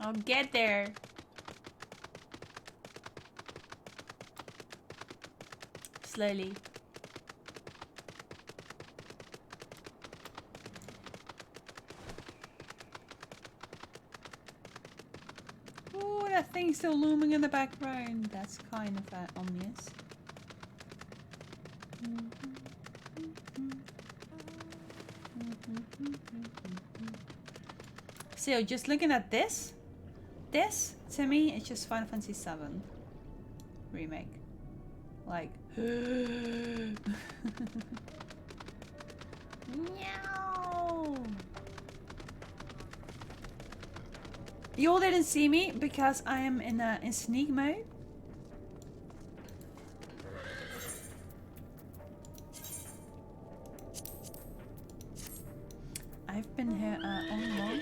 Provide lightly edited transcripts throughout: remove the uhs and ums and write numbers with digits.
I'll get there. Slowly. Oh, that thing's still looming in the background. That's kind of ominous. So, just looking at this, to me, it's just Final Fantasy VII Remake. Like, no. You all didn't see me because I am in sneak mode. I've been here all along.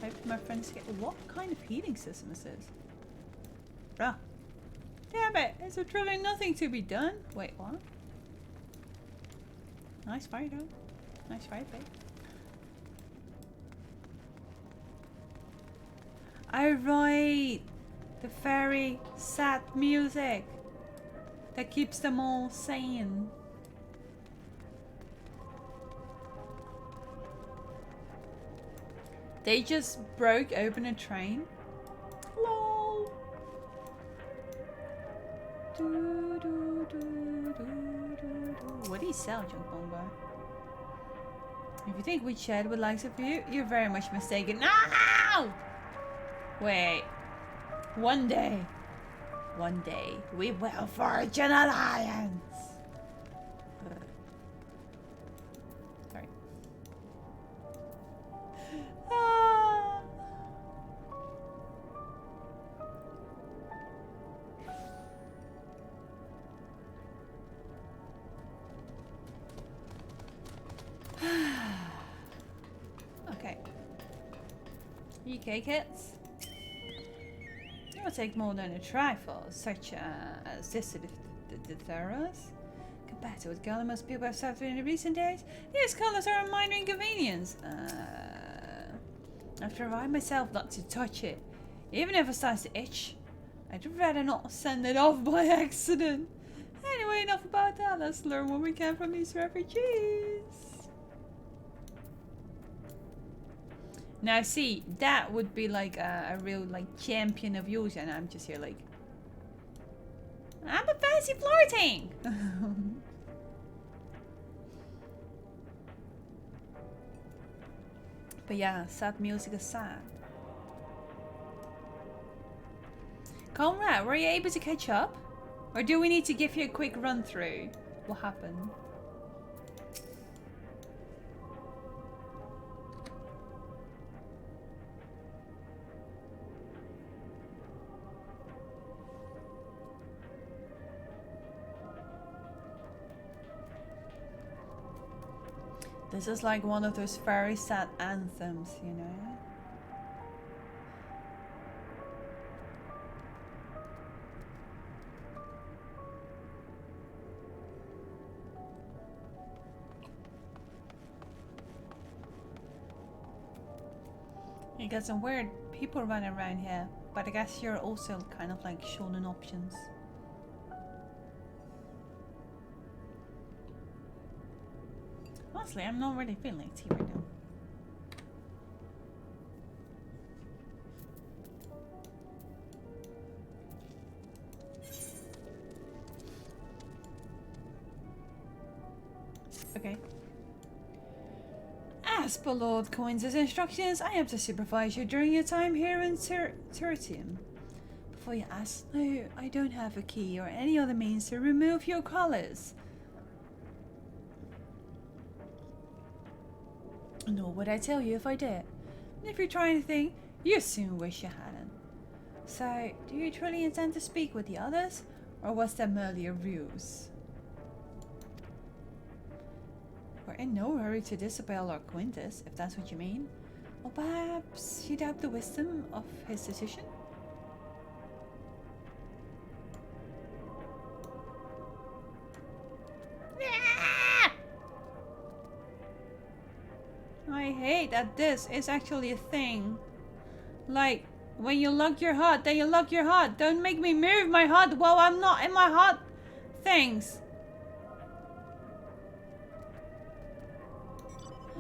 Hope my friends get. What kind of heating system is this? Bruh. Damn it! Is there truly nothing to be done? Wait, what? Nice fight, though. Nice fight, babe. Oh, right! The very sad music that keeps them all sane. They just broke open a train. Lol. What do you sell, Junk Bongo? If you think we shared with likes of you, you're very much mistaken. No! Wait. One day, we will forge an alliance. Sorry. Okay. UK kits. It will take more than a try for such as this to deter us. Compared to what color most people have suffered in the recent days, these colors are a minor inconvenience. I've tried myself not to touch it. Even if it starts to itch, I'd rather not send it off by accident. Anyway, enough about that. Let's learn what we can from these refugees. Now see, that would be like a real like champion of yours, and I'm just here like, I'm a fancy flirting. But yeah, sad music aside. Comrade, were you able to catch up? Or do we need to give you a quick run through what happened? This is like one of those very sad anthems, you know? You got some weird people running around here, but I guess you're also kind of like shonen options. Honestly, I'm not really feeling tea right now. Okay. As per Lord Coins' instructions, I am to supervise you during your time here in Tertium. Before you ask, no, I don't have a key or any other means to remove your collars. Nor would I tell you if I did. And if you're trying to think, you soon wish you hadn't. So, do you truly intend to speak with the others, or was that merely a ruse? We're in no hurry to disobey Lord Quintus, if that's what you mean. Or perhaps you doubt the wisdom of his decision? I hate that this is actually a thing. Like, When you lock your hut, then you lock your hut. Don't make me move my hut while I'm not in my hut. Thanks.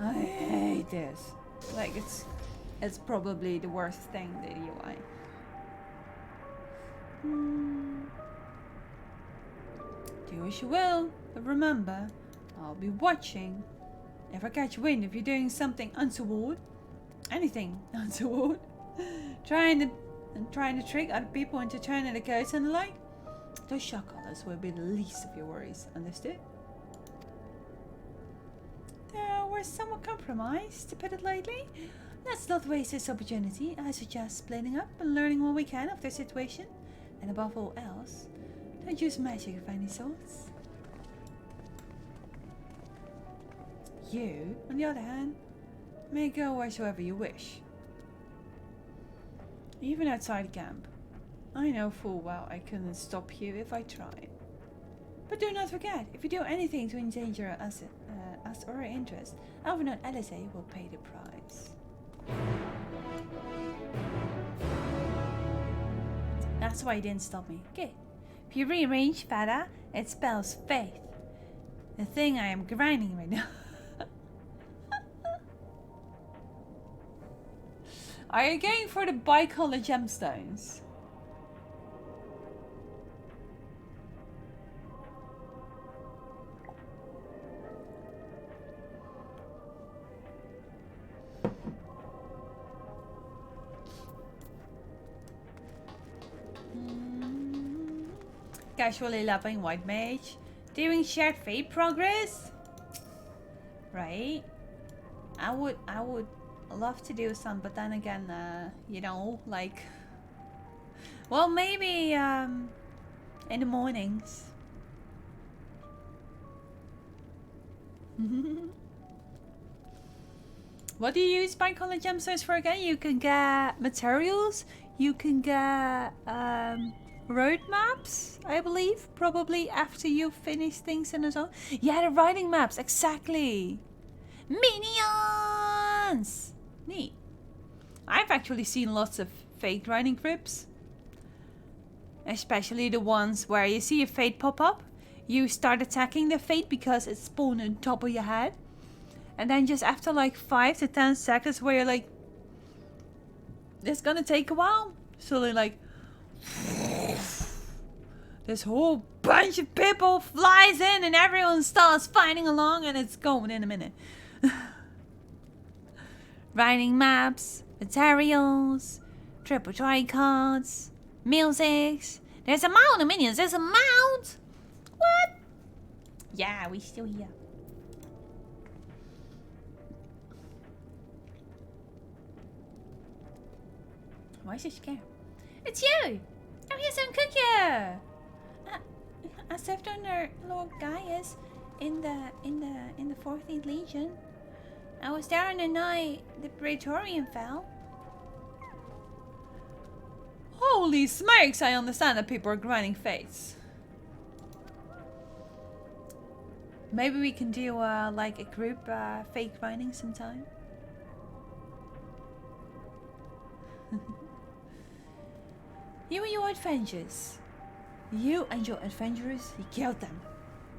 I hate this. Like, it's probably the worst thing, the UI. Do as you will, but remember, I'll be watching. If I catch wind if you're doing something untoward, anything untoward, trying to trick other people into turning the coats and the like, those shot callers will be the least of your worries. Understood? We're somewhat compromised, to put it lightly. Let's not waste this opportunity. I suggest splitting up and learning what we can of the situation. And above all else, don't use magic of any sorts. You, on the other hand, may go wheresoever you wish. Even outside camp. I know full well I couldn't stop you if I tried. But do not forget, if you do anything to endanger us or our interest, Alvin and LSA will pay the price. That's why you didn't stop me. Good. If you rearrange Fada, it spells faith. The thing I am grinding right now. Are you going for the bicolor gemstones? Casually loving white mage. Doing shared fate progress? Right. I would love to do some, but then again, you know, like, well, maybe in the mornings. What do you use bicolor gemstones for again? You can get materials, you can get road maps, I believe, probably after you finish things in the zone. Yeah, the riding maps, exactly. Minions! Neat. I've actually seen lots of fake riding grips. Especially the ones where you see a fate pop up. You start attacking the fate because it's spawned on top of your head. And then just after like 5 to 10 seconds where you're like, it's gonna take a while. So they're like, this whole bunch of people flies in and everyone starts fighting along and it's going in a minute. Writing maps, materials, triple try cards, music. There's a mound of minions. There's a mound. What? Yeah, we still here. Why is she scared? It's you. Oh, here's some cookie. I served under Lord Gaius in the 14th Legion. I was there on the night the Praetorian fell. Holy smokes! I understand that people are grinding fates. Maybe we can do like a group fake grinding sometime. You and your adventures. You and your adventurers, you killed them.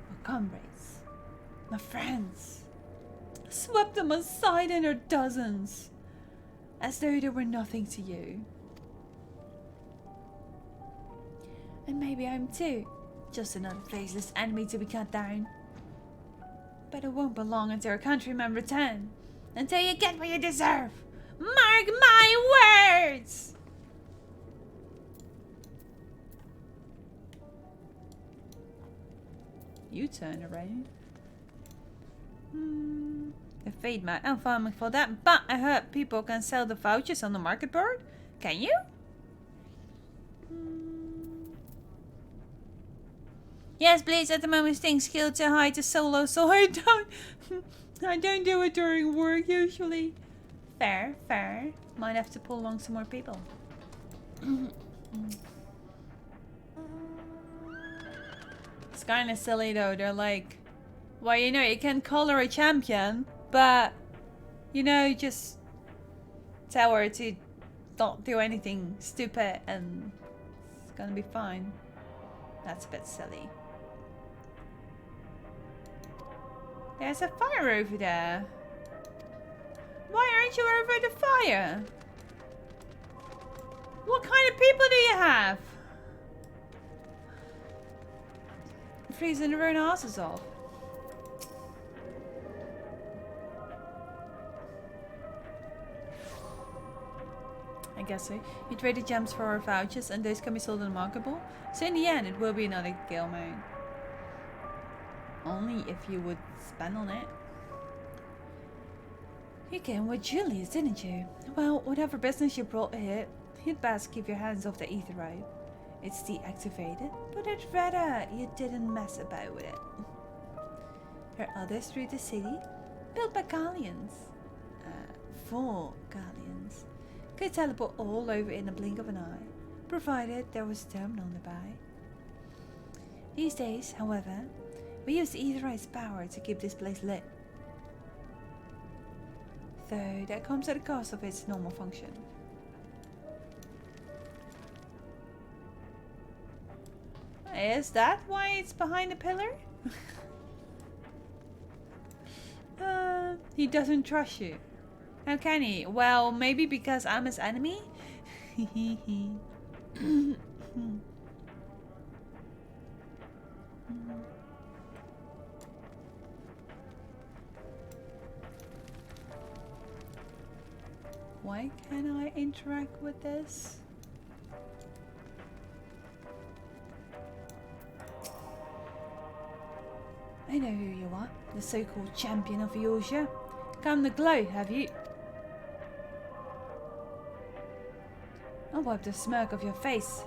My comrades. My friends. Swept them aside in their dozens. As though they were nothing to you. And maybe I'm too. Just another faceless enemy to be cut down. But it won't be long until our countrymen return. Until you get what you deserve. Mark my words! You turn around. The fate map. I'm farming for that, but I heard people can sell the vouchers on the market board. Can you? Yes, please. At the moment, things skill too high to solo, so I don't do it during work usually. Fair, fair. Might have to pull along some more people. It's kind of silly though. They're like, well, you know, you can color a champion, but you know, just tell her to don't do anything stupid and it's gonna be fine. That's a bit silly. There's a fire over there. Why aren't you over the fire? What kind of people do you have? Freezing their own asses off. I guess so. You traded gems for our vouchers and those can be sold in the market ball. So in the end it will be another guild mode. Only if you would spend on it. You came with Julius, didn't you? Well, whatever business you brought here, you'd best keep your hands off the etherite. It's deactivated, but I'd rather you didn't mess about with it. There are others through the city, built by galleons. 4 galleons. Could teleport all over in a blink of an eye, provided there was a terminal nearby. These days, however, we use etherite's power to keep this place lit. Though that comes at the cost of its normal function. Is that why it's behind the pillar? He doesn't trust you. How can he? Well, maybe because I'm his enemy? Why can't I interact with this? I know who you are, the so-called champion of Eosia. Come the glow, have you? I'll wipe the smirk off your face.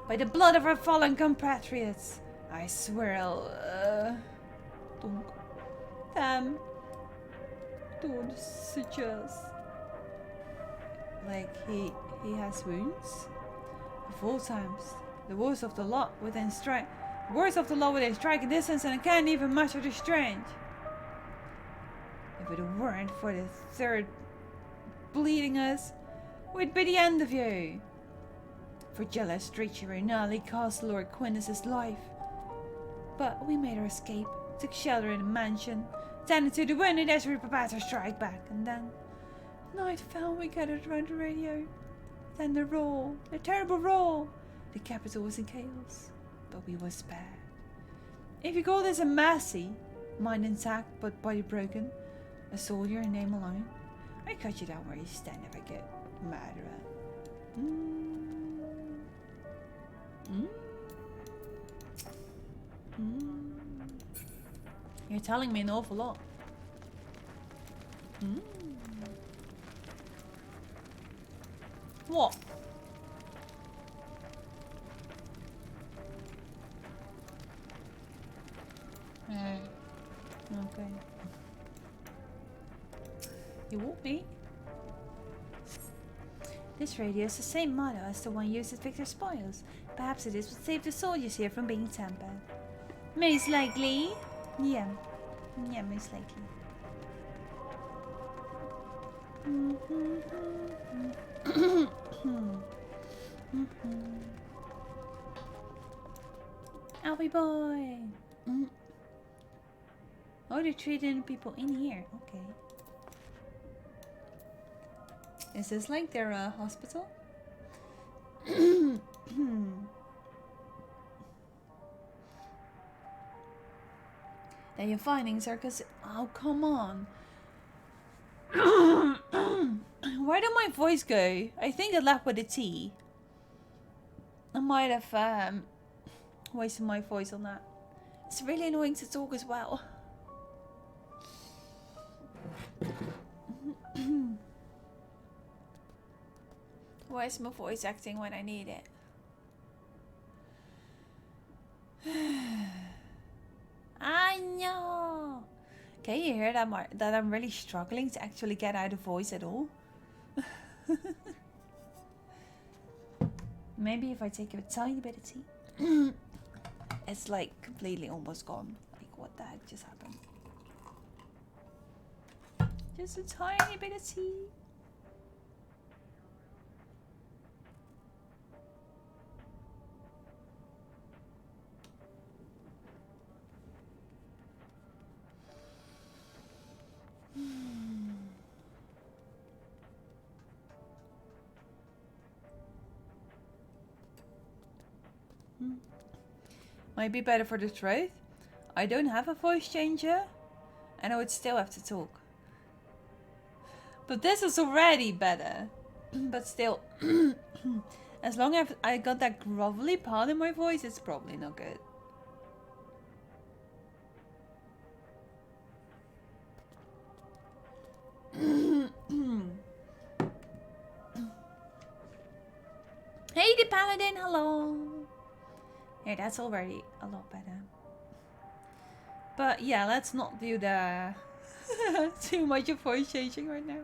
By the blood of our fallen compatriots, I swear I'll, Damn. Don't suggest. Like he has wounds? Of all times, the worst of the lot within strike. Worst of the law within striking distance and I can't even muster the strength. If it weren't for the third bleeding us, we'd be the end of you. For jealous treachery nearly cost Lord Quintus's life. But we made our escape, took shelter in a mansion, tended to the wounded as we prepared to strike back, and then night fell and we gathered around the radio. Then the roar, the terrible roar. The capital was in chaos. But we were spared. If you call this a mercy, mind intact but body broken, a soldier in name alone, I cut you down where you stand if I get murderer. You're telling me an awful lot. What? Okay. You want me? This radio is the same model as the one used at Victor's spoils. Perhaps it is what saved the soldiers here from being tampered. Most likely. Yeah. Yeah, most likely. Alfie boy. Oh, they're treating people in here. Okay. Is this like their hospital? Now your findings are oh, come on. Where did my voice go? I think it left with a T. I might have wasted my voice on that. It's really annoying to talk as well. Why is my voice acting when I need it? I know. Can you hear that I'm really struggling to actually get out of voice at all? Maybe if I take a tiny bit of tea. It's like completely almost gone. Like what the heck just happened? Just a tiny bit of tea. Might be better for the truth. I don't have a voice changer, and I would still have to talk. But this is already better. But still, as long as I got that grovelly part in my voice, it's probably not good. Hey, the paladin, hello. Yeah, that's already a lot better. But yeah, let's not do the too much of voice changing right now.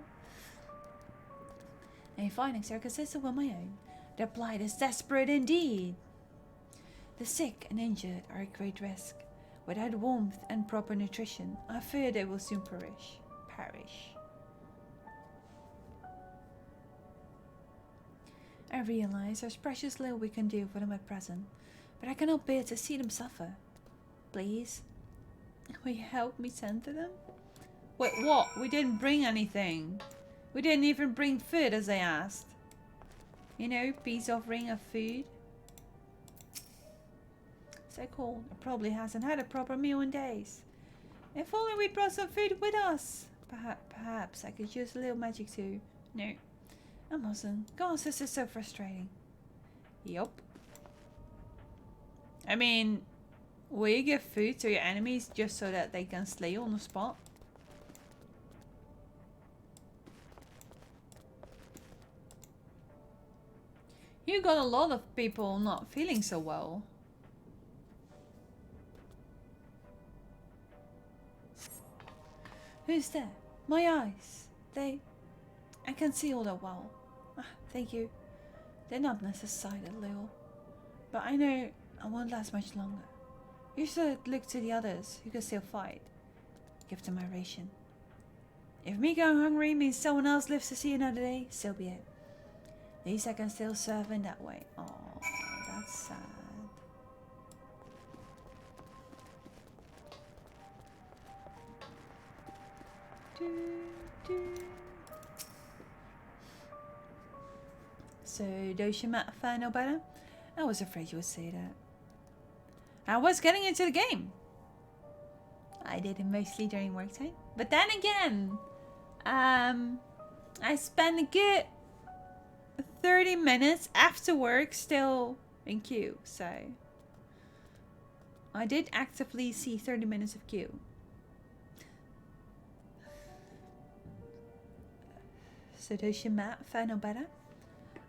A finding circumstances of my own. Their plight is desperate indeed. The sick and injured are at great risk. Without warmth and proper nutrition, I fear they will soon perish. I realize there's precious little we can do for them at present, but I cannot bear to see them suffer. Please, will you help me send to them? Wait, what? We didn't bring anything. We didn't even bring food as I asked. You know, peace offering of food. So cold. It probably hasn't had a proper meal in days. If only we'd brought some food with us. Perhaps I could use a little magic too. No, I mustn't. God, this is so frustrating. Yup. I mean, will you give food to your enemies just so that they can slay you on the spot? You got a lot of people not feeling so well. Who's there? My eyes. I can see all that well. Ah, thank you. They're not necessarily little. But I know I won't last much longer. You should look to the others who can still fight. Give them my ration. If me going hungry means someone else lives to see another day, so be it. At least I can still serve in that way. Oh, that's sad. So, does your mat fan no better? I was afraid you would say that. I was getting into the game. I did it mostly during work time. But then again, I spent a good 30 minutes after work still in queue, so I did actively see 30 minutes of queue. So does your map find no better?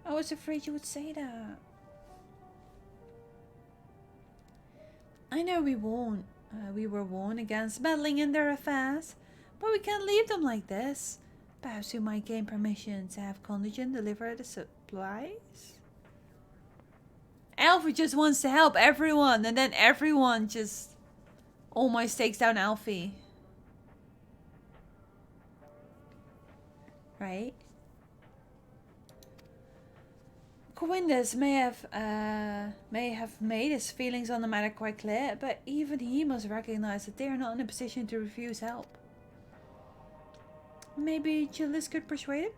I was afraid you would say that. I know we were warned against meddling in their affairs, but we can't leave them like this. Perhaps we might gain permission to have Contingent deliver the supplies? Alfie just wants to help everyone, and then everyone just almost takes down Alfie. Right? Quindus may have made his feelings on the matter quite clear, but even he must recognize that they are not in a position to refuse help. Maybe Julius could persuade him?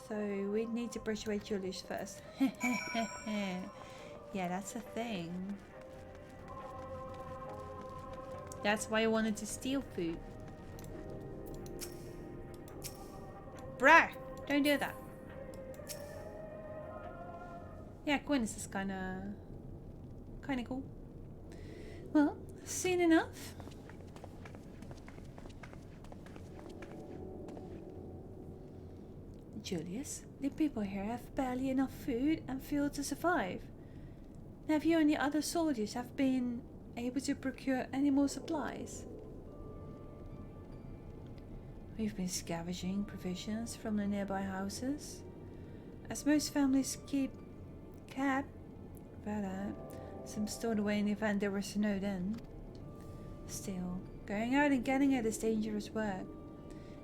So we need to persuade Julius first. Yeah, that's the thing. That's why I wanted to steal food. Bruh! Don't do that. Yeah, Quindus is kinda cool. Well, soon enough. Julius, the people here have barely enough food and fuel to survive. Have you and the other soldiers have been able to procure any more supplies? We've been scavenging provisions from the nearby houses. As most families kept some stored away in the event they were snowed in. Still, going out and getting it is dangerous work,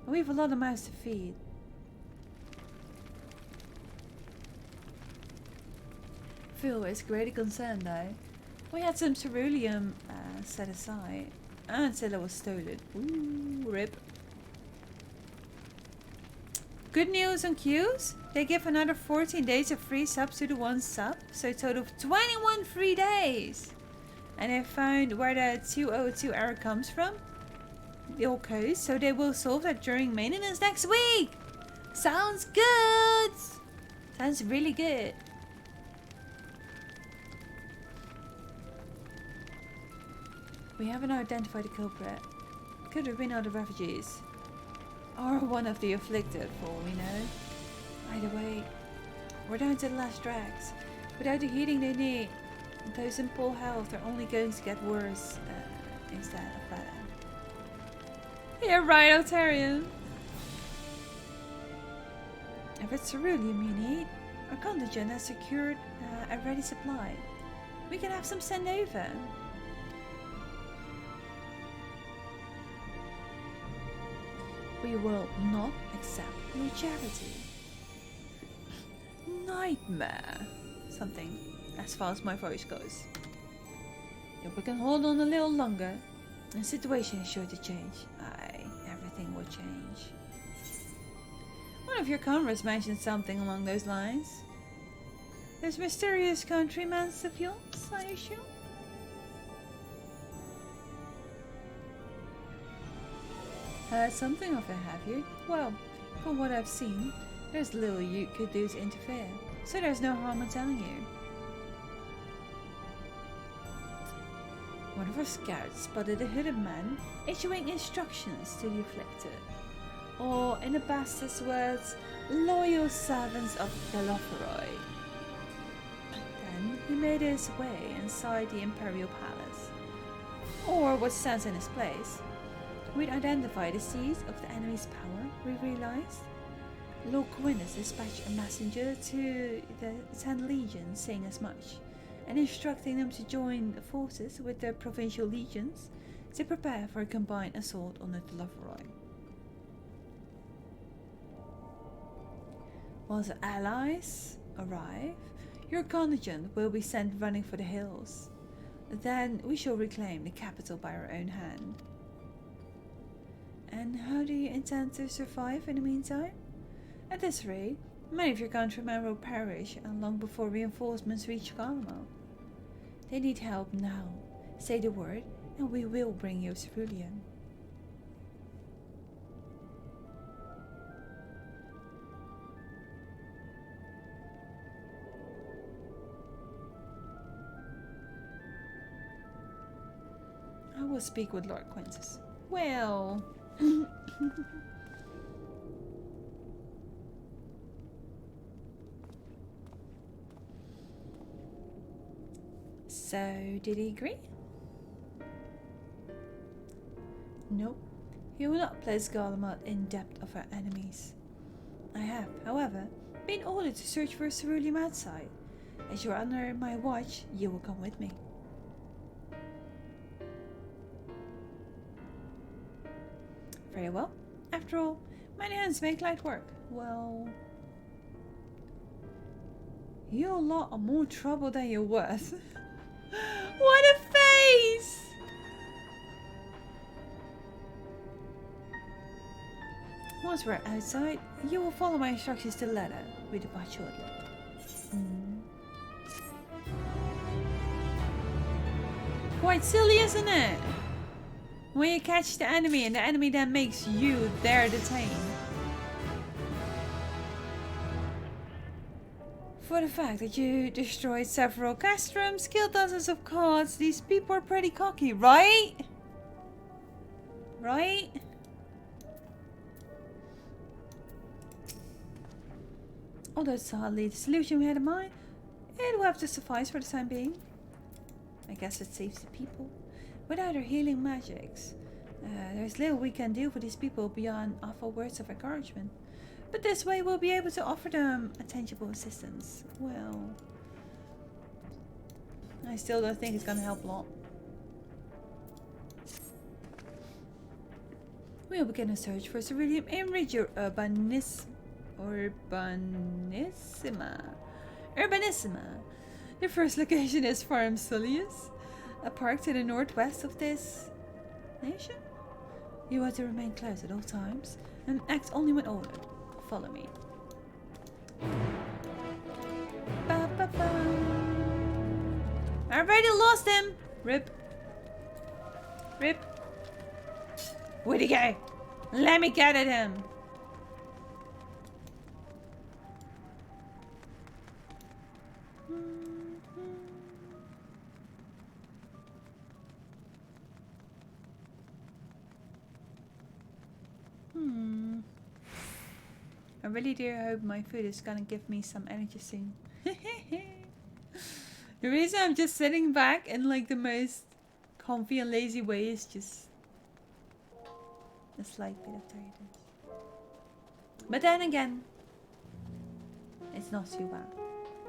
and we have a lot of mouths to feed. Fuel is a great concern though. We had some ceruleum set aside until it was stolen. Ooh, rip. good news on queues. They give another 14 days of free subs to the one sub. So a total of 21 free days. And I found where the 202 error comes from. The old code. So they will solve that during maintenance next week. Sounds good. Sounds really good. We haven't identified the culprit. Could have been other refugees. Or one of the afflicted, for all we know. Either way, we're down to the last drags. Without the heating they need, those in poor health are only going to get worse instead of better. Yeah, right, Altarian. If it's cerulean you need, our contingent has secured a ready supply. We can have some sent over. We will not accept your charity. Nightmare. Something, as far as my voice goes. If we can hold on a little longer, the situation is sure to change. Aye, everything will change. One of your comrades mentioned something along those lines. Those mysterious countrymen of yours, I assume? Heard something of it, have you? Well, from what I've seen, there's little you could do to interfere, so there's no harm in telling you. One of our scouts spotted a hooded man issuing instructions to the afflicted, or in the bestest words, loyal servants of Galopheroi. Then he made his way inside the Imperial Palace, or what stands in his place. We'd identified the seeds of the enemy's power, we realized. Lord Quinnus dispatched a messenger to the 10 legions saying as much, and instructing them to join forces with their provincial legions to prepare for a combined assault on the Galopheroi. Once the allies arrive, your contingent will be sent running for the hills. Then we shall reclaim the capital by our own hand. And how do you intend to survive in the meantime? At this rate, many of your countrymen will perish long before reinforcements reach Carmel. They need help now. Say the word, and we will bring you cerulean. I will speak with Lord Quintus. Well... So, did he agree? Nope. He will not place Garlemald in debt of our enemies. I have, however, been ordered to search for a cerulean outside. As you are under my watch, you will come with me. Very well. After all, many hands make light work. Well... You're a lot of more trouble than you're worth. What a face! Once we're outside, you will follow my instructions to the letter. We depart shortly. Quite silly, isn't it? When you catch the enemy and the enemy then makes you their detain. For the fact that you destroyed several castrums, killed dozens of cards, these people are pretty cocky, right? Right? Although it's hardly the solution we had in mind, it will have to suffice for the time being. I guess it saves the people. Without our healing magics, there's little we can do for these people beyond awful words of encouragement. But this way we'll be able to offer them a tangible assistance. Well, I still don't think it's gonna help a lot. We'll begin a search for cerulean in Regio Urbanissima. The first location is Farm Sullius, a park to the northwest of this nation. You are to remain close at all times and act only when ordered. follow me. Ba, ba, ba. I already lost him! Rip. Rip. Where'd he go? Let me get at him! I really do hope my food is gonna give me some energy soon. The reason I'm just sitting back in like the most comfy and lazy way is just a slight bit of tiredness. But then again, it's not too bad.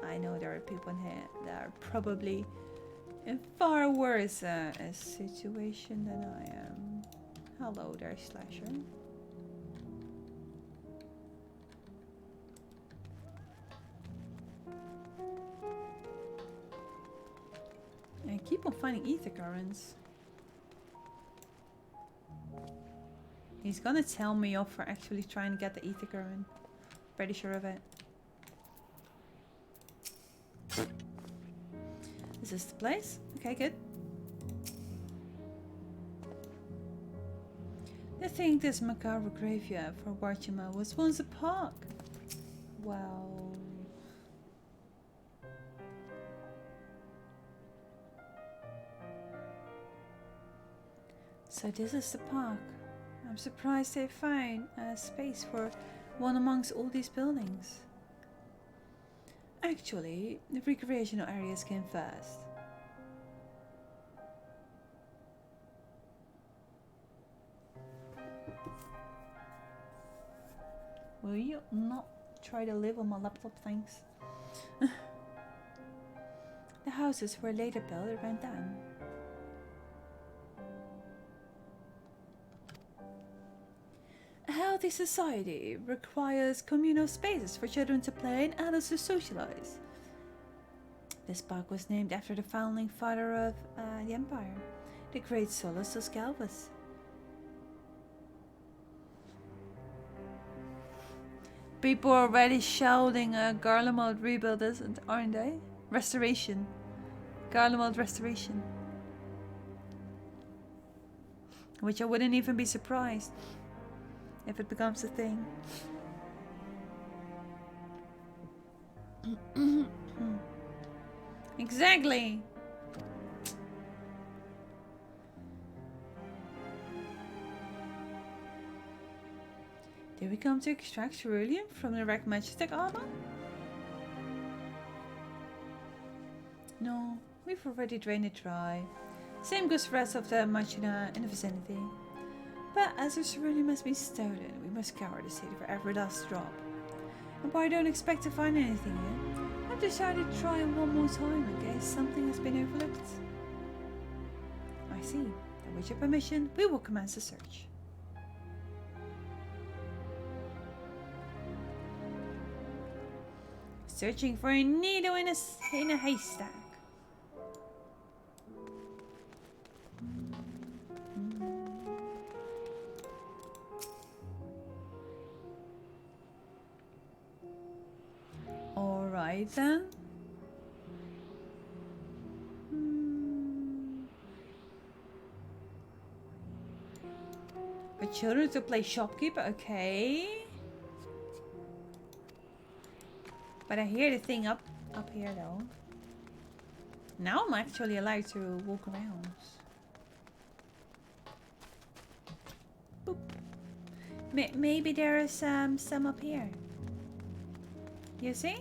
I know there are people in here that are probably in far worse a situation than I am. Hello there, Slasher. I keep on finding ether currents. He's gonna tell me off for actually trying to get the ether current. Pretty sure of it. Is this the place? Okay, good. I think this macabre graveyard for Warchima was once a park. Well... So this is the park. I'm surprised they found a space for one amongst all these buildings. Actually, the recreational areas came first. Will you not try to live on my laptop, thanks? The houses were later built around them. A healthy society requires communal spaces for children to play and adults to socialize. This park was named after the founding father of the empire, the great Solus Galvus. People are already shouting Garlemald rebuild, aren't they? Restoration. Garlemald restoration. Which I wouldn't even be surprised if it becomes a thing. Exactly! Did we come to extract ceruleum from the wrecked Magitech armor? No, we've already drained it dry. Same goes for the rest of the machina in the vicinity. But as the ceruleum must be stolen, we must scour the city for every last drop. And while I don't expect to find anything yet, I've decided to try one more time in case something has been overlooked. I see. Then with your permission, we will commence the search. Searching for a needle in a haystack. Alright then. For children to play shopkeeper, okay. But I hear the thing up here though. Now I'm actually allowed to walk around. Boop. Maybe there is some up here. You see?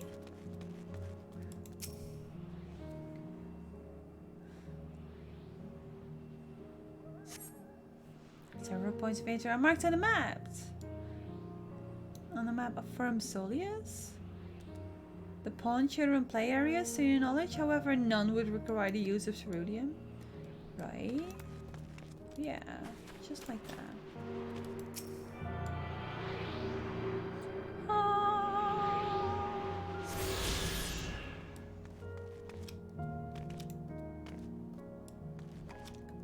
0 points of interest are marked on the map. On the map of Firm Solius? The pawn, children, play areas, to your knowledge, however, none would require the use of ceruleum. Right? Yeah, just like that.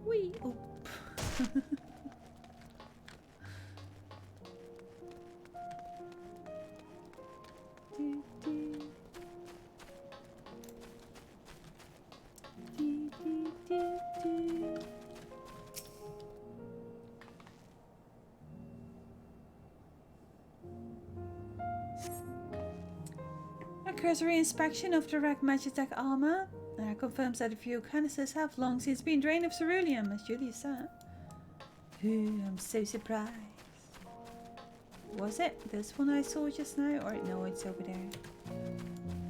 Wee! Oop. cursory inspection of the wrecked Magitech armor confirms that a few canister have long since been drained of ceruleum, as Julia said. Ooh, I'm so surprised. Was it this one I saw just now? Or no, it's over there.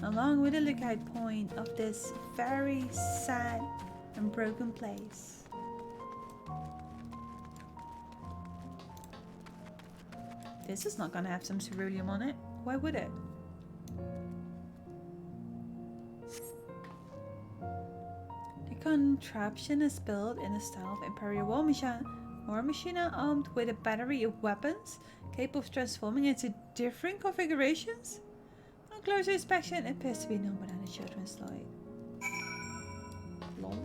Along with the lookout point of this very sad and broken place. This is not gonna have some ceruleum on it. Why would it? The contraption is built in the style of Imperial War Machine armed with a battery of weapons capable of transforming into different configurations. On closer inspection, it appears to be no more than a children's toy. Lol.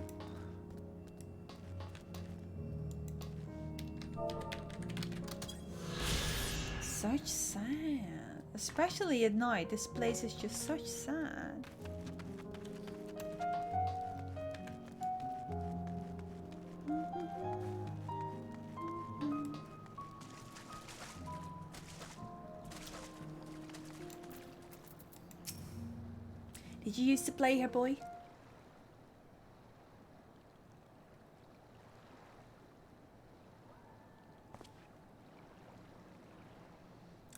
Such sad. Especially at night, this place is just such sad. Did you used to play here, boy?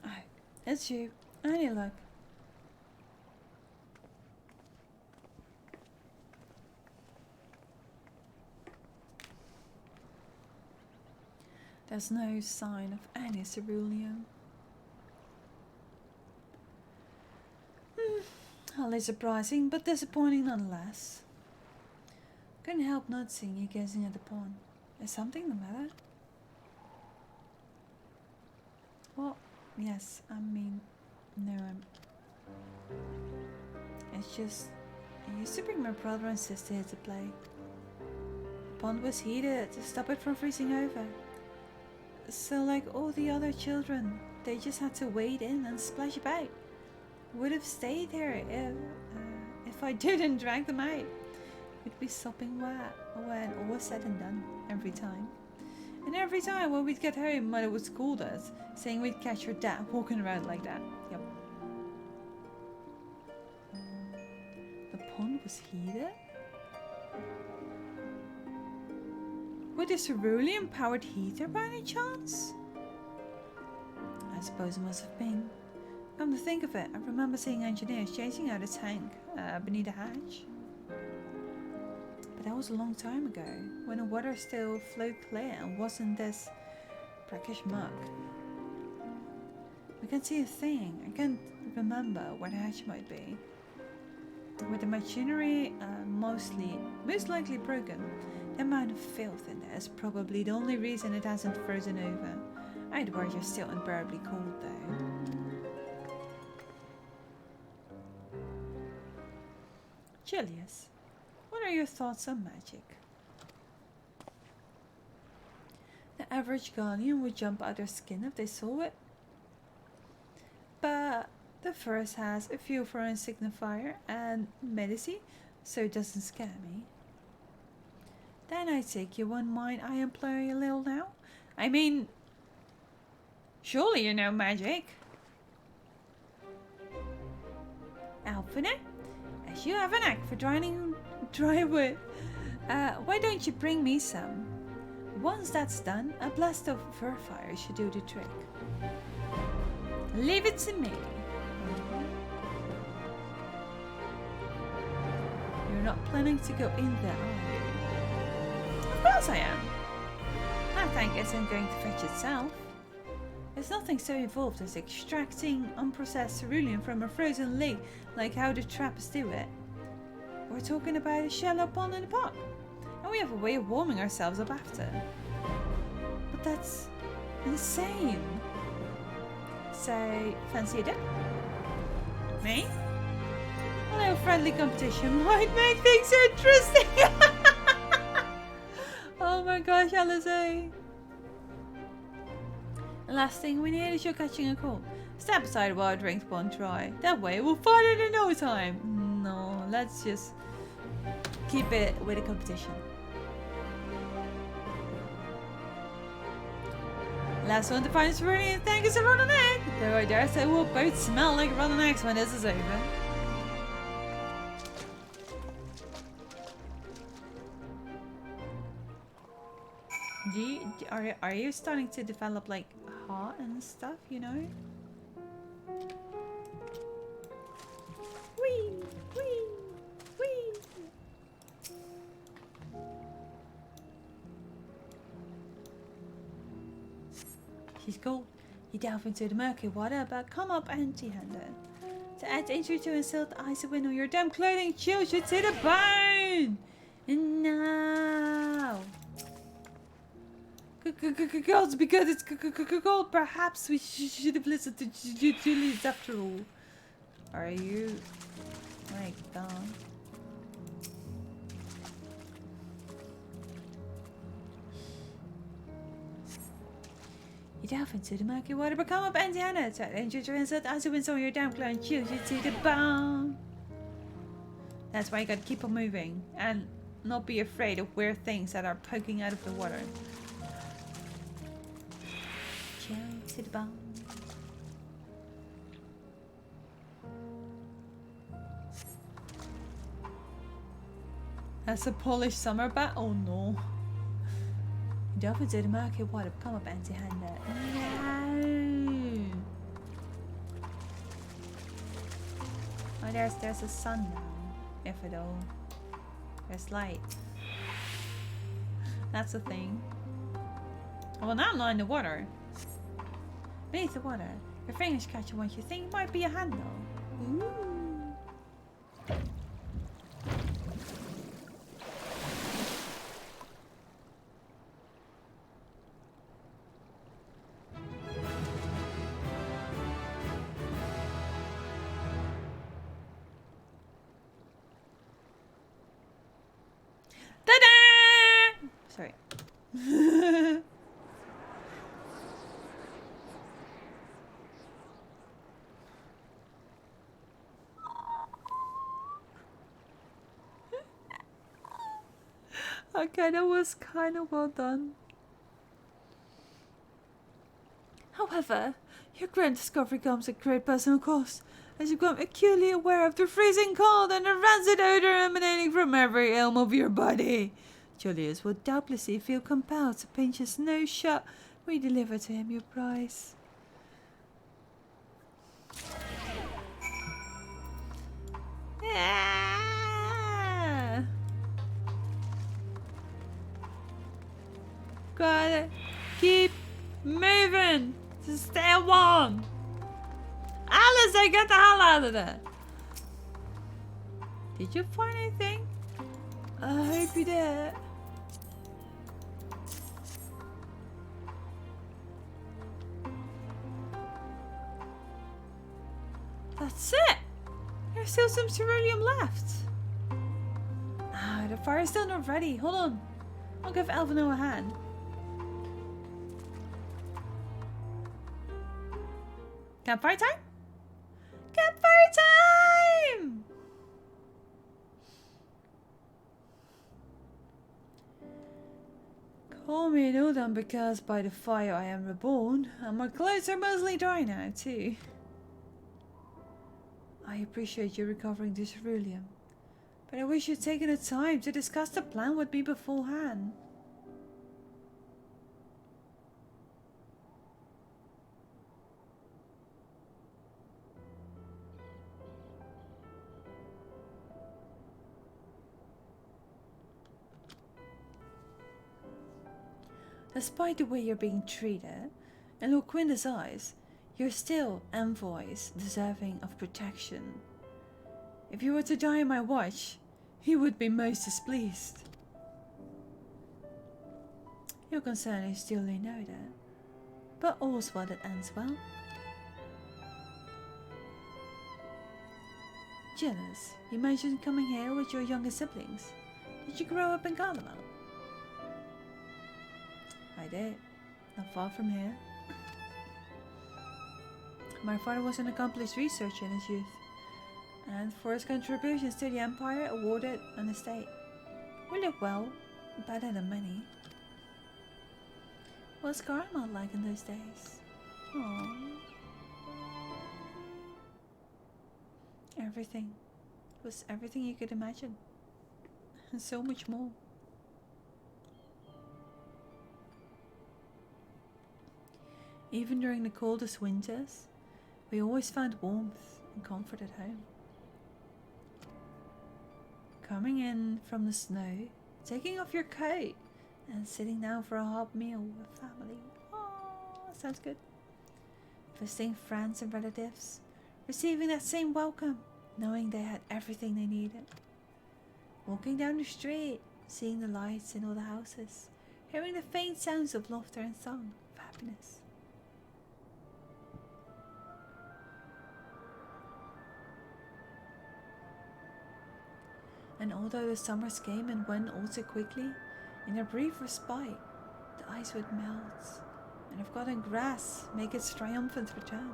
Oh, it's you. Any luck? There's no sign of any ceruleum. Hardly surprising, but disappointing nonetheless. Couldn't help noticing you gazing at the pond. Is something the matter? Well, yes, I mean, no, it's just, I used to bring my brother and sister here to play. The pond was heated to stop it from freezing over. So like all the other children, they just had to wade in and splash about. Would have stayed here if I didn't drag them out. We'd be sopping wet when all was said and done, every time. And every time when we'd get home, Mother would scold us, saying we'd catch her dad walking around like that. Yep. The pond was heated? With a ceruleum-powered heater by any chance? I suppose it must have been. Come to think of it, I remember seeing engineers changing out a tank beneath the hatch. But that was a long time ago, when the water still flowed clear and wasn't this brackish muck. I can't see a thing. I can't remember where the hatch might be. With the machinery most likely broken, the amount of filth in there is probably the only reason it hasn't frozen over. I'd worry you're still unbearably cold though. Julius, what are your thoughts on magic? The average Guardian would jump out their skin if they saw it. But the first has a few foreign signifier and medicine, so it doesn't scare me. Then I take you one mind I employ a little now. I mean, surely you know magic. Alpina? As you have a knack for drying dry wood, why don't you bring me some? Once that's done, a blast of fur fire should do the trick. Leave it to me. You're not planning to go in there, are you? Of course I am. That tank isn't going to fetch itself. There's nothing so involved as extracting unprocessed ceruleum from a frozen lake like how the trappers do it. We're talking about a shallow pond in the park, and we have a way of warming ourselves up after. But that's insane. So, fancy a dip? Me? A little friendly competition might make things interesting. Oh my gosh, Alizé. The last thing we need is you catching a cold. Step aside while I drink the pond dry. That way we'll find it in no time. No, let's just keep it with a competition. Last one to find is really thank you to rotten egg. Though I dare say we'll both smell like rotten eggs when this is over. are you starting to develop like heart and stuff, you know? Wee, wee, wee. She's cool. You delve into the murky water, but come up empty-handed. To add injury to insult the icy wind on your damn clothing chills you to the bone! No! Gods, because it's cold, perhaps we should have listened to Julius after all. Are you... my god. You delve into the murky water, but come up empty-handed. So injure your insult as you win some of your damn clown chills you to the bone. That's why you gotta keep on moving and not be afraid of weird things that are poking out of the water. Chill to the bone. That's a Polish summer bat? Oh no. Delve into the murky water, come up empty-handed. No. Oh, there's a sun now. If at all. There's light. That's the thing. Well, now I'm not in the water. Beneath the water, your fingers catch what you think might be a handle. Ooh. Ta-da! Sorry. Okay, that was kind of well done. However, your grand discovery comes at great personal cost, as you become acutely aware of the freezing cold and the rancid odor emanating from every elm of your body. Julius will doubtlessly feel compelled to pinch his nose shut when you deliver to him your prize. Ah! Gotta keep moving to stay warm. Alice, get the hell out of there. Did you find anything? I hope you did. That's it. There's still some ceruleum left. Ah, the fire's still not ready. Hold on. I'll give Elvino a hand. Campfire time? Campfire time! Call me an Odin because by the fire I am reborn, and my clothes are mostly dry now too. I appreciate you recovering the ceruleum, but I wish you'd taken the time to discuss the plan with me beforehand. Despite the way you're being treated, in Lord Quintus' eyes, you're still envoys deserving of protection. If you were to die in my watch, he would be most displeased. Your concern is duly noted, but all's well that ends well. Jealous, you mentioned coming here with your younger siblings. Did you grow up in Carnival? I did, not far from here. My father was an accomplished researcher in his youth, and for his contributions to the Empire awarded an estate. We lived well, better than many. What was Carnival like in those days? Aww. Everything. It was everything you could imagine. And so much more. Even during the coldest winters, we always found warmth and comfort at home. Coming in from the snow, taking off your coat, and sitting down for a hot meal with family. Oh, sounds good. Visiting friends and relatives, receiving that same welcome, knowing they had everything they needed. Walking down the street, seeing the lights in all the houses, hearing the faint sounds of laughter and song of happiness. And although the summers came and went all so quickly, in a brief respite, the ice would melt, and the forgotten grass make its triumphant return.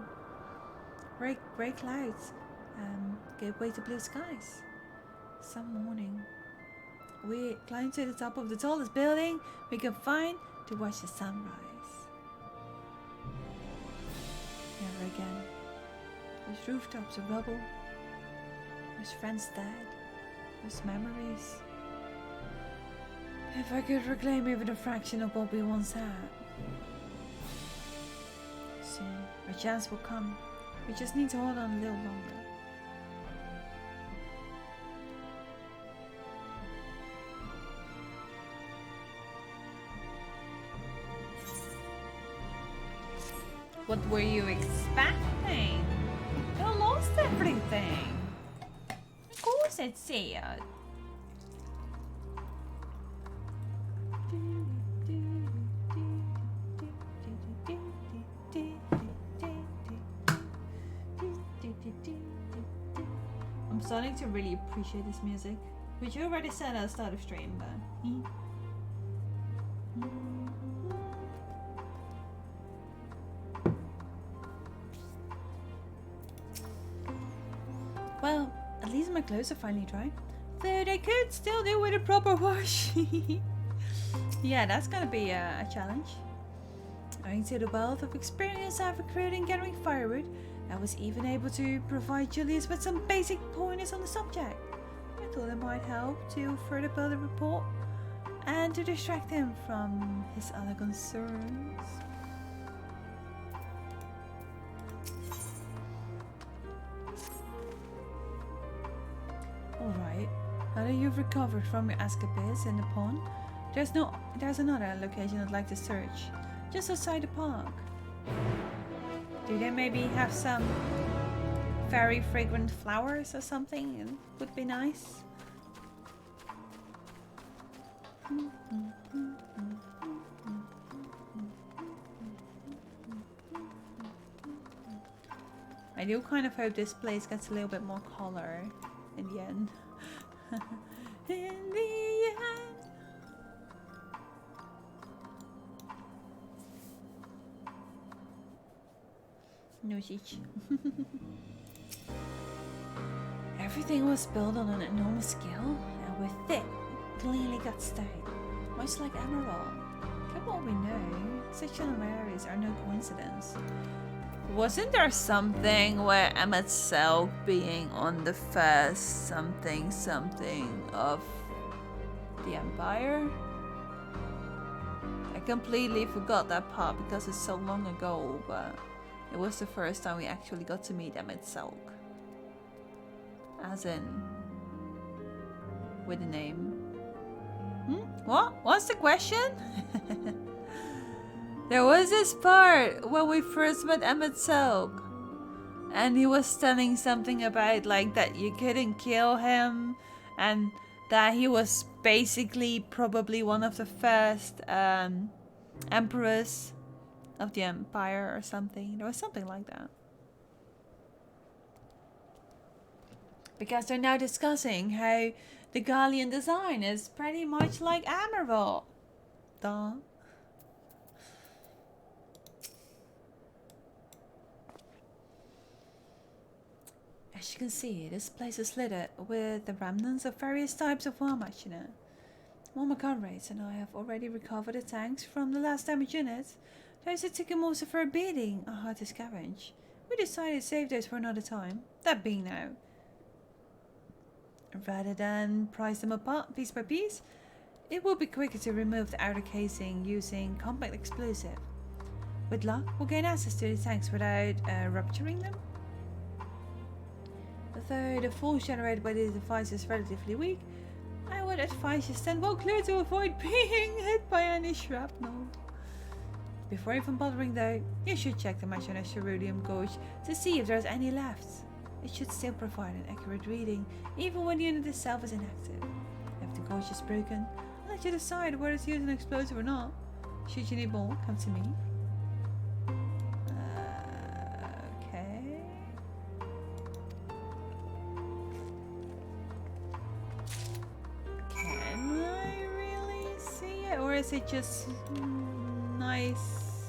Grey clouds gave way to blue skies. Some morning, we climbed to the top of the tallest building we could find to watch the sunrise. Never again. Those rooftops of rubble, those friends dead, those memories. If I could reclaim even a fraction of what we once had. Soon, our chance will come. We just need to hold on a little longer. What were you expecting? You lost everything. Of course it's sad. I'm starting to really appreciate this music, which you already said at the start of stream, but well, at least my clothes are finally dry, though they could still do with a proper wash. Yeah, that's gonna be a challenge. Owing to the wealth of experience I've accrued in gathering firewood, I was even able to provide Julius with some basic pointers on the subject. I thought it might help to further build a rapport and to distract him from his other concerns. Alright, now that you've recovered from your escapades in the pond, there's another location I'd like to search, just outside the park. Do they maybe have some very fragrant flowers or something? It would be nice. I do kind of hope this place gets a little bit more color in the end. In the end. No teach. Everything was built on an enormous scale and with thick, cleanly cut stone, much like emerald. Given what we know, such anomalies are no coincidence. Wasn't there something where Emmett Selk being on the first something of the Empire? I completely forgot that part because it's so long ago, but it was the first time we actually got to meet Emmett Selk. As in, with a name. What? What's the question? There was this part when we first met Emmett Selk, and he was telling something about like that you couldn't kill him, and that he was basically probably one of the first emperors of the Empire or something. There was something like that. Because they're now discussing how the galleon design is pretty much like Emerald. Duh. As you can see, this place is littered with the remnants of various types of war machine. All my comrades and I have already recovered the tanks from the last damaged units. Those that took most of our beating are hard to scavenge. We decided to save those for another time, that being now. Rather than price them apart piece by piece, it will be quicker to remove the outer casing using compact explosive. With luck, we'll gain access to the tanks without rupturing them. Although the force generated by this device is relatively weak, I would advise you stand well clear to avoid being hit by any shrapnel. Before even bothering though, you should check the Machinus ceruleum gauge to see if there's any left. It should still provide an accurate reading, even when the unit itself is inactive. If the gauge is broken, I'll let you decide whether to use an explosive or not. Should you need more, come to me. Okay. Can I really see it? Or is it just nice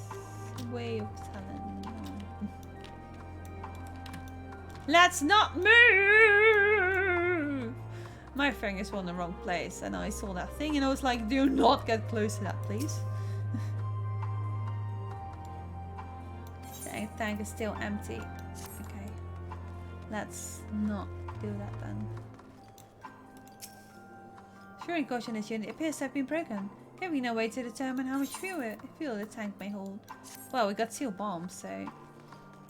way of telling me? Let's not move! My fingers were in the wrong place and I saw that thing and I was like, do not get close to that, please. The tank is still empty. Okay. Let's not do that then. Fury caution this unit appears to have been broken, giving no way to determine how much fuel the tank may hold. Well, we got 2 bombs, so...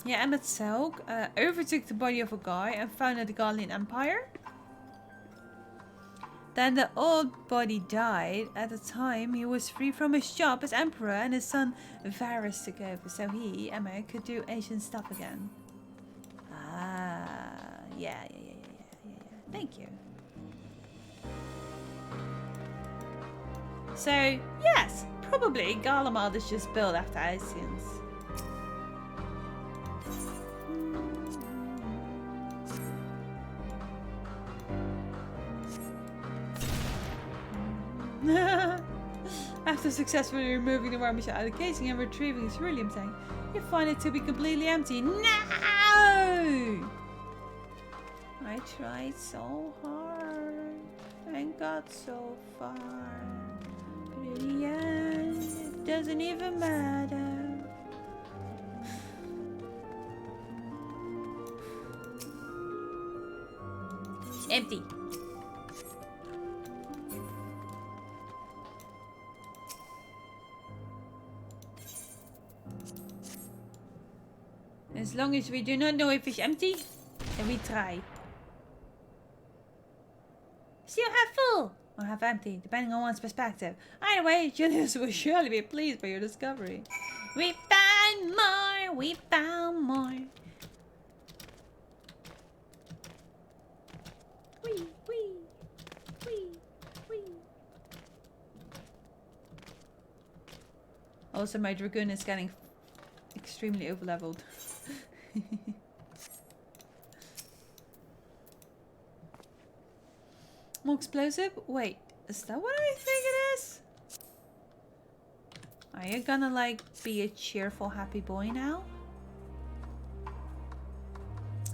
Yeah, Emmett Selk overtook the body of a guy and founded the Galilean Empire. Then the old body died. At the time, he was free from his job as emperor and his son Varus took over, so he, Emmett, could do ancient stuff again. Ah, yeah. Thank you. So, yes, probably Garlemald is just built after Ascians. After successfully removing the war machine out of the casing and retrieving the ceruleum tank, you find it to be completely empty. No! I tried so hard and got so far. But in the end, it doesn't even matter. It's empty. As long as we do not know if it's empty, then we try. Still half full or half empty, depending on one's perspective. Either way, Julius will surely be pleased by your discovery. We found more, we found more. Wee, wee, wee, wee. Also, my Dragoon is getting extremely overleveled. More explosive? Wait, is that what I think it is? Are you gonna like be a cheerful happy boy now?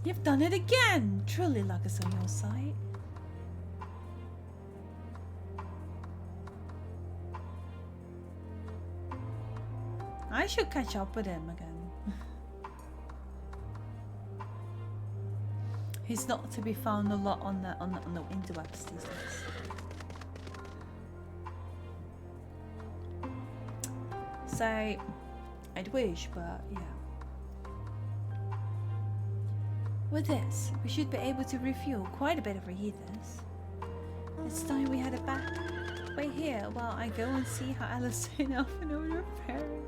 You've done it again! Truly luck is on your side. I should catch up with him again. He's not to be found a lot on the interwebs these days. So I'd wish, but yeah. With this, we should be able to refuel quite a bit of reheaters. It's time we headed back. Wait here while I go and see how Alice and Alpha are repairing.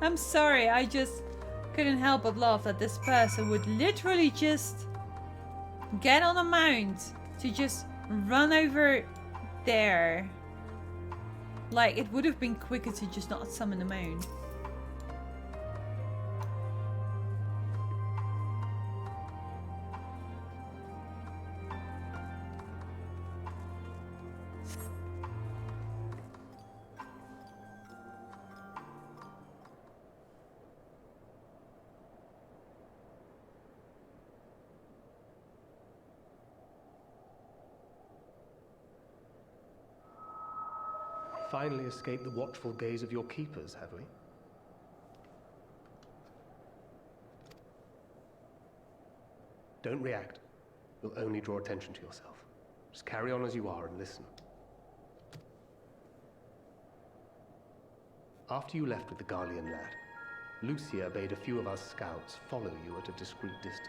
I'm sorry, I just couldn't help but laugh that this person would literally just get on a mount to just run over there. Like, it would have been quicker to just not summon the mount. Finally escaped the watchful gaze of your keepers, have we? Don't react. You'll only draw attention to yourself. Just carry on as you are and listen. After you left with the Garlean lad, Lucia bade a few of us scouts follow you at a discreet distance.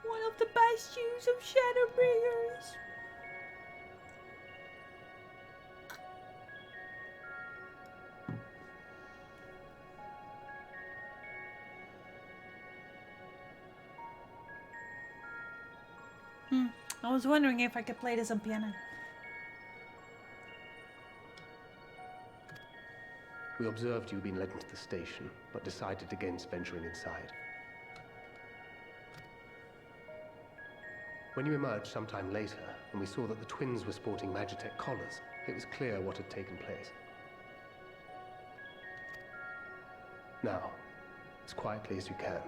One of the bastions of Shadowbringers. I was wondering if I could play this on piano. We observed you being led into the station, but decided against venturing inside. When you emerged sometime later, and we saw that the twins were sporting Magitech collars, it was clear what had taken place. Now, as quietly as you can,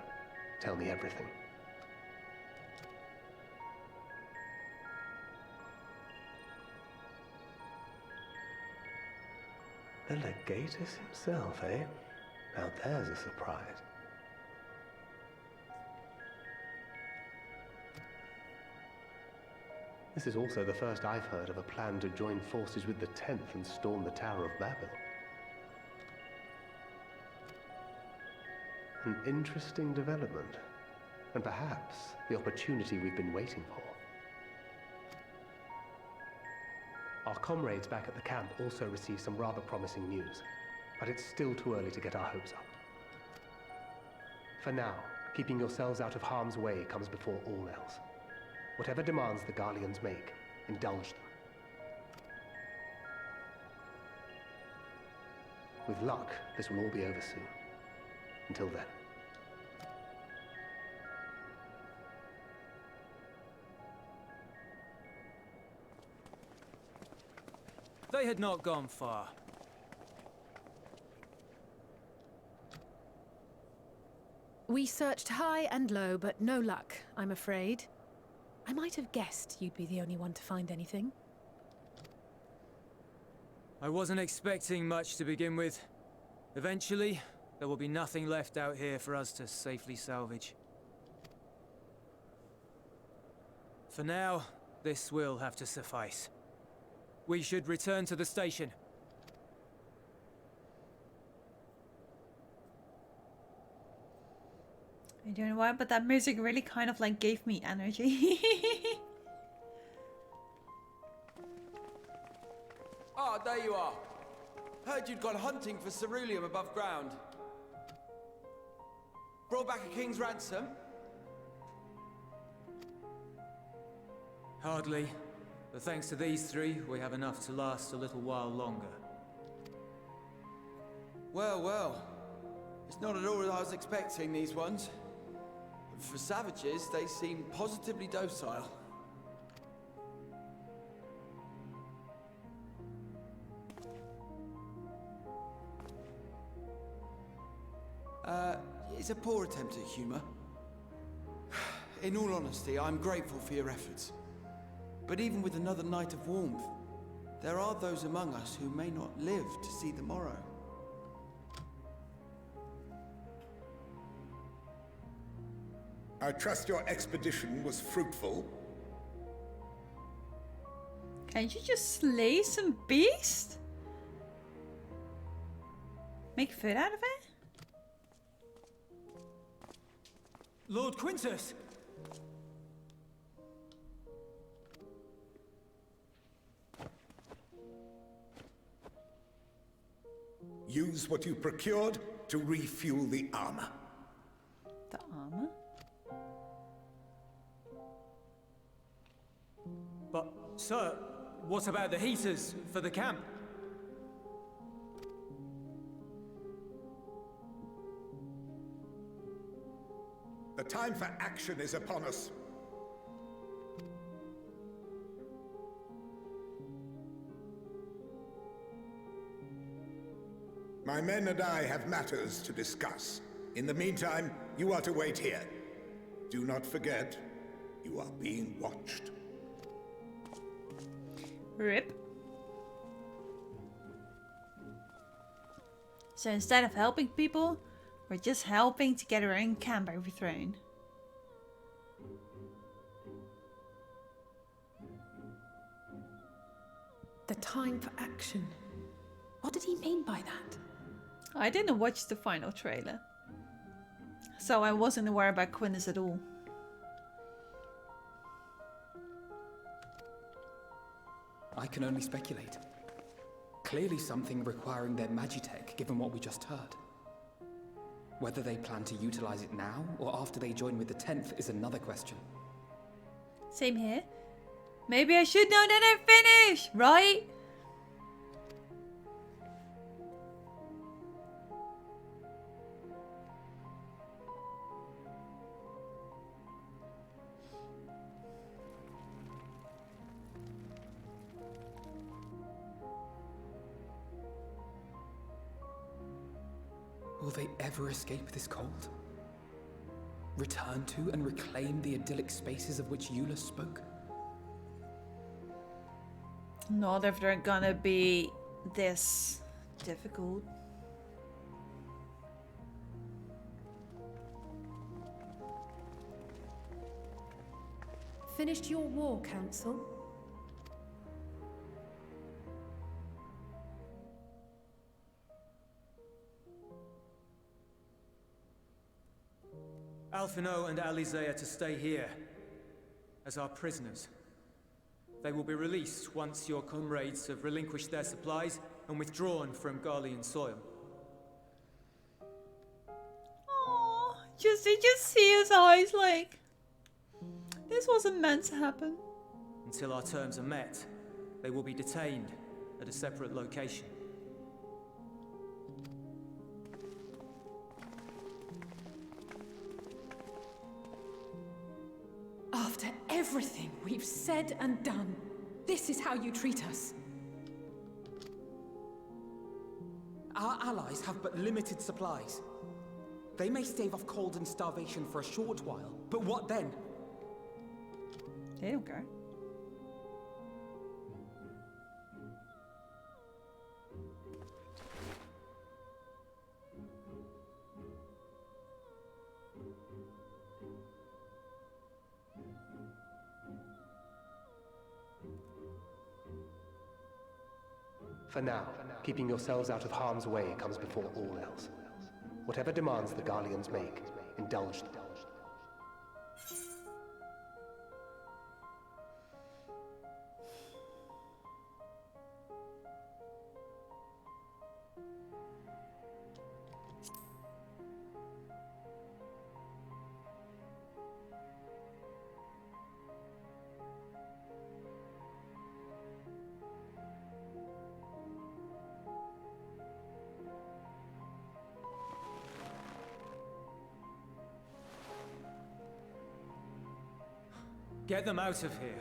tell me everything. The Legatus himself, eh? Now there's a surprise. This is also the first I've heard of a plan to join forces with the 10th and storm the Tower of Babel. An interesting development, and perhaps the opportunity we've been waiting for. Our comrades back at the camp also received some rather promising news, but it's still too early to get our hopes up. For now, keeping yourselves out of harm's way comes before all else. Whatever demands the Garleans make, indulge them. With luck, this will all be over soon. Until then. They had not gone far. We searched high and low, but no luck, I'm afraid. I might have guessed you'd be the only one to find anything. I wasn't expecting much to begin with. Eventually, there will be nothing left out here for us to safely salvage. For now, this will have to suffice. We should return to the station. I don't know why, but that music really kind of like gave me energy. Ah, there you are. Heard you'd gone hunting for ceruleum above ground. Brought back a king's ransom? Hardly. But thanks to these three, we have enough to last a little while longer. Well, well. It's not at all as I was expecting, these ones. For savages, they seem positively docile. It's a poor attempt at humor. In all honesty, I'm grateful for your efforts. But even with another night of warmth, there are those among us who may not live to see the morrow. I trust your expedition was fruitful. Can't you just slay some beast? Make food out of it? Lord Quintus! Use what you procured to refuel the armor. The armor? But, sir, what about the heaters for the camp? The time for action is upon us. My men and I have matters to discuss. In the meantime, you are to wait here. Do not forget, you are being watched. Rip. So instead of helping people, we're just helping to get our own camp overthrown. The time for action. What did he mean by that? I didn't watch the final trailer, so I wasn't aware about Quintus at all. I can only speculate. Clearly something requiring their magitech, given what we just heard. Whether they plan to utilize it now, or after they join with the 10th is another question. Same here. Maybe I should know that I'm finished, right? Will they ever escape this cold? Return to and reclaim the idyllic spaces of which Eula spoke? Not if they're gonna be this difficult. Finished your war, Council? Alphino and Alizé are to stay here as our prisoners. They will be released once your comrades have relinquished their supplies and withdrawn from Garlean soil. Oh, you just see his eyes like, this wasn't meant to happen. Until our terms are met, they will be detained at a separate location. After everything we've said and done, this is how you treat us. Our allies have but limited supplies. They may stave off cold and starvation for a short while, but what then? They don't care. For now, keeping yourselves out of harm's way comes before all else. Whatever demands the Garleans make, indulge them. Get them out of here.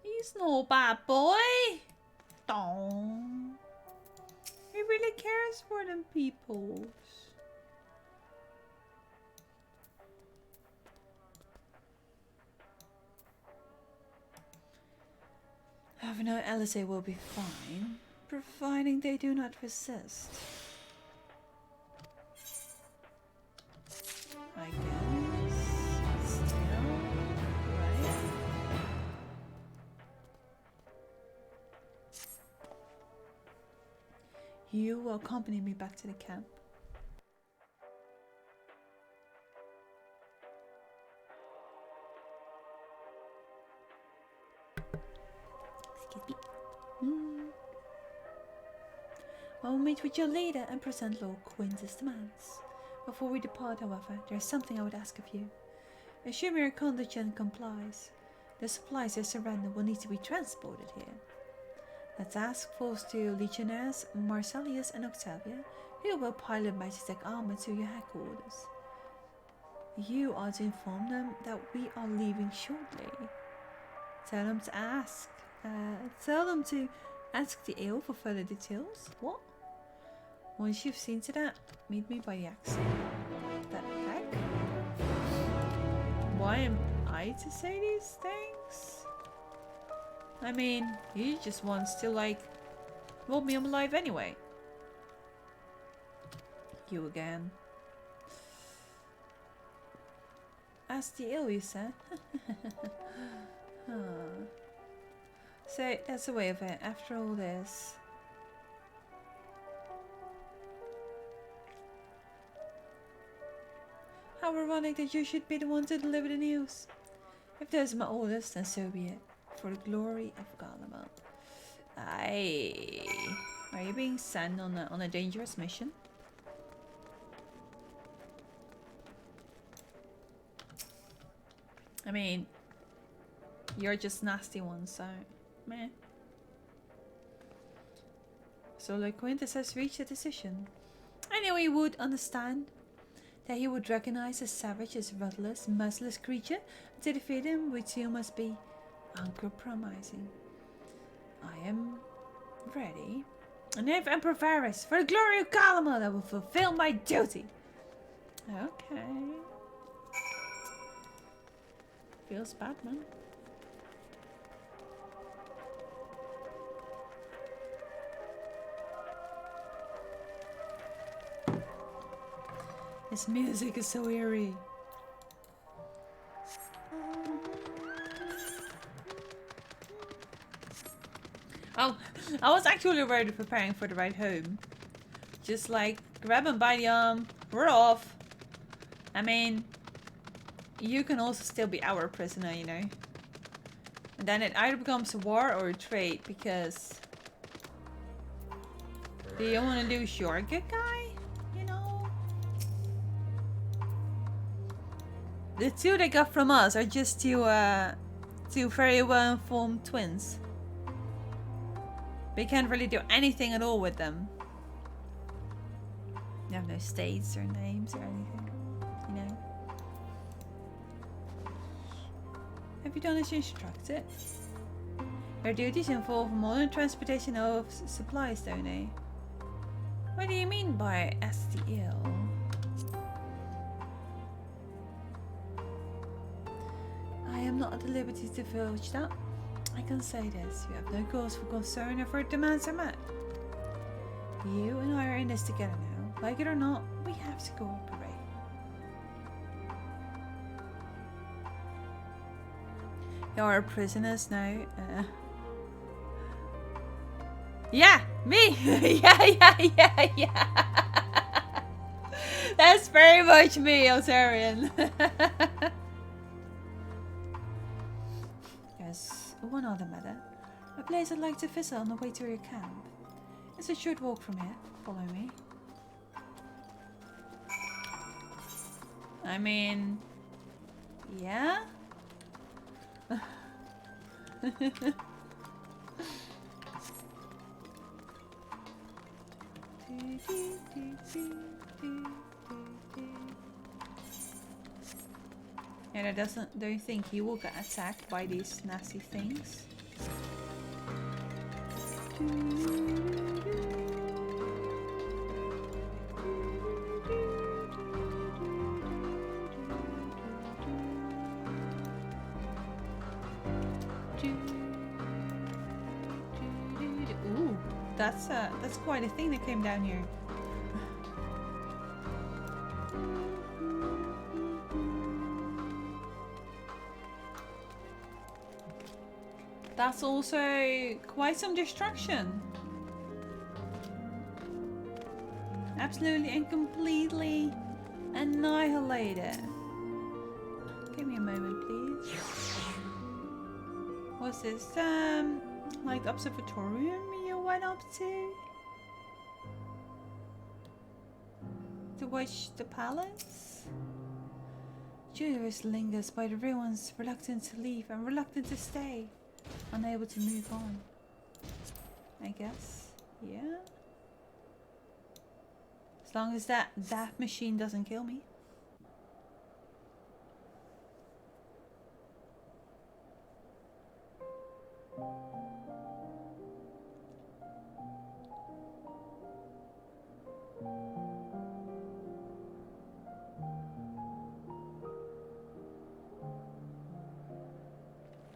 He's no bad boy. Don't. He really cares for them people. Alphino and Alizé will be fine, providing they do not resist. I guess. Still, right? You will accompany me back to the camp. Excuse me. I will meet with your leader and present Lord Quintus' demands. Before we depart, however, there is something I would ask of you. Assuming your contingent complies, the supplies they surrender will need to be transported here. The task falls to Legionnaires Marsalius and Octavia, who will pilot Magitech armor to your headquarters. You are to inform them that we are leaving shortly. Tell them to ask. Tell them to ask the ale for further details. What? Once you've seen to that, meet me by the exit. The heck? Why am I to say these things? I mean, he just wants to, like, rob me on alive anyway. You again. Ask the ill, you said? Huh. So, that's the way of it, after all this. How ironic that you should be the one to deliver the news. If those are my orders, then so be it. For the glory of Garlemald. Aye. Are you being sent on a dangerous mission? I mean, you're just nasty ones, so meh. So Lord Quintus has reached a decision. I knew he would understand. That he would recognize a savage as rudderless, merciless creature. To defeat him, which too must be uncompromising. I am ready. And if Emperor Varys, for the glory of Garlemald, I will fulfill my duty. Okay. Feels bad, man. This music is so eerie. Oh, I was actually already preparing for the ride home. Just like, grab him by the arm, we're off. I mean, you can also still be our prisoner, you know. And then it either becomes a war or a trade, because... Do you want to do sure, good guy? You know? The two they got from us are just two very well-informed twins. We can't really do anything at all with them. They have no states or names or anything, you know. Have you done as you instructed? Their duties involve modern transportation of supplies, don't they? What do you mean by STL? I am not at the liberty to divulge that. I can say this, you have no cause for concern if our demands are met. You and I are in this together now. Like it or not, we have to cooperate. You are prisoners now. Yeah, me! yeah. That's very much me, Osarian. There's one other matter. A place I'd like to visit on the way to your camp. It's a short walk from here. Follow me. I mean... Yeah? And don't you think he will get attacked by these nasty things? Ooh, that's quite a thing that came down here. That's also quite some destruction. Absolutely and completely annihilated. Give me a moment, please. What's this? Like the observatorium you went up to? To watch the palace? Julius lingers by the ruins, reluctant to leave and reluctant to stay. Unable to move on. I guess. Yeah. As long as that machine doesn't kill me.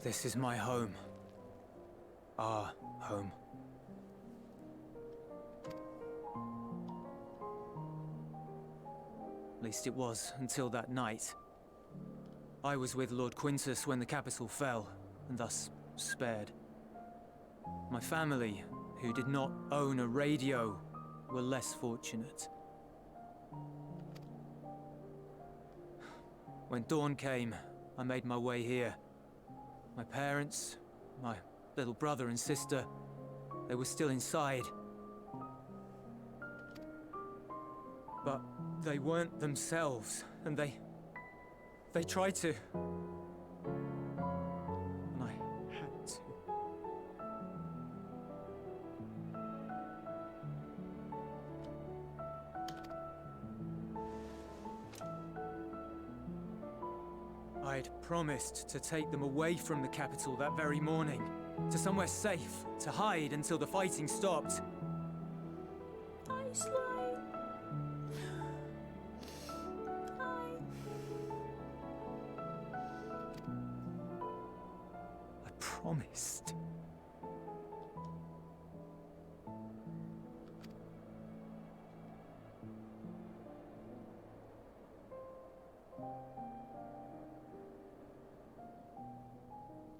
This is my home. Our home. At least it was, until that night. I was with Lord Quintus when the capital fell, and thus spared. My family, who did not own a radio, were less fortunate. When dawn came, I made my way here. My parents, my little brother and sister, they were still inside. But they weren't themselves, and they tried to. And I had to. I'd promised to take them away from the capital that very morning, to somewhere safe, to hide until the fighting stopped. Hi, Sly. Hi. I promised.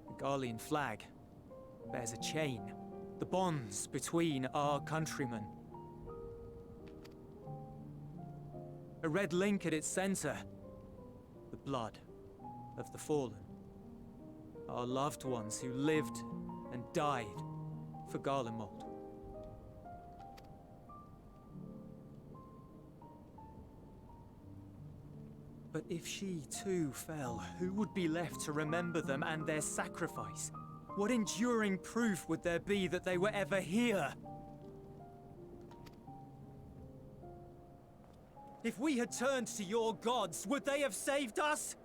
The Garlean flag bears a chain, the bonds between our countrymen. A red link at its center, the blood of the fallen. Our loved ones who lived and died for Garlemald. But if she too fell, who would be left to remember them and their sacrifice? What enduring proof would there be that they were ever here? If we had turned to your gods, would they have saved us?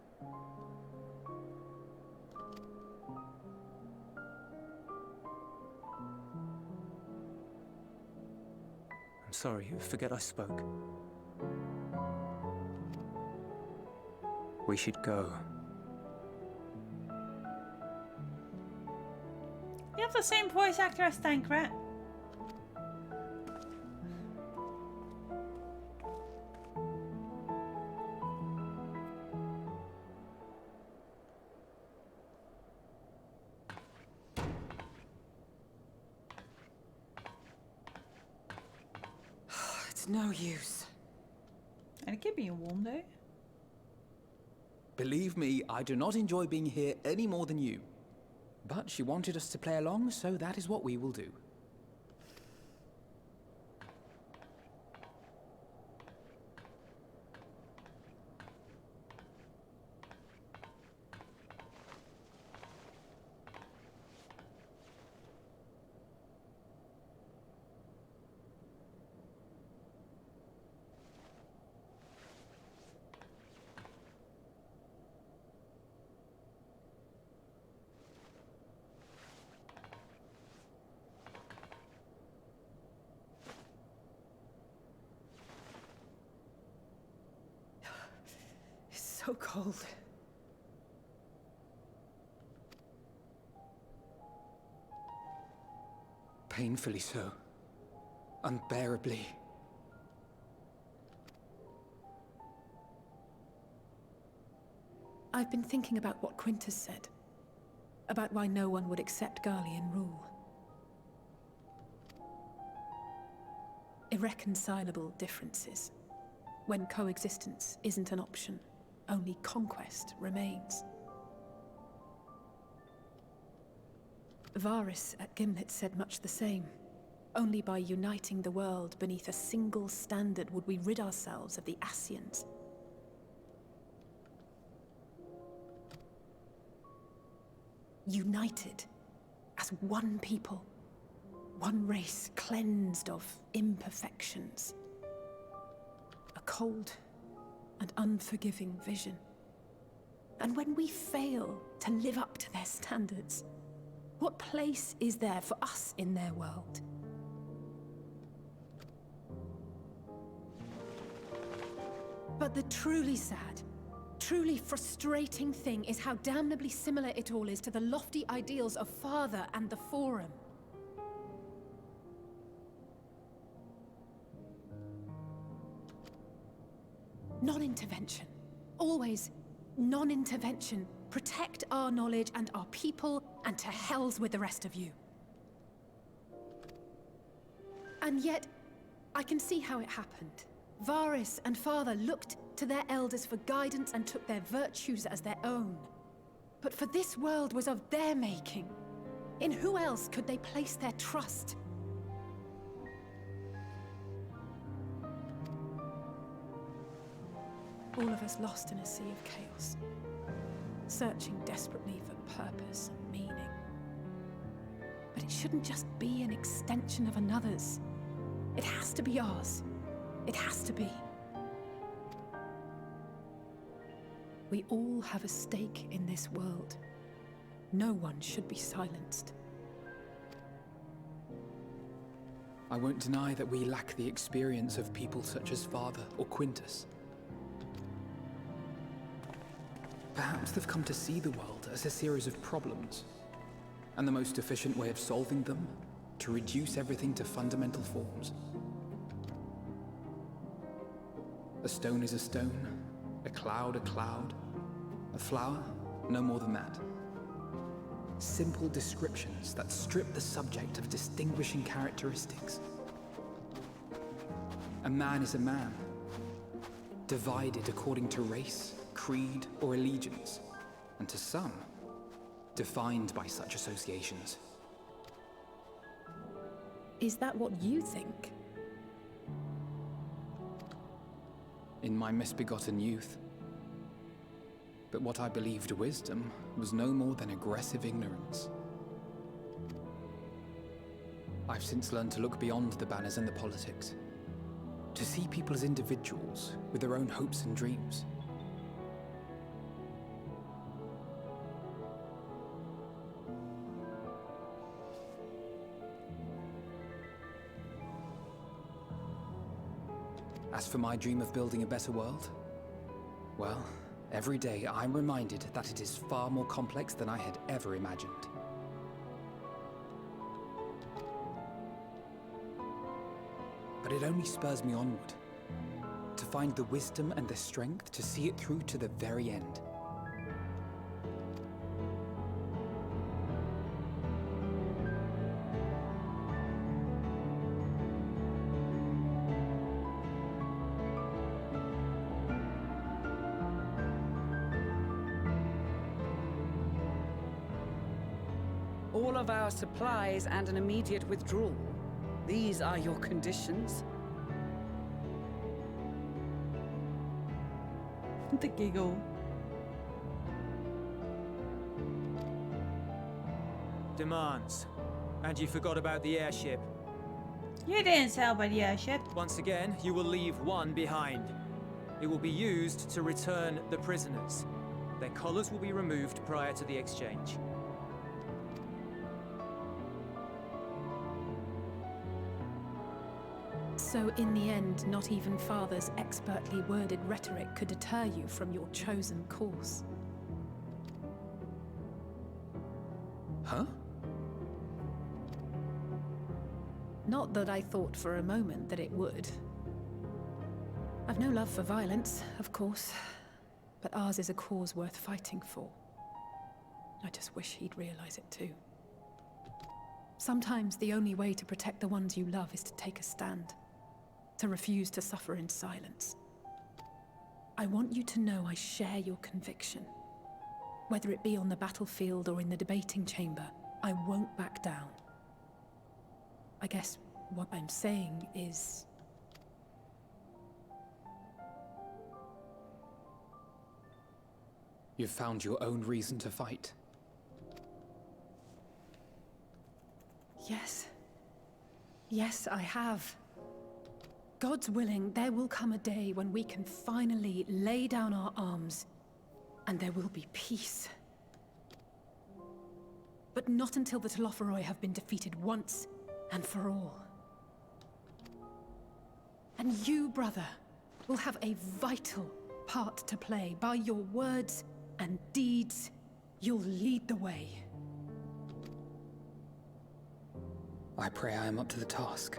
I'm sorry, forget I spoke. We should go. You have the same voice actor as Tancred. It's no use. And it could be a warm day. Believe me, I do not enjoy being here any more than you. But she wanted us to play along, so that is what we will do. So cold. Painfully so. Unbearably. I've been thinking about what Quintus said. About why no one would accept Garlean rule. Irreconcilable differences. When coexistence isn't an option, only conquest remains. Varys at Gimlet said much the same. Only by uniting the world beneath a single standard would we rid ourselves of the Ascians. United as one people, one race cleansed of imperfections. A cold and unforgiving vision. And when we fail to live up to their standards, what place is there for us in their world? But the truly sad, truly frustrating thing is how damnably similar it all is to the lofty ideals of Father and the Forum. Non-intervention. Always non-intervention. Protect our knowledge and our people, and to hells with the rest of you. And yet, I can see how it happened. Varys and Father looked to their elders for guidance and took their virtues as their own. But for this world was of their making. In who else could they place their trust? All of us lost in a sea of chaos, searching desperately for purpose and meaning. But it shouldn't just be an extension of another's. It has to be ours. It has to be. We all have a stake in this world. No one should be silenced. I won't deny that we lack the experience of people such as Father or Quintus. Perhaps they've come to see the world as a series of problems, and the most efficient way of solving them, to reduce everything to fundamental forms. A stone is a stone, a cloud, a flower, no more than that. Simple descriptions that strip the subject of distinguishing characteristics. A man is a man, divided according to race, creed, or allegiance, and to some, defined by such associations. Is that what you think? In my misbegotten youth. But what I believed wisdom was no more than aggressive ignorance. I've since learned to look beyond the banners and the politics, to see people as individuals with their own hopes and dreams. As for my dream of building a better world, well, every day I'm reminded that it is far more complex than I had ever imagined. But it only spurs me onward, to find the wisdom and the strength to see it through to the very end. All of our supplies and an immediate withdrawal. These are your conditions? The giggle. Demands. And you forgot about the airship. You didn't sail by the airship. Once again, you will leave one behind. It will be used to return the prisoners. Their collars will be removed prior to the exchange. So in the end, not even Father's expertly worded rhetoric could deter you from your chosen course. Huh? Not that I thought for a moment that it would. I've no love for violence, of course, but ours is a cause worth fighting for. I just wish he'd realize it too. Sometimes the only way to protect the ones you love is to take a stand. To refuse to suffer in silence. I want you to know I share your conviction. Whether it be on the battlefield or in the debating chamber, I won't back down. I guess what I'm saying is... You've found your own reason to fight. Yes. Yes, I have. God's willing, there will come a day when we can finally lay down our arms, and there will be peace. But not until the Telophoroi have been defeated once and for all. And you, brother, will have a vital part to play. By your words and deeds, you'll lead the way. I pray I am up to the task.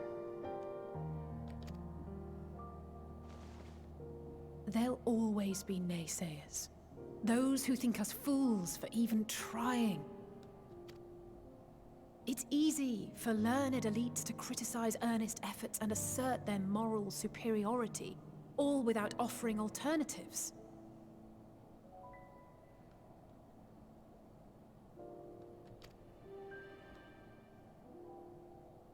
There'll always be naysayers. Those who think us fools for even trying. It's easy for learned elites to criticize earnest efforts and assert their moral superiority, all without offering alternatives.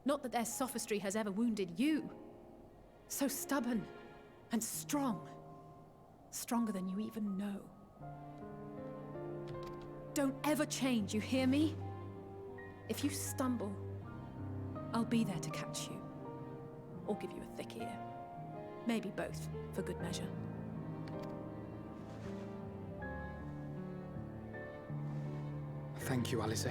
Not that their sophistry has ever wounded you. So stubborn and strong. Stronger than you even know. Don't ever change, you hear me? If you stumble, I'll be there to catch you. Or give you a thick ear. Maybe both, for good measure. Thank you, Alice.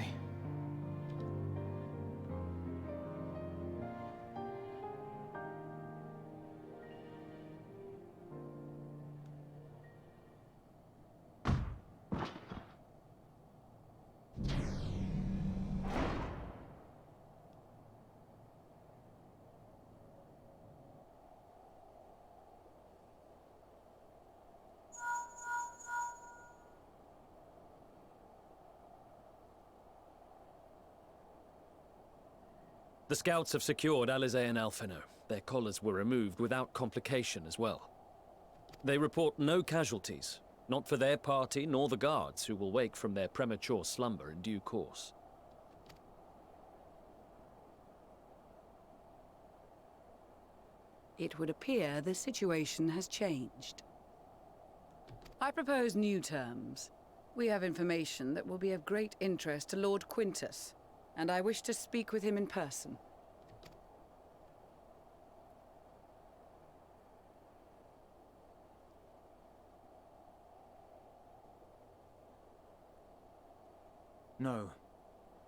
The scouts have secured Alice and Alphino. Their collars were removed without complication as well. They report no casualties, not for their party nor the guards, who will wake from their premature slumber in due course. It would appear the situation has changed. I propose new terms. We have information that will be of great interest to Lord Quintus, and I wish to speak with him in person. No.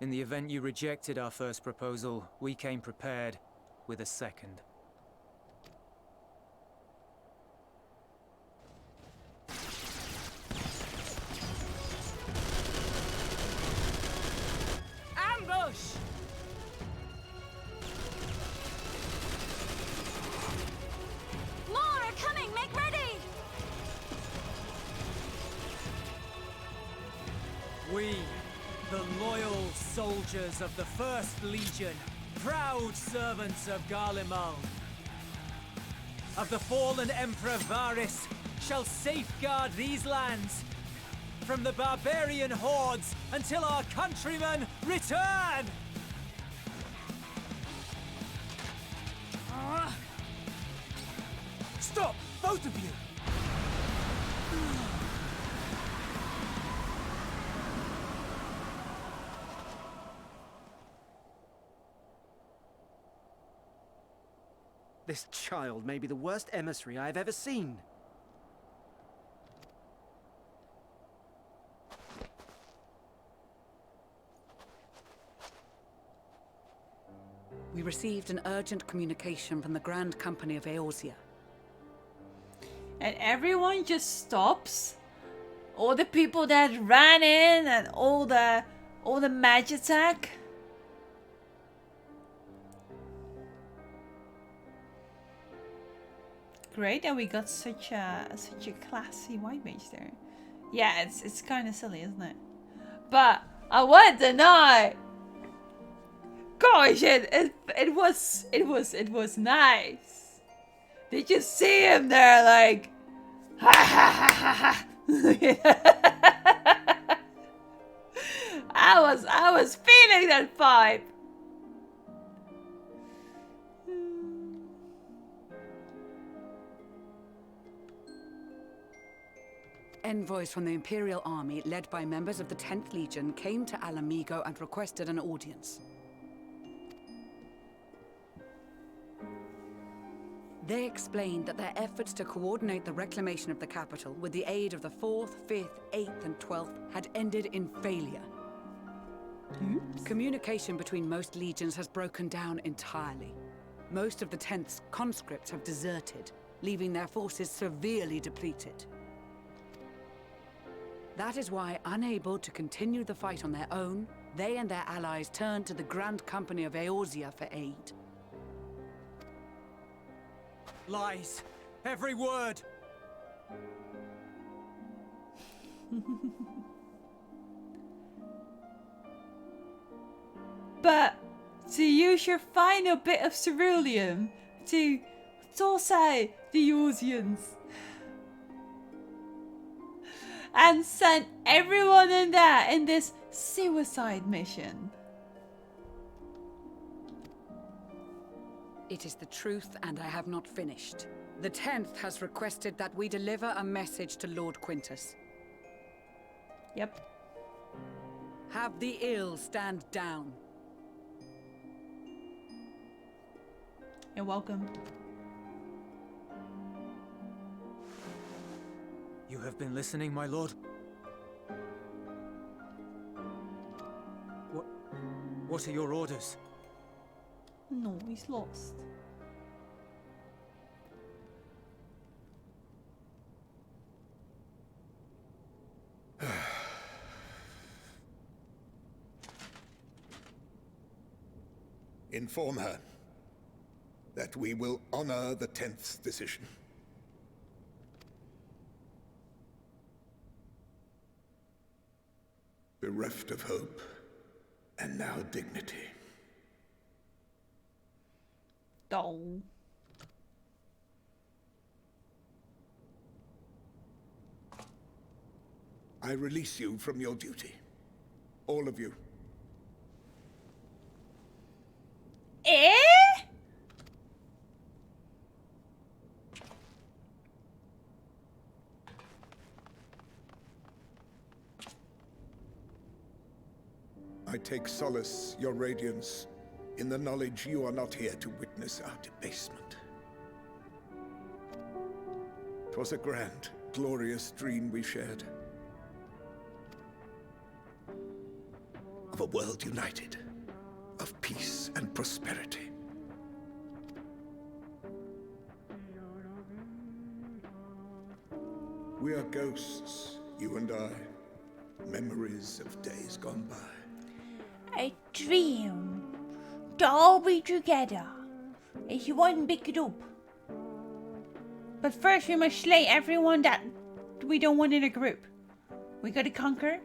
In the event you rejected our first proposal, we came prepared with a second. Ambush! More are coming! Make ready! We, the loyal soldiers of the First Legion, proud servants of Garlemald, of the fallen Emperor Varys, shall safeguard these lands from the barbarian hordes until our countrymen return! Stop, both of you! This child may be the worst emissary I have ever seen. We received an urgent communication from the Grand Company of Eorzea. And everyone just stops. All the people that ran in and all the magitech. Great that we got such a classy white mage there. Yeah, it's kind of silly, isn't it? But I won't deny. Gosh, it was nice. Did you see him there, like, ha ha ha ha? I was feeling that vibe. Envoys from the Imperial Army, led by members of the 10th Legion, came to Alamigo and requested an audience. They explained that their efforts to coordinate the reclamation of the capital with the aid of the 4th, 5th, 8th, and 12th had ended in failure. Oops. Communication between most legions has broken down entirely. Most of the 10th's conscripts have deserted, leaving their forces severely depleted. That is why, unable to continue the fight on their own, they and their allies turned to the Grand Company of Eorzea for aid. Lies! Every word! But to use your final bit of ceruleum to torsay the Eorzeans and send everyone in there in this suicide mission. It is the truth, and I have not finished. The 10th has requested that we deliver a message to Lord Quintus. Yep. Have the ill stand down. You're welcome. You have been listening, my lord? What are your orders? No, he's lost. Inform her that we will honor the 10th's decision. Bereft of hope, and now dignity. Oh. I release you from your duty. All of you. Eh? I take solace, your radiance, in the knowledge you are not here to witness our debasement. 'Twas a grand, glorious dream we shared. Of a world united, of peace and prosperity. We are ghosts, you and I, memories of days gone by. A dream to all be together as one big group. But first we must slay everyone that we don't want in a group. We gotta conquer,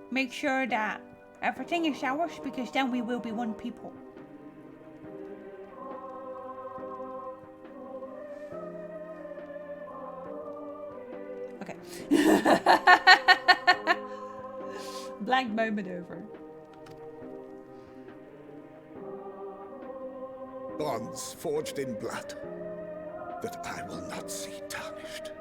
make sure that everything is ours, because then we will be one people. Okay. Blank moment over. Bonds forged in blood that I will not see tarnished.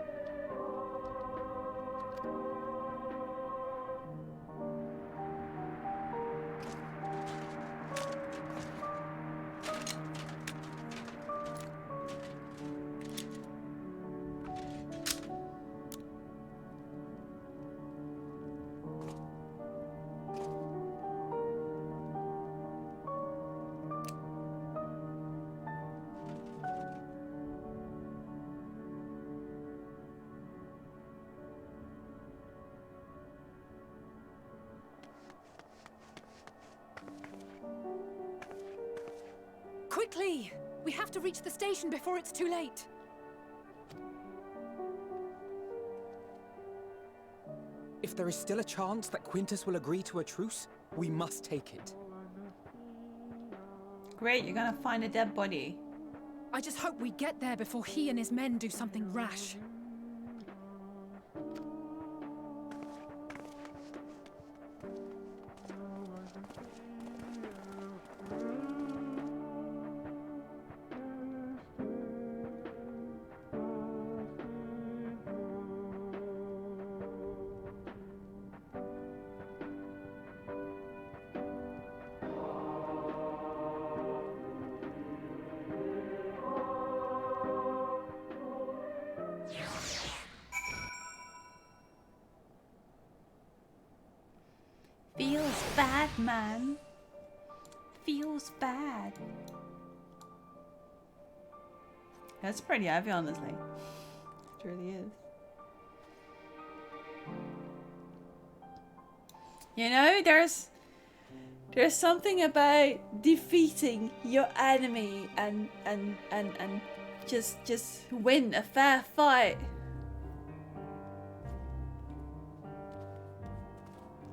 Quickly! We have to reach the station before it's too late. If there is still a chance that Quintus will agree to a truce, we must take it. Great, you're gonna find a dead body. I just hope we get there before he and his men do something rash. Feels bad, man. Feels bad. That's pretty heavy, honestly. It really is. You know, there's something about defeating your enemy and just win a fair fight.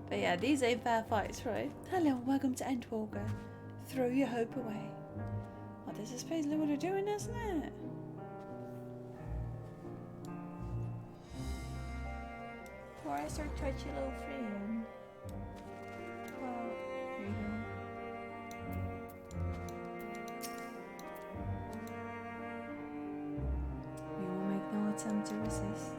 But yeah, these ain't fair fights, right? Hello, welcome to Endwalker. Throw your hope away. Well, this is basically what they're doing, isn't it? Where's our touchy little friend? Oh, here you go. We will make no attempt to resist.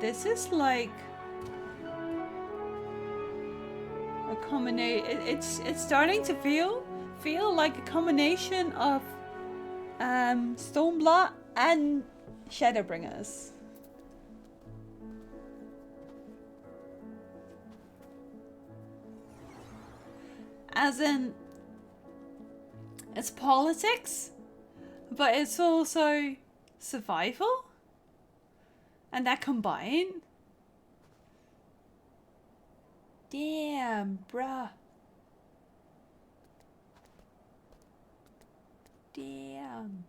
This is like a combination. It's starting to feel like a combination of Stormblood and Shadowbringers. As in, it's politics, but it's also survival. And that combined? Damn, bruh. Damn.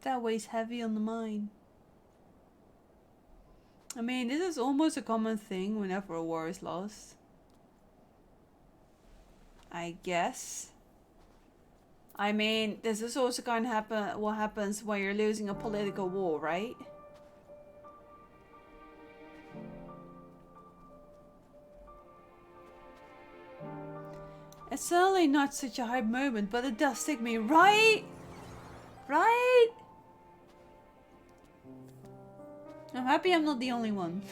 That weighs heavy on the mind. I mean, this is almost a common thing whenever a war is lost. I guess. I mean, this is also going to happen. What happens when you're losing a political war, right? It's certainly not such a hype moment, but it does stick me, right? Right? I'm happy I'm not the only one.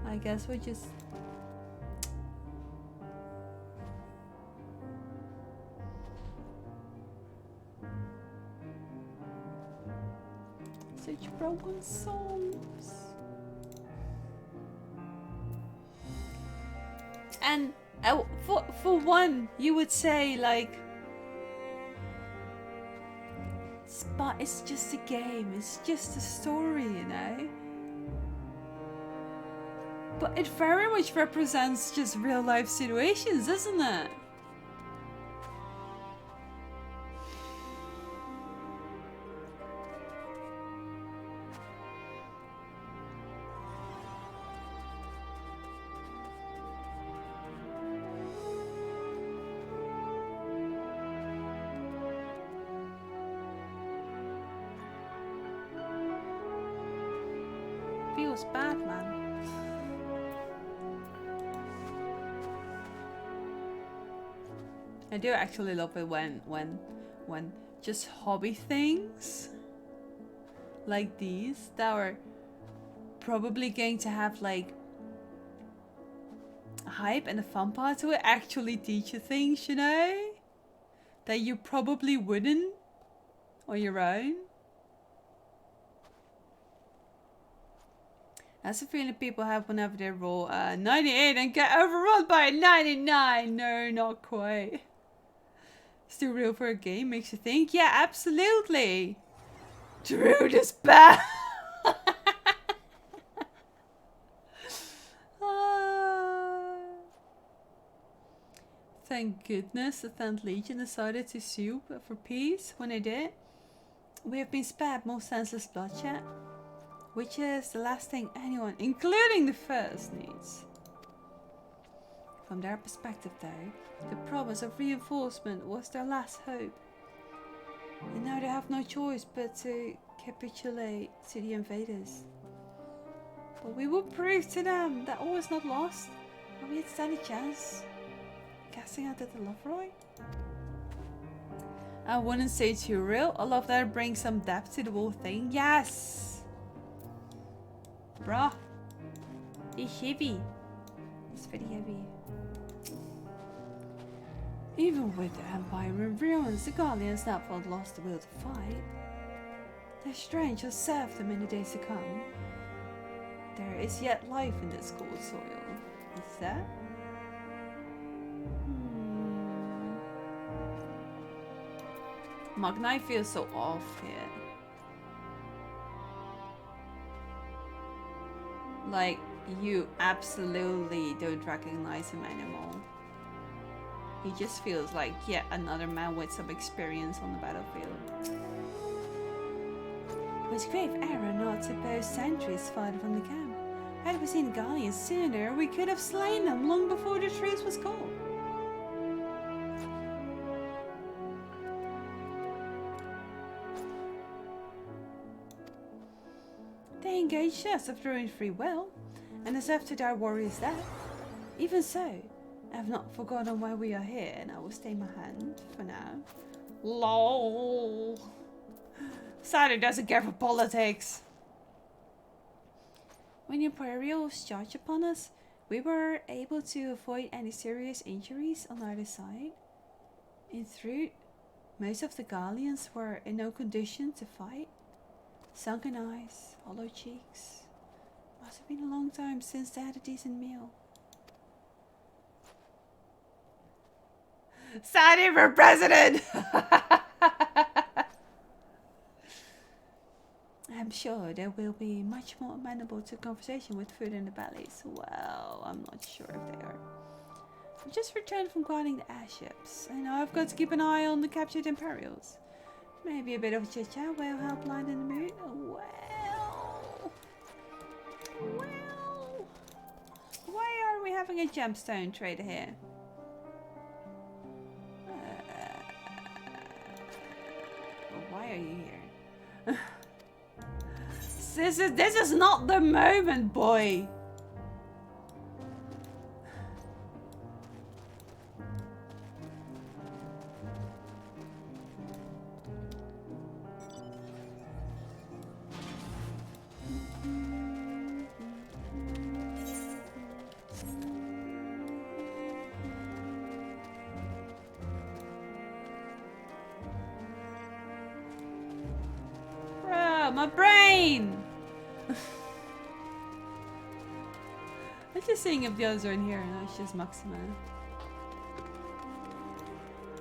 I guess we just... Such broken souls. And for one, you would say like, but it's just a game, it's just a story, you know. But it very much represents just real life situations, isn't it? Feels bad, man. I do actually love it when just hobby things like these that are probably going to have like a hype and a fun part to it actually teach you things, you know, that you probably wouldn't on your own. That's the feeling people have whenever they roll 98 and get overrun by 99. No, not quite. Still real for a game, makes you think. Yeah, absolutely. Drew this bad. Thank goodness the 10th Legion decided to sue for peace when they did. We have been spared more senseless bloodshed, which is the last thing anyone, including the First, needs. From their perspective though, the promise of reinforcement was their last hope. And now they have no choice but to capitulate to the invaders. But we will prove to them that all is not lost, and we had stand a chance. Casting out at the Loveroy? I wouldn't say too real. I love that it brings some depth to the whole thing. Yes! Bruh. It's heavy. It's very heavy. Even with the Empire in ruins, the Guardians never lost the will to fight. Their strength shall serve them in the days to come. There is yet life in this cold soil. Is there? Magnai feels so off here. Like, you absolutely don't recognize him anymore. He just feels like yet another man with some experience on the battlefield. It was grave error not to post sentries farther from the camp. Had we seen Gallians sooner, we could have slain them long before the truce was called. They engaged us of their own free will, and deserve to die warriors' death. Even so, I have not forgotten why we are here, and I will stay my hand for now. LOL. Sadly doesn't care for politics. When the Imperials charged upon us, we were able to avoid any serious injuries on either side. In truth, most of the Gallians were in no condition to fight. Sunken eyes, hollow cheeks. Must have been a long time since they had a decent meal. Sadie for president! I'm sure they will be much more amenable to conversation with food in the bellies. Well, I'm not sure if they are. I've just returned from guarding the airships, and now I've got to keep an eye on the captured Imperials. Maybe a bit of chit-chat will help lighten the mood. Well... Why are we having a gemstone trader here? Why are you here? This is not the moment, boy. Bro, my brain. I'm just seeing if the others are in here. No, it's just Maxima.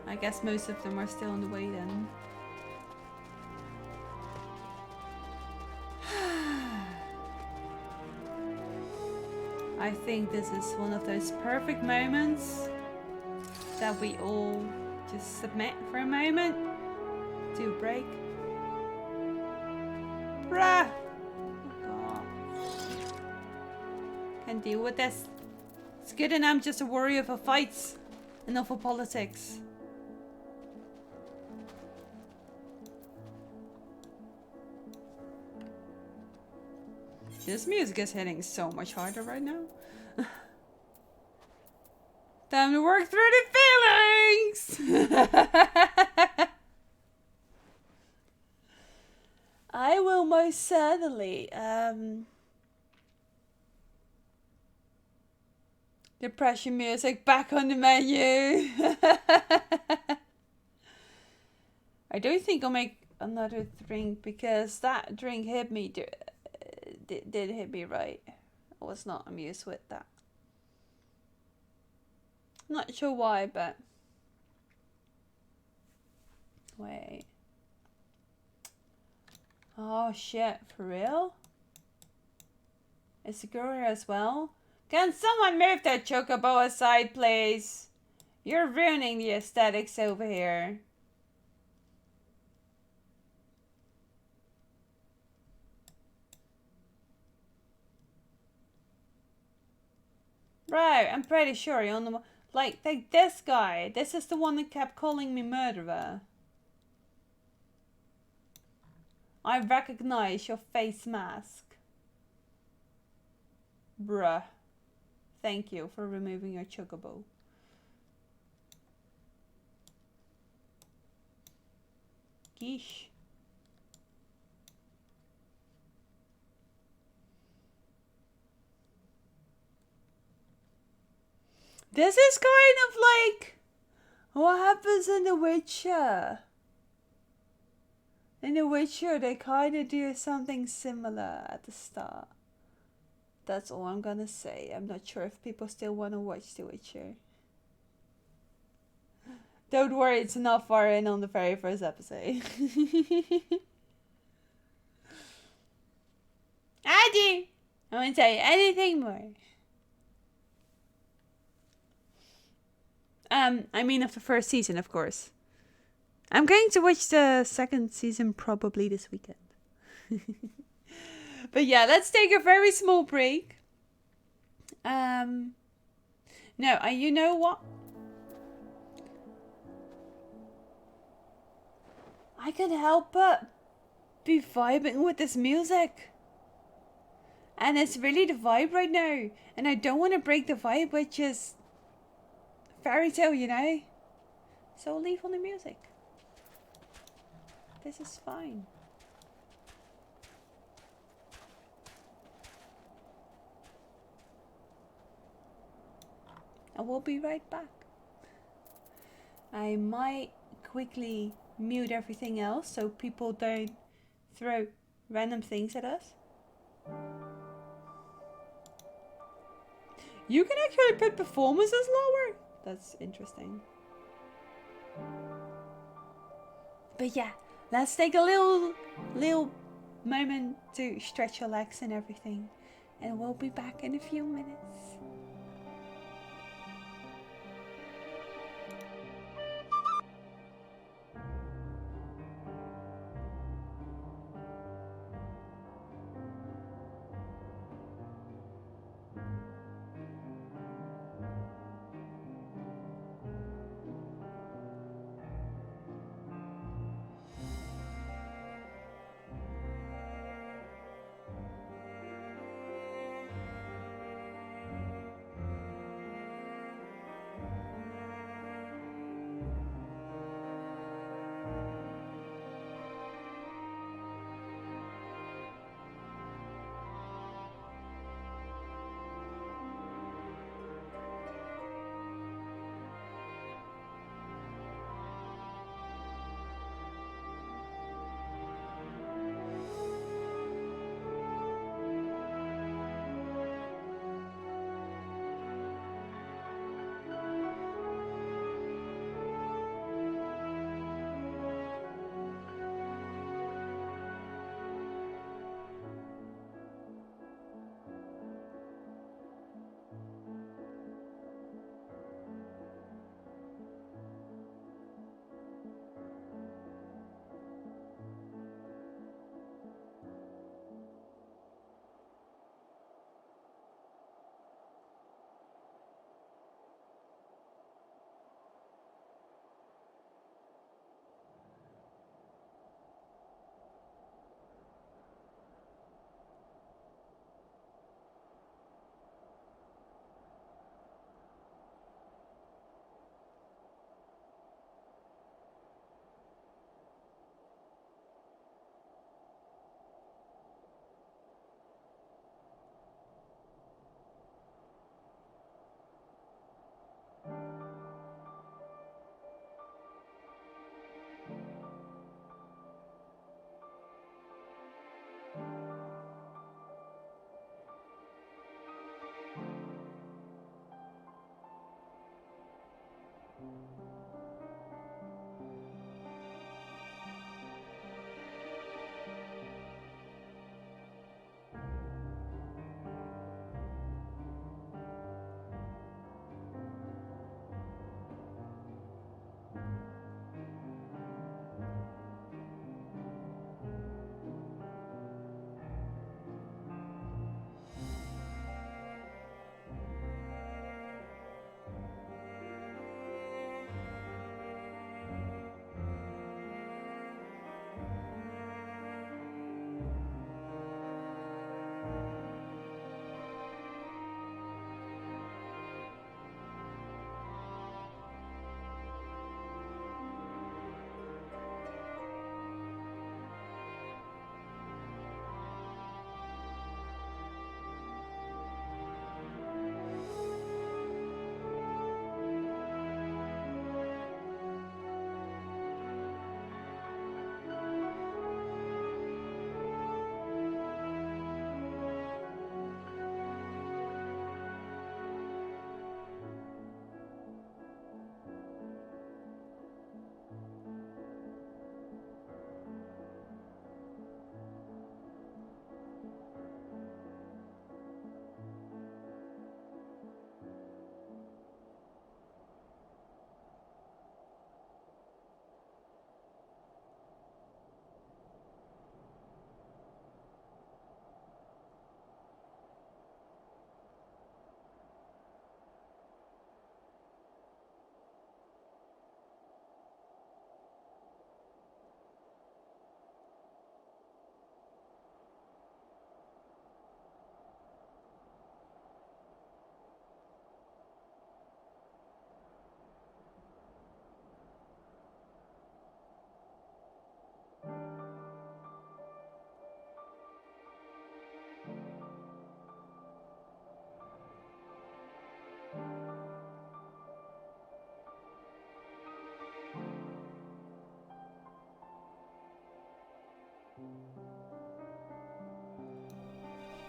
I guess most of them are still on the way then. I think this is one of those perfect moments that we all just submit for a moment to break. Bruh! Can deal with this. It's good and I'm just a warrior for fights, enough for politics. This music is hitting so much harder right now. Time to work through the feelings! I will most certainly, depression music back on the menu. I don't think I'll make another drink because that drink hit me, did hit me right. I was not amused with that. Not sure why, but wait. Oh shit, for real? Is the girl here as well? Can someone move that chocobo aside, please? You're ruining the aesthetics over here. Right, I'm pretty sure you're on the... Like this guy. This is the one that kept calling me murderer. I recognize your face mask. Bruh. Thank you for removing your chocobo. Geesh. This is kind of like what happens in The Witcher. In The Witcher, they kind of do something similar at the start. That's all I'm gonna say. I'm not sure if people still want to watch The Witcher. Don't worry, it's not far in on the very first episode. Adi! I won't tell you anything more. I mean of the first season, of course. I'm going to watch the second season probably this weekend. But yeah, let's take a very small break. No, you know what? I can't help but be vibing with this music. And it's really the vibe right now. And I don't want to break the vibe, which is fairy tale, you know? So I'll leave on the music. This is fine. I will be right back. I might quickly mute everything else so people don't throw random things at us. You can actually put performances lower? That's interesting. But yeah, let's take a little moment to stretch your legs and everything. And we'll be back in a few minutes.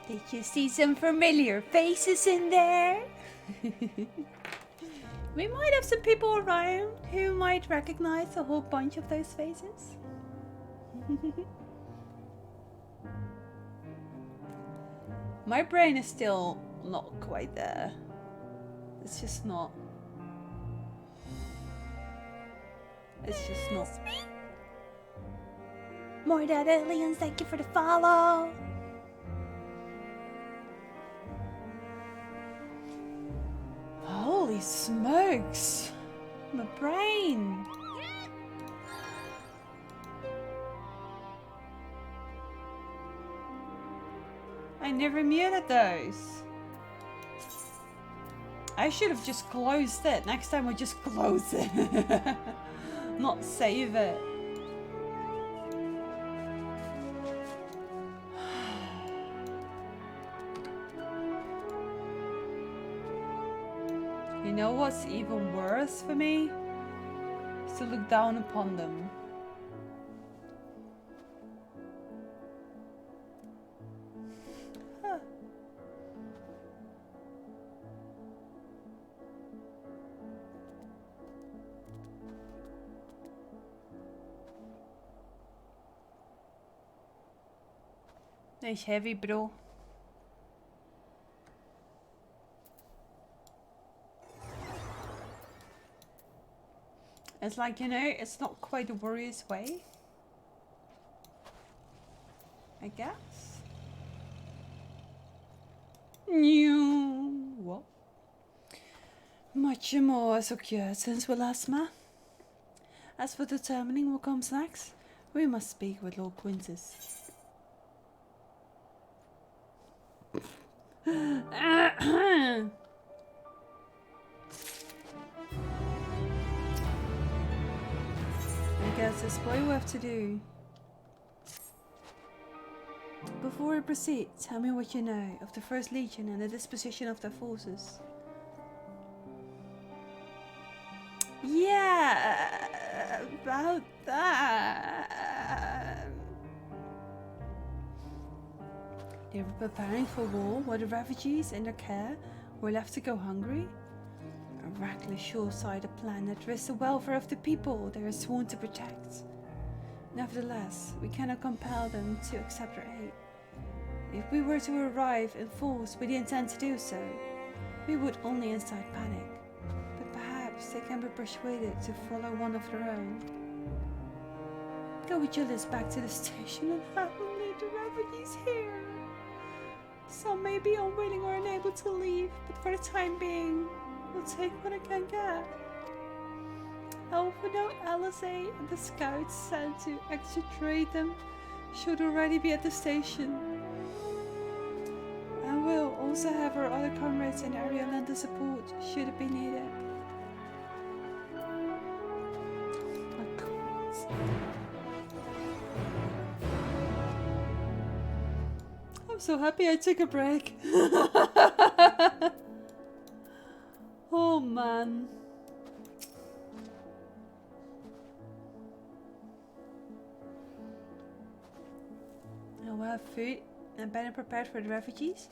Did you see some familiar faces in there? We might have some people around who might recognize a whole bunch of those faces. My brain is still not quite there. It's just not. It's just not. More dead aliens, thank you for the follow. Holy smokes! My brain! I never muted those. I should have just closed it. Next time I just close it. Not save it. You know what's even worse for me? Is to look down upon them. Huh. That's heavy, bro. It's like, you know, it's not quite the warrior's way. I guess. New. What? Much more has occurred since we last met. As for determining what comes next, we must speak with Lord Quintus. I guess that's what we have to do. Before we proceed, tell me what you know of the First Legion and the disposition of their forces. Yeah, about that. They were preparing for war while the refugees in their care were left to go hungry. A reckless, short-sighted plan that risks the welfare of the people they are sworn to protect. Nevertheless, we cannot compel them to accept our aid. If we were to arrive in force with the intent to do so, we would only incite panic. But perhaps they can be persuaded to follow one of their own. Go with your list back to the station and have them lead the refugees here. Some may be unwilling or unable to leave, but for the time being, we'll take what I can get. Alphino, Alizé, and the scouts sent to exfiltrate them should already be at the station. And we'll also have our other comrades in the area lend the support should it be needed. Oh my God. I'm so happy I took a break. Oh man. I will have food and better prepared for the refugees.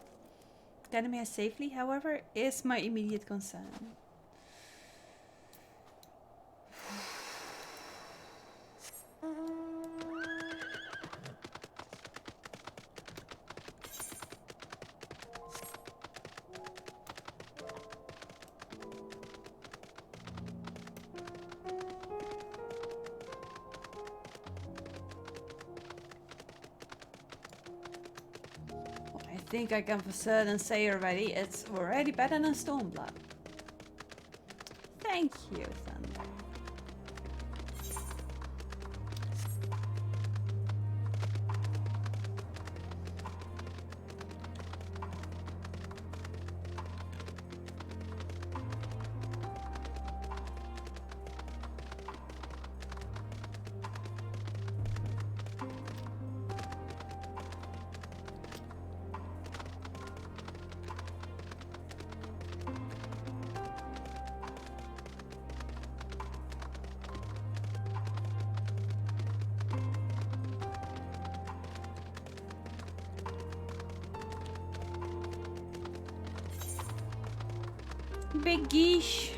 Getting me here safely, however, is my immediate concern. I think I can for certain say already, it's already better than Stormblood. Thank you, Thunder. Big geesh.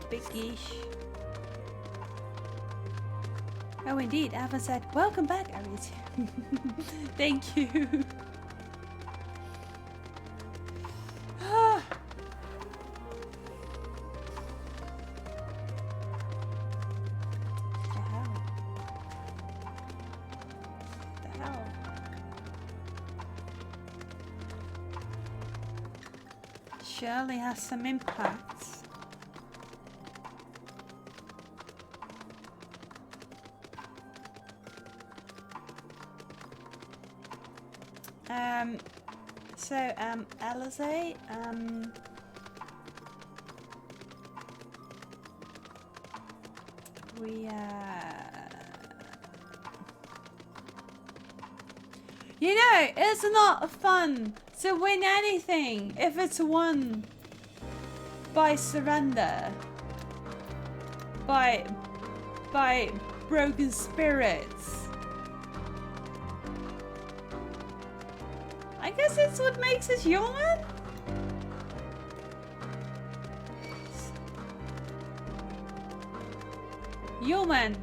Big geesh. Oh, indeed. Ava said, welcome back, Aries. Thank you. Surely has some impact. Alizé, we you know, it's not fun to win anything if it's won by surrender, by broken spirits. I guess it's what makes us human. Human.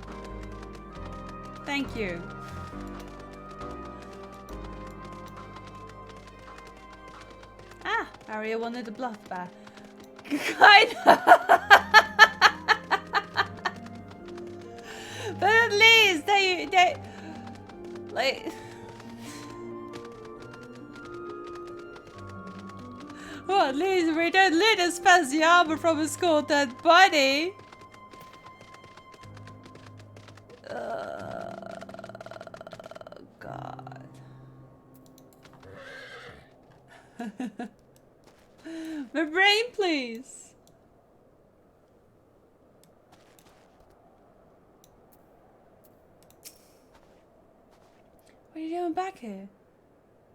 Thank you. Ah, Aria wanted the bluff back. But at least they like. Well, at least we don't let us pass the armor from a skull dead body. God. My brain, please. What are you doing back here?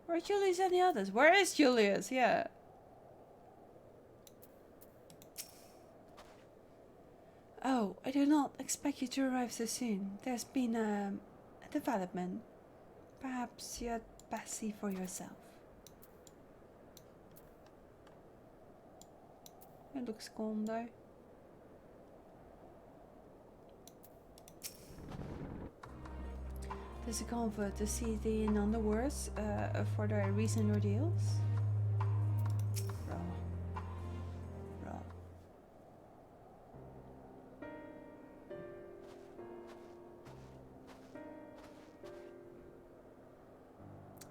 Where are Julius and the others? Where is Julius? Yeah. Oh, I do not expect you to arrive so soon. There's been a development. Perhaps you'd best see for yourself. It looks calm though. There's a comfort to see the non-words for their recent ordeals.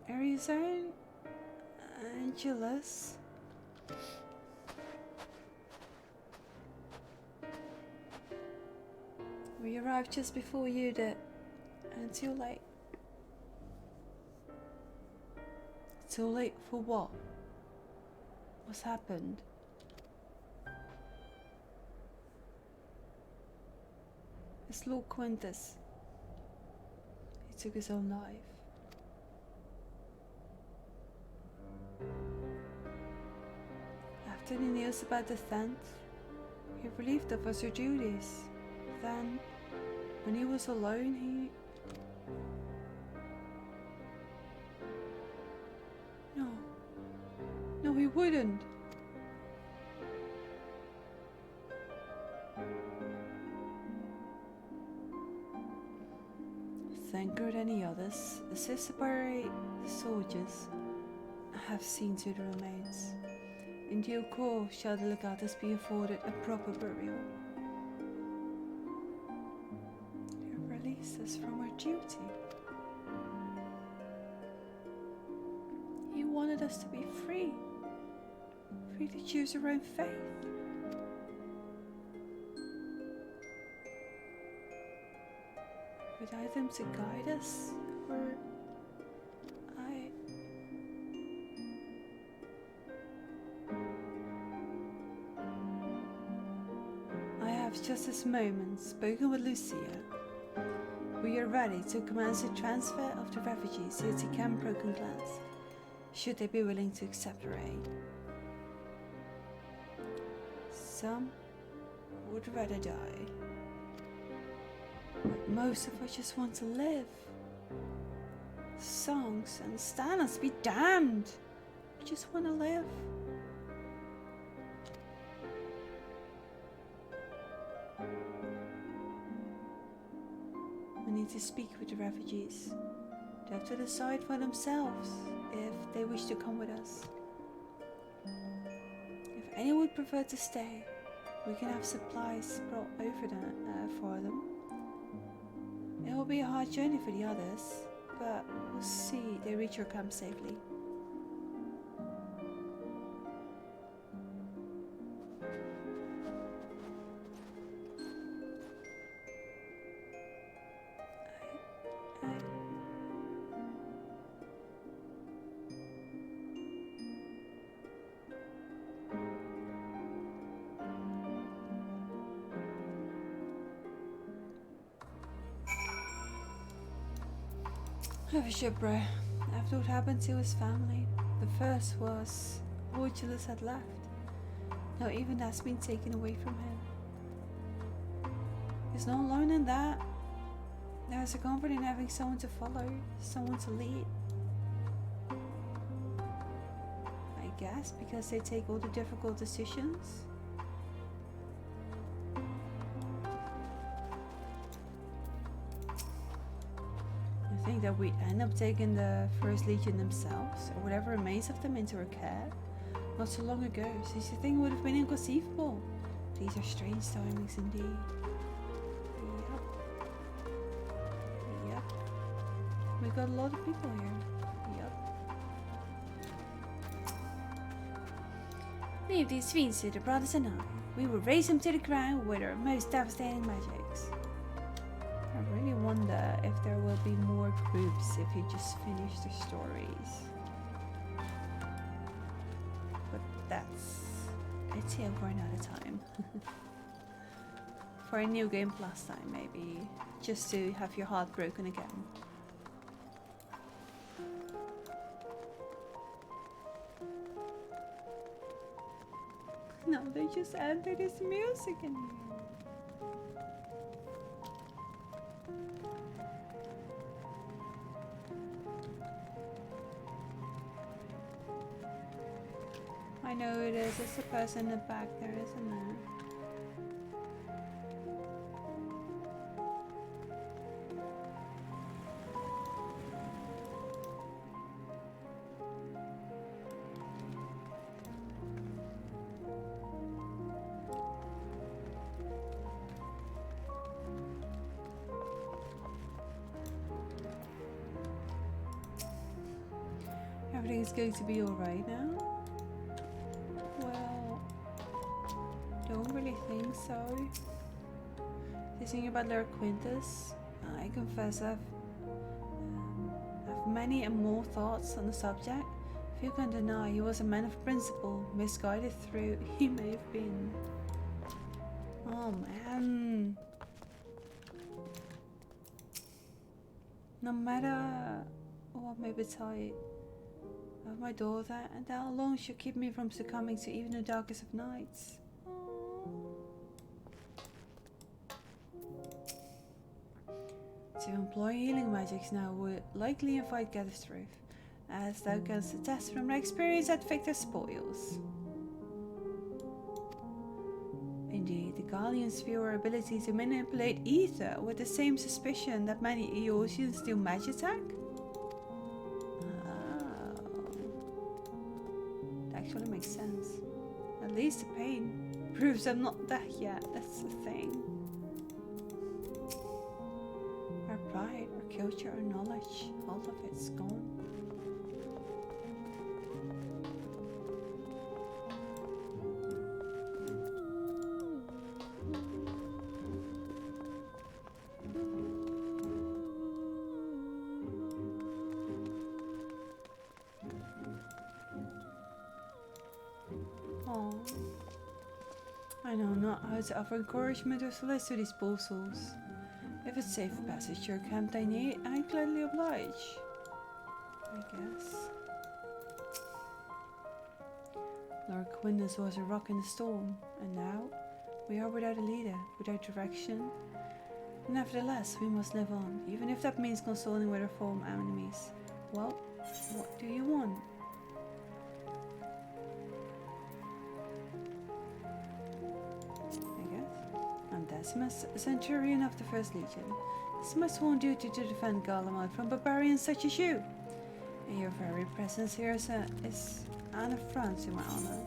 Arizona, Angelus. We arrived just before you did, and too late. Too late for what? What's happened? It's Lord Quintus. He took his own life. After the news about the tent, he relieved of us our duties. Then, when he was alone, he... No, he wouldn't. Thanker than the others, assisted by the soldiers, I have seen to the remains. In due course shall the legatus be afforded a proper burial. He released us from our duty. He wanted us to be free. Free to choose our own faith. Without them to guide us, or I have just this moment spoken with Lucia. We are ready to commence the transfer of the refugees here to Camp Broken Glass, should they be willing to accept our aid. Some would rather die, but most of us just want to live. Songs and standards be damned. We just want to live. need to speak with the refugees. They have to decide for themselves if they wish to come with us. If any would prefer to stay, we can have supplies brought over for them. It will be a hard journey for the others, but we'll see they reach your camp safely. Shipwreck. After what happened to his family, the first was Orchilus had left. Now even that's been taken away from him. He's not alone in that. There's a comfort in having someone to follow, someone to lead. I guess because they take all the difficult decisions. I think that we'd end up taking the First Legion themselves, or whatever remains of them, into our care. Not so long ago, such a thing would have been inconceivable. These are strange timings indeed. Yep. We've got a lot of people here. Yep. Leave these fiends to the brothers and I. We will raise them to the ground with our most devastating magics. I really wonder if there will be more groups if you just finish the stories. But that's a tale for another time. For a new game plus time maybe, just to have your heart broken again. No, they just added this music in here. I know it is. It's the person in the back there, isn't there? Everything's going to be alright now? Don't really think so. Thinking about Lord Quintus, I confess I've many and more thoughts on the subject. Few can deny he was a man of principle, misguided through he may have been. Oh man. No matter what may betide of my daughter, and that alone should keep me from succumbing to even the darkest of nights. To employ healing magics now would likely invite catastrophe, as thou canst attest from my experience at Victor's spoils. Indeed, the Gallians view our ability to manipulate ether with the same suspicion that many Eosians do magitech. That actually makes sense. At least the pain proves I'm not dead yet, that's the thing. Our pride, our culture, our knowledge, all of it's gone. Oh, I know not how to offer encouragement or solace to these poor souls. If it's safe passage to your camp they need, I gladly oblige. I guess. Lord Quintus was a rock in the storm, and now we are without a leader, without direction. Nevertheless, we must live on, even if that means consoling with our former enemies. Well, what do you want? I guess. I'm Decimus, a centurion of the First Legion. It's my sworn duty to defend Garlemald from barbarians such as you. And your very presence here is an affront to my honor.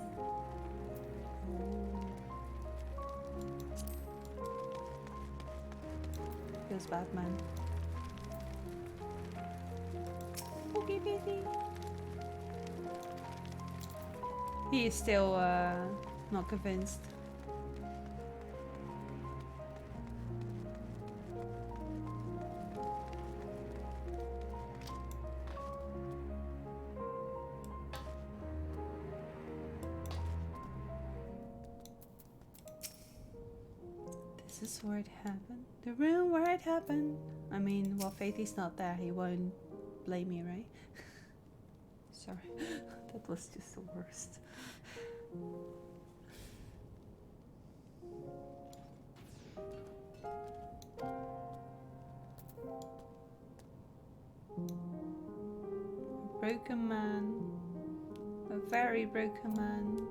Feels bad, man. Okay, baby. He is still not convinced. This is where it happened. The room where it happened. I mean, while Faithy's not there, he won't blame me, right? Sorry, that was just the worst. A broken man. A very broken man.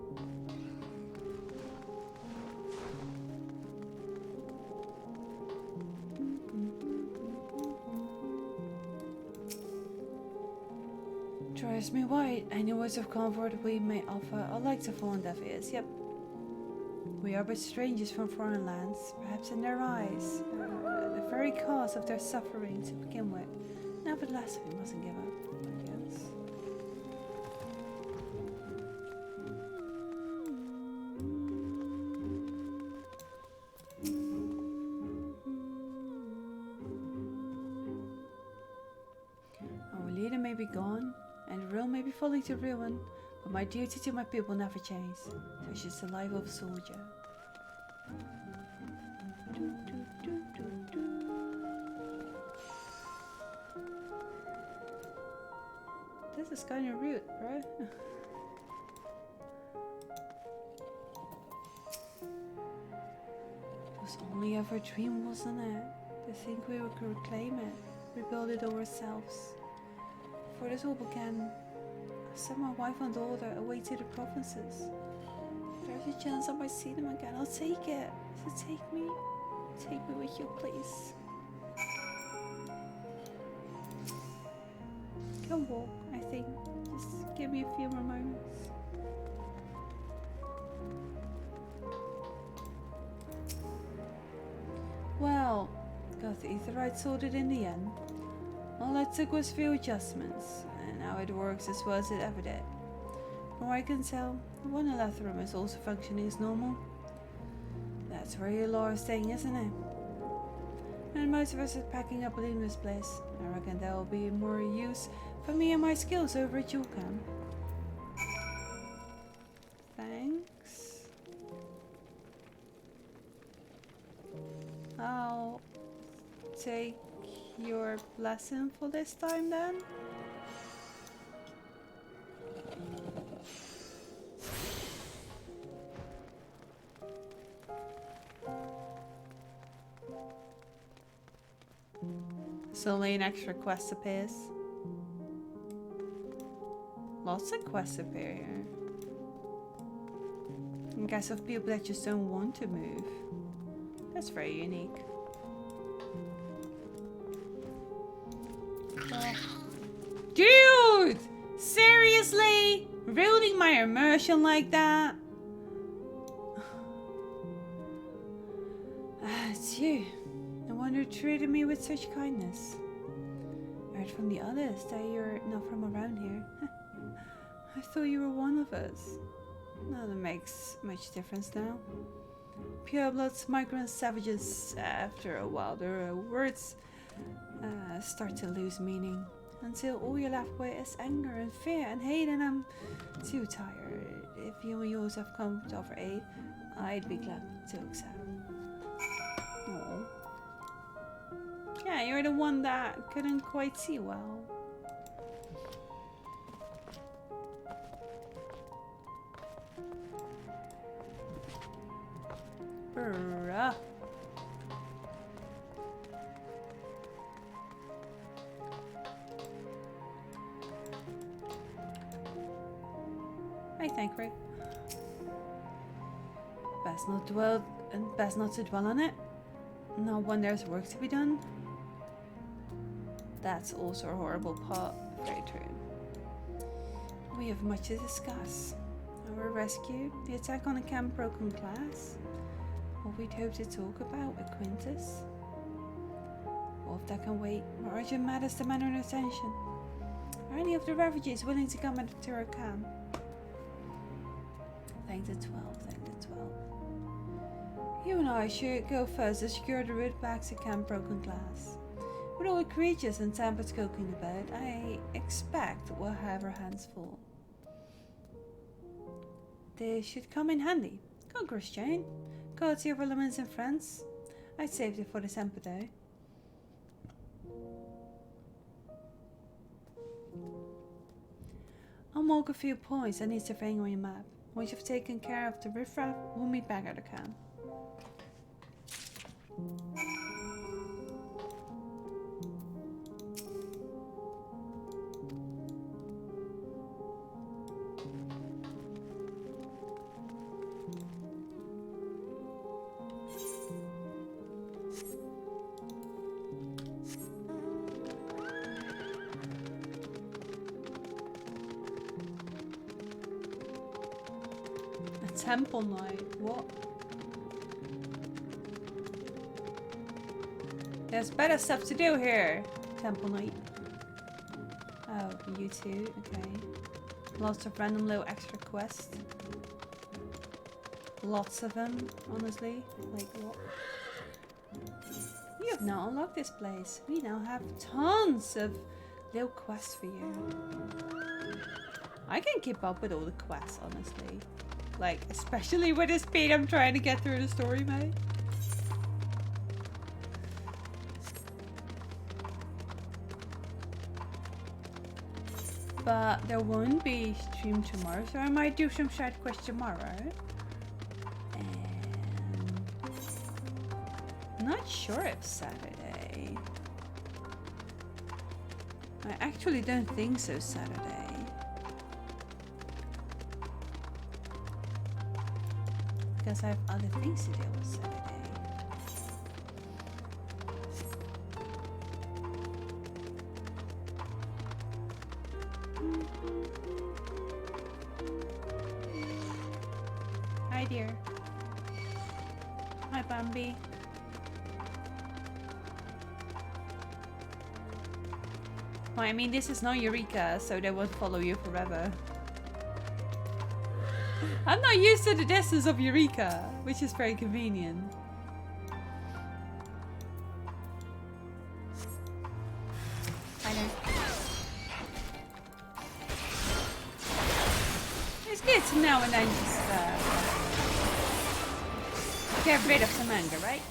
Drives me white. Any words of comfort we may offer are like to fall on deaf ears. Yep. We are but strangers from foreign lands, perhaps in their eyes. The very cause of their suffering to begin with. Nevertheless, we mustn't give up, I guess. Our leader may be gone, and the realm may be falling to ruin, but my duty to my people never changed. Such is the life of a soldier. This is kind of rude, right? It was only ever a dream, wasn't it? To think we could reclaim it, rebuild it ourselves. Before this all began, I sent my wife and daughter away to the provinces. There's a chance I might see them again. I'll take it. So take me with you, please. Can walk, I think. Just give me a few more moments. Well, got the Aetherite sorted in the end. All I took was few adjustments, and now it works as well as it ever did. From what I can tell, the one in Lathrum is also functioning as normal. That's where your law is staying, isn't it? And most of us are packing up leaving this place. I reckon there will be more use for me and my skills over at your camp. Thanks. I'll take your blessing for this time then. Suddenly an extra quest appears. Lots of quests appear here. In case of people that just don't want to move. That's very unique. Dude! Seriously? Ruining my immersion like that? It's you. No wonder you treated me with such kindness. I heard from the others that you're not from around here. I thought you were one of us. Not that makes much difference now. Purebloods, migrant savages. After a while, their words start to lose meaning. Until all you're left with is anger and fear and hate, and I'm too tired. If you and yours have come to offer aid, I'd be glad to accept. Aww. Yeah, you're the one that couldn't quite see well. Bruh. I think, right? Best not to dwell on it. Not when there's work to be done. That's also a horrible part. Very true. We have much to discuss. Our rescue, the attack on the camp broken glass, what we'd hoped to talk about with Quintus. All of that can wait. What urgent matters demand our attention. Are any of the refugees willing to come to our camp? Thank the 12, thank the 12. You and I should go first to secure the route back to Camp Broken Glass. With all the creatures and Tempest cooking the bed, I expect we'll have our hands full. This should come in handy. Congress, Jane. Courtesy of our lemons and friends. I saved it for the Semper though. I'll mark a few points I need surveying on your map. Once you've taken care of the riffraff, we'll meet back at the camp. Temple night, what? There's better stuff to do here. Temple night. Oh, you too, okay. Lots of random little extra quests. Lots of them, honestly. Like what? You have now unlocked this place. We now have tons of little quests for you. I can keep up with all the quests, honestly. Like, especially with the speed I'm trying to get through the story, mate. But there won't be stream tomorrow, so I might do some side quests tomorrow. And I'm not sure if Saturday. I actually don't think so, Saturday. Because I have other things to do on Saturday. Hi dear. Hi Bambi. Well, I mean, this is not Eureka, so they won't follow you forever. I'm not used to the distance of Eureka, which is very convenient. I know. It's good to now and then just get rid of some anger, right?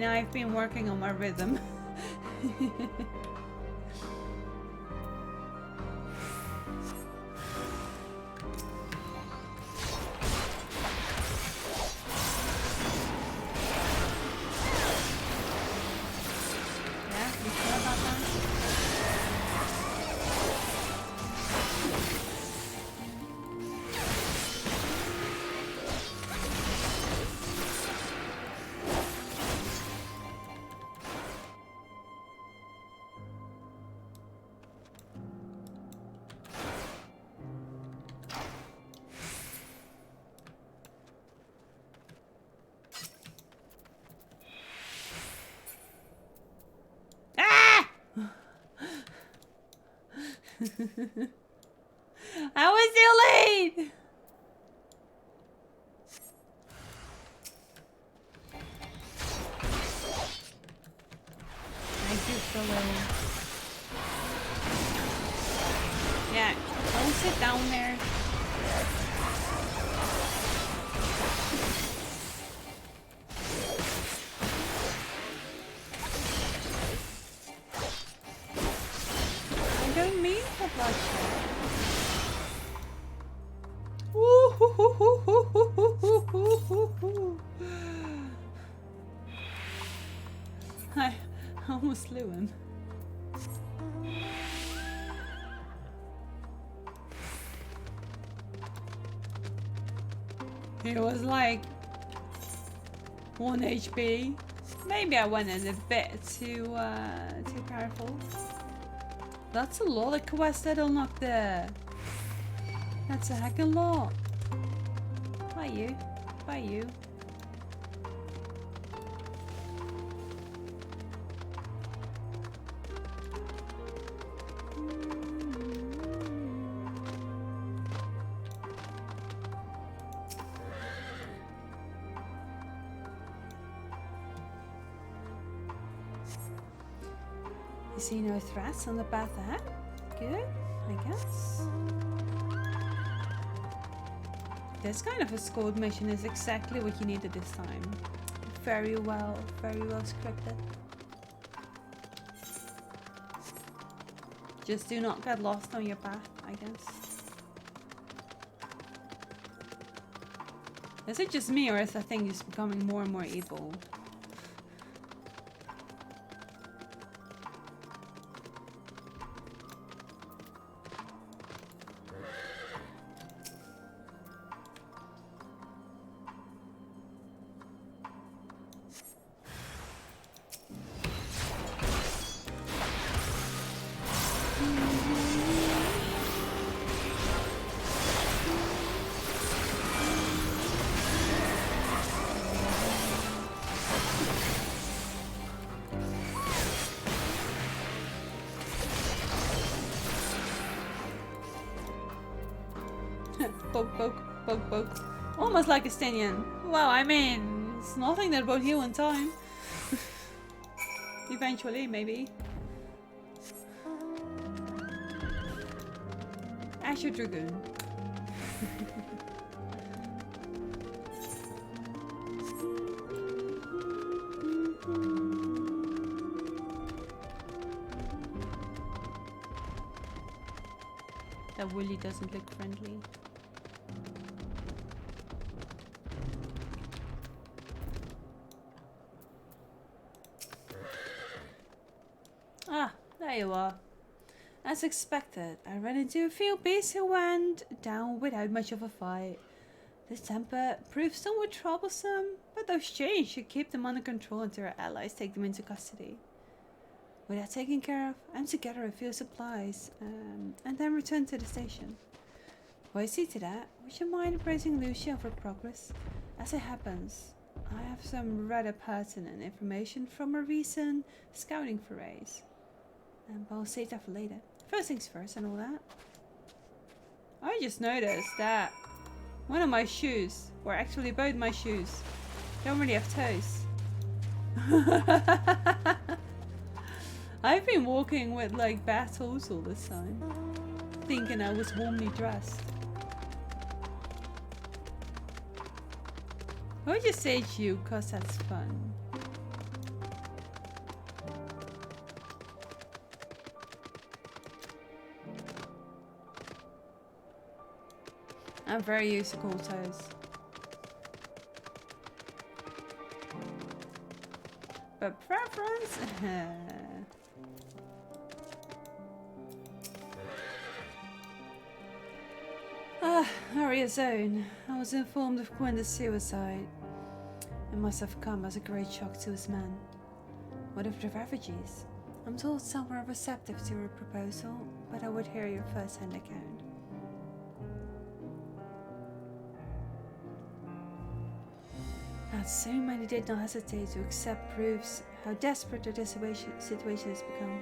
I've been working on my rhythm. Yeah, you sure about that? I was too late! Thank you for late. Yeah, don't sit down there. Bloodshed. I almost slew him. He was like 1 HP. Maybe I went in a bit too powerful. That's a lot of quests that unlock there. That's a heck of a lot. Bye you. Bye you. You see no threats on the path ahead? Good, I guess. This kind of a scored mission is exactly what you needed this time. Very well scripted. Just do not get lost on your path, I guess. Is it just me, or is that thing just becoming more and more evil? Poke. Almost like a Stinian. Well, I mean, it's nothing that won't heal in time. Eventually, maybe. Asher Dragoon. That really doesn't look friendly. Ah, there you are. As expected, I ran into a few beasts who went down without much of a fight. This temper proved somewhat troublesome, but those chains should keep them under control until our allies take them into custody. With that taken care of, I'm to gather a few supplies, and then return to the station. While I see to that, would you mind appraising Lucia of her progress? As it happens, I have some rather pertinent information from a recent scouting forays. But I'll save that for later. First things first and all that. I just noticed that one of my shoes, or actually both my shoes, don't really have toes. I've been walking with like bare toes all this time, thinking I was warmly dressed. I'll just say you, cause that's fun. I'm very used to cool toes. But preference? Area zone. I was informed of Quinter's suicide. It must have come as a great shock to his men. What of the refugees? I'm told some were receptive to her proposal, but I would hear your first-hand account. That soon many did not hesitate to accept proofs how desperate their situation has become.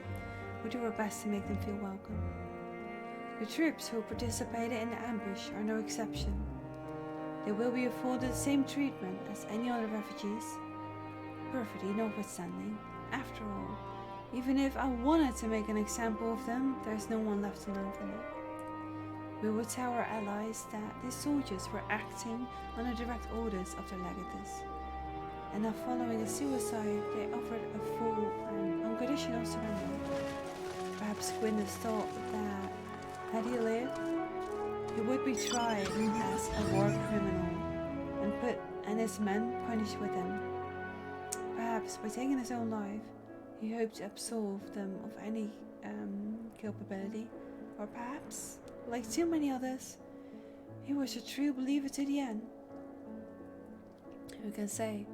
We do our best to make them feel welcome. The troops who participated in the ambush are no exception. They will be afforded the same treatment as any other refugees. Perfidy notwithstanding, after all, even if I wanted to make an example of them, there is no one left to learn from it. We will tell our allies that these soldiers were acting under direct orders of their legatus, and that following a suicide, they offered a full and unconditional surrender. Perhaps Quintus thought that Had he lived, he would be tried as a war criminal and his men punished with him. Perhaps by taking his own life, he hoped to absolve them of any culpability, or perhaps, like too many others, he was a true believer to the end. Who can say?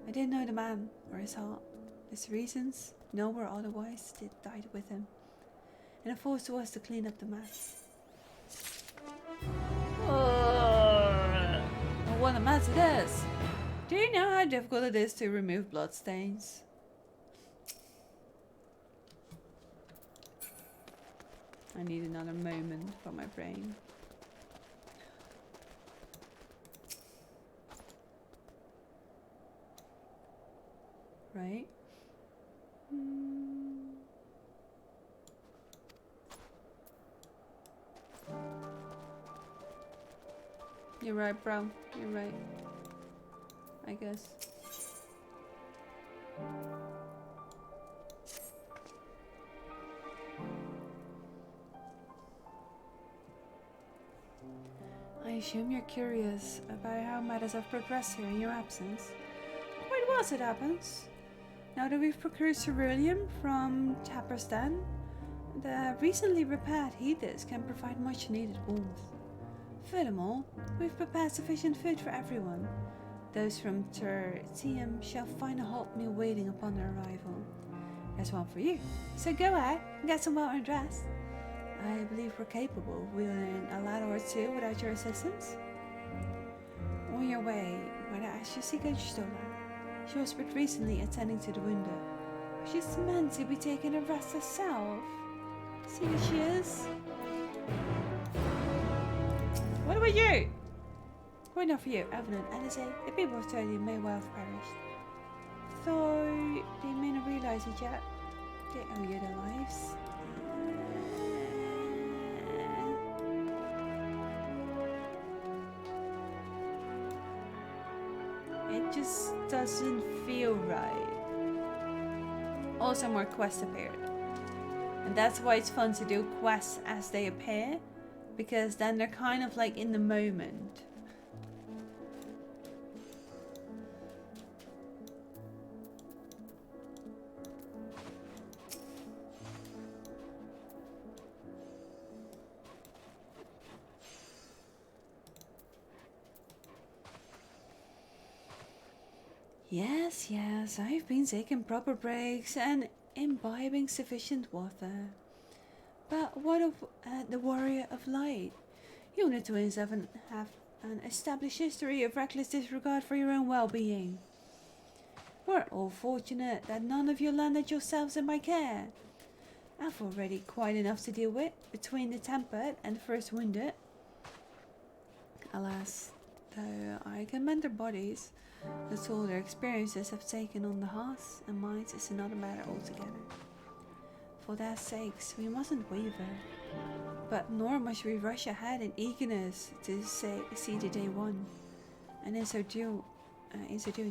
I didn't know the man or his heart. His reasons, noble or otherwise, died with him, and the force was to clean up the mess. Oh, what a mess it is! Do you know how difficult it is to remove bloodstains? I need another moment for my brain. Right? You're right, bro. You're right. I guess. I assume you're curious about how matters have progressed here in your absence. Quite well, as it happens. Now that we've procured ceruleum from Tapper's Den, the recently repaired heaters can provide much needed warmth. Furthermore, we've prepared sufficient food for everyone. Those from Tertium shall find a hot meal waiting upon their arrival. There's one for you, so go ahead and get some well undressed. I believe we're capable of wielding a ladder or two without your assistance. On your way, whether as you seek Stola, she was but recently attending to the wounded. She's meant to be taking a rest herself. See who she is? What about you? Quite enough for you, Evelyn, Alice. The people of Tertium may well have perished. Though they may not realize it yet, they owe you their lives. It just doesn't feel right. Also, more quests appeared. And that's why it's fun to do quests as they appear, because then they're kind of like in the moment. Yes, I've been taking proper breaks and imbibing sufficient water. But what of the Warrior of Light? You and the twins have an established history of reckless disregard for your own well-being. We're all fortunate that none of you landed yourselves in my care. I've already quite enough to deal with between the tempered and the first wounded. Alas, though I commend their bodies, the toll their experiences have taken on the hearts and minds is another matter altogether. For their sakes, we mustn't waver, but nor must we rush ahead in eagerness to see the day one, and in so doing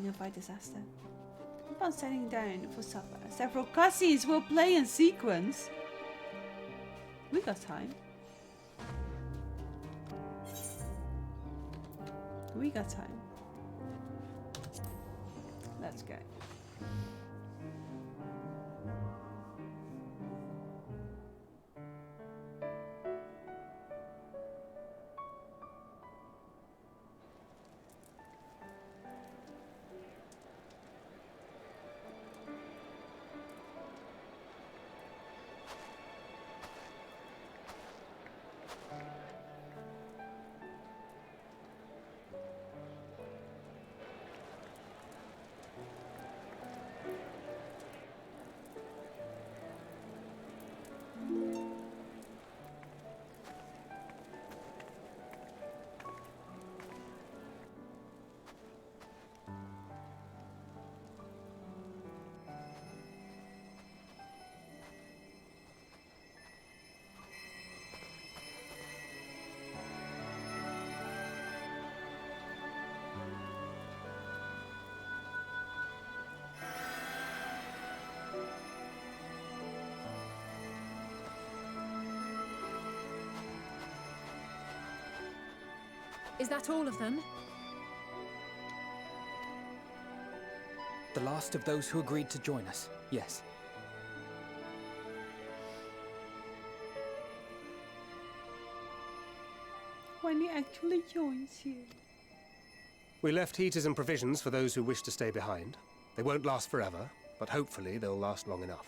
avoid disaster. Upon settling down for supper, several cutscenes will play in sequence. We got time. We got time. Let's go. Is that all of them? The last of those who agreed to join us, yes. When he actually joins you. We left heaters and provisions for those who wish to stay behind. They won't last forever, but hopefully they'll last long enough.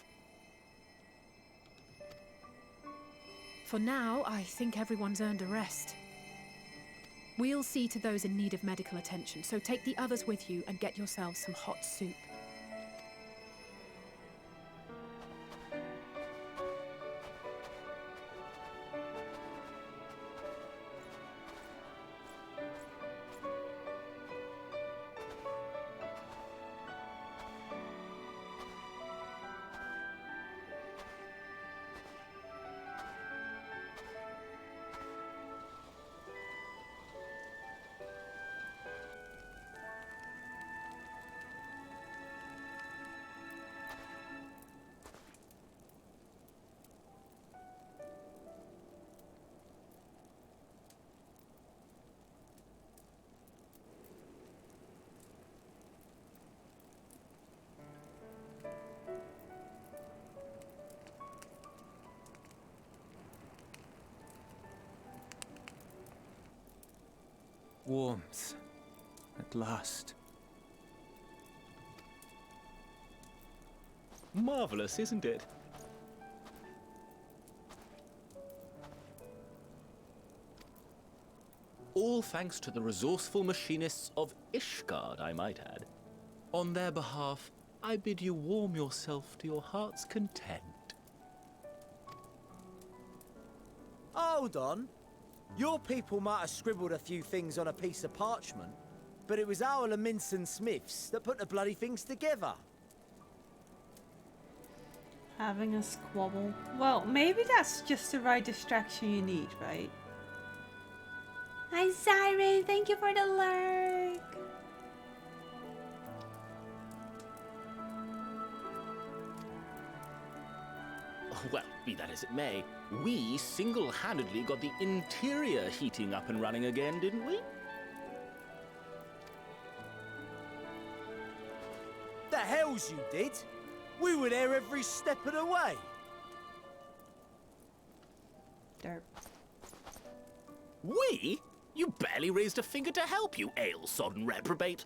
For now, I think everyone's earned a rest. We'll see to those in need of medical attention, so take the others with you and get yourselves some hot soup. Warmth. At last. Marvelous, isn't it? All thanks to the resourceful machinists of Ishgard, I might add. On their behalf, I bid you warm yourself to your heart's content. Hold on. Your people might have scribbled a few things on a piece of parchment, but it was our Leminson Smiths that put the bloody things together. Having a squabble. Well, maybe that's just the right distraction you need, right? Hi, Siren. Thank you for the lurk. Well, be that as it may, we single-handedly got the interior heating up and running again, didn't we? The hells you did! We were there every step of the way! Derp. We? You barely raised a finger to help, you ale-sodden reprobate.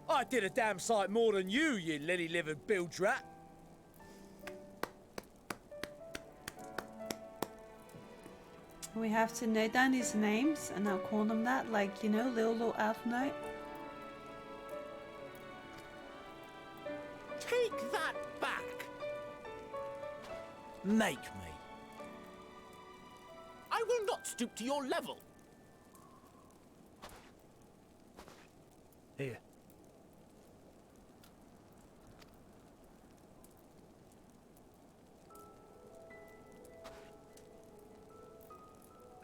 I did a damn sight more than you, you lily-livered bilge rat. We have to note down these names and I'll call them that, like, you know, little elf note. Take that back! Make me. I will not stoop to your level. Here.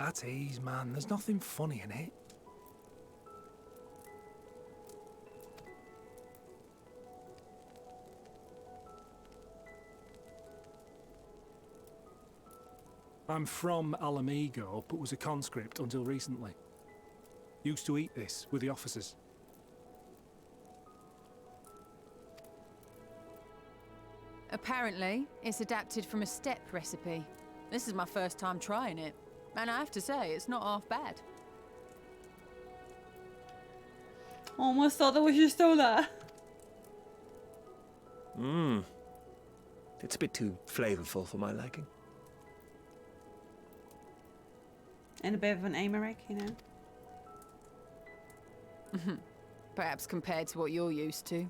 At ease, man. There's nothing funny in it. I'm from Alamigo, but was a conscript until recently. Used to eat this with the officers. Apparently, it's adapted from a steppe recipe. This is my first time trying it, and I have to say, it's not half bad. Almost thought that was your stola. It's a bit too flavorful for my liking. And a bit of an Amaric, you know. Perhaps compared to what you're used to.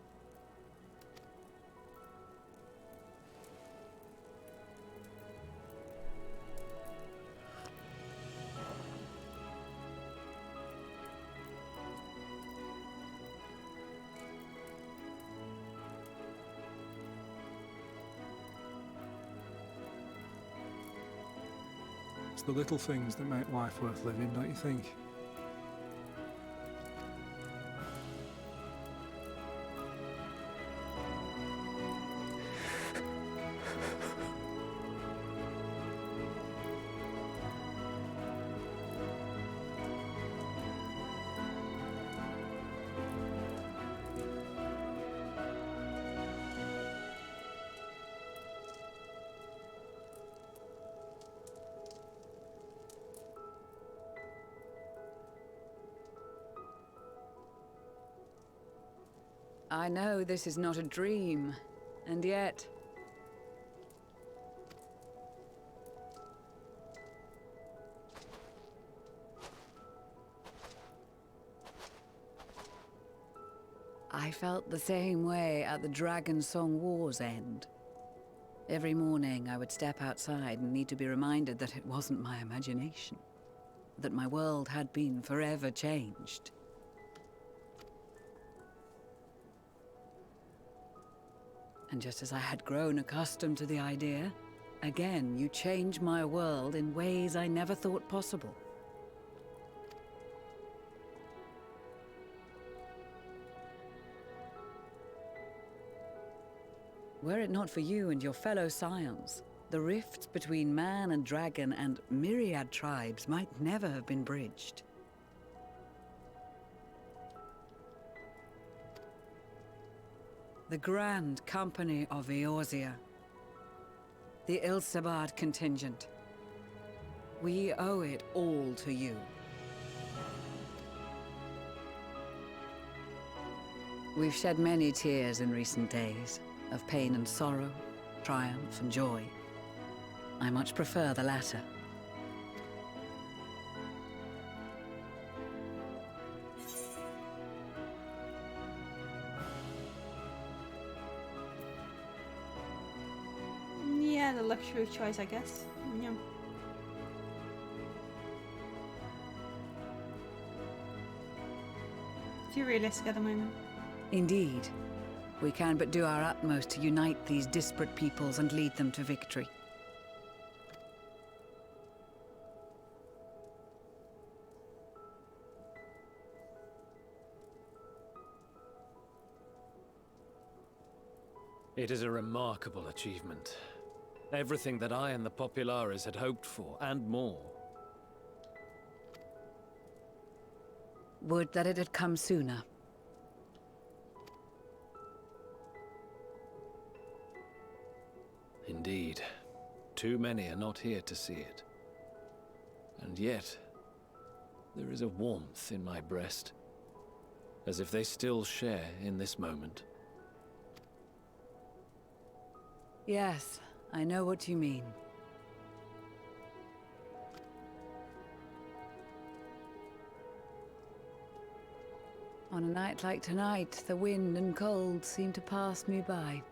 It's the little things that make life worth living, don't you think? I know this is not a dream, and yet... I felt the same way at the Dragon Song War's end. Every morning I would step outside and need to be reminded that it wasn't my imagination, that my world had been forever changed. And just as I had grown accustomed to the idea, again you change my world in ways I never thought possible. Were it not for you and your fellow scions, the rifts between man and dragon and myriad tribes might never have been bridged. The Grand Company of Eorzea. The Ilsabard contingent. We owe it all to you. We've shed many tears in recent days, of pain and sorrow, triumph and joy. I much prefer the latter. Yeah, the luxury of choice, I guess. Yeah. Too realistic at the moment. Indeed. We can but do our utmost to unite these disparate peoples and lead them to victory. It is a remarkable achievement. Everything that I and the Populares had hoped for, and more. Would that it had come sooner. Indeed. Too many are not here to see it. And yet, there is a warmth in my breast, as if they still share in this moment. Yes, I know what you mean. On a night like tonight, the wind and cold seem to pass me by.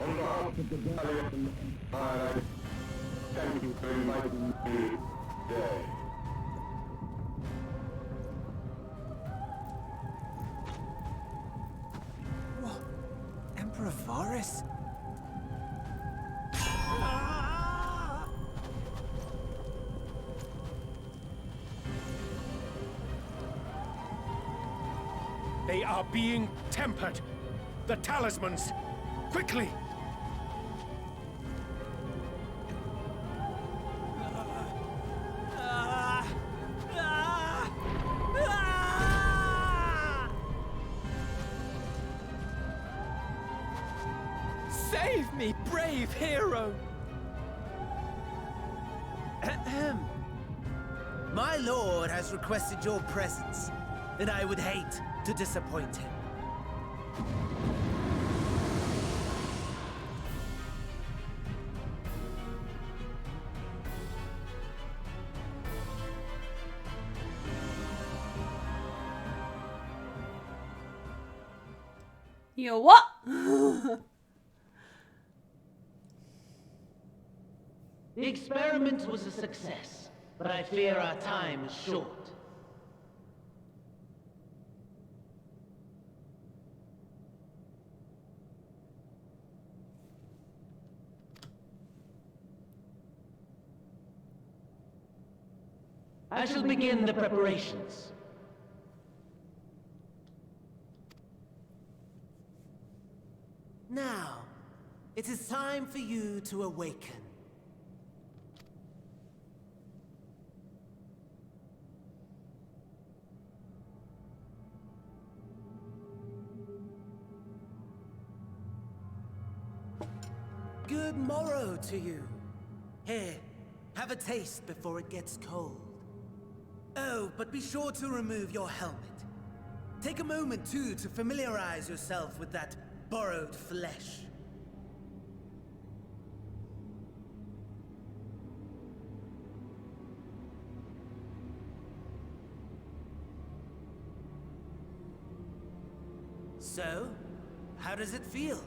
On behalf of the Valiant, I thank you for inviting me today. What? Emperor Varus? They are being tempered. The talismans. Quickly! Save me, brave hero! Ahem. My lord has requested your presence, and I would hate to disappoint him. You're what? The experiment was a success, but I fear our time is short. I shall begin the preparations. Now, it is time for you to awaken. Good morrow to you. Here, have a taste before it gets cold. Oh, but be sure to remove your helmet. Take a moment, too, to familiarize yourself with that borrowed flesh. So, how does it feel?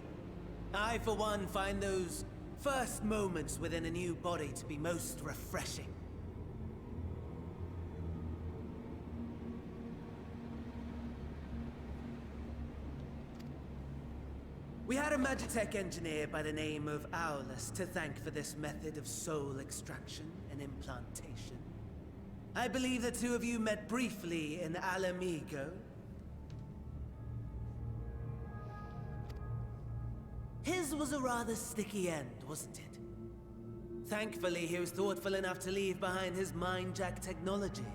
I, for one, find those first moments within a new body to be most refreshing. We had a Magitech engineer by the name of Aulus to thank for this method of soul extraction and implantation. I believe the two of you met briefly in Alamigo. His was a rather sticky end, wasn't it? Thankfully, he was thoughtful enough to leave behind his mind-jack technology.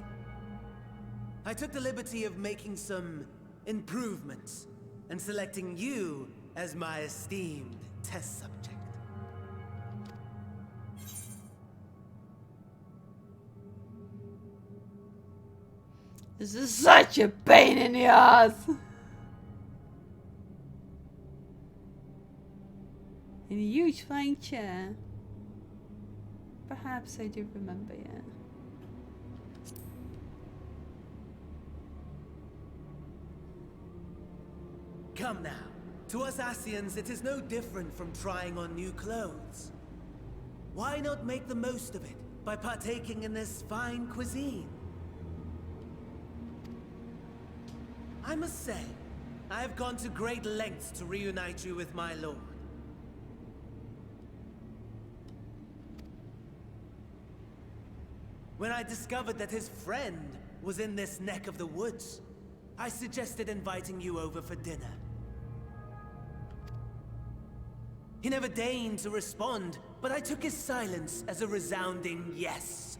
I took the liberty of making some improvements and selecting you as my esteemed test subject. This is such a pain in the ass. In a huge flying chair. Perhaps I do remember, yeah. Come now. To us Asians, it is no different from trying on new clothes. Why not make the most of it by partaking in this fine cuisine? I must say, I have gone to great lengths to reunite you with my lord. When I discovered that his friend was in this neck of the woods, I suggested inviting you over for dinner. He never deigned to respond, but I took his silence as a resounding yes.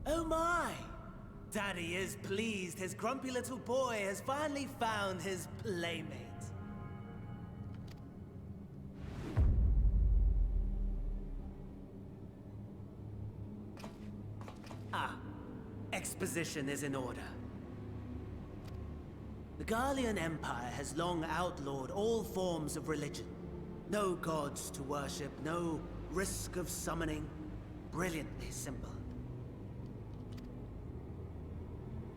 Oh my! Daddy is pleased his grumpy little boy has finally found his playmate. Exposition is in order. The Garlean Empire has long outlawed all forms of religion. No gods to worship, no risk of summoning. Brilliantly simple.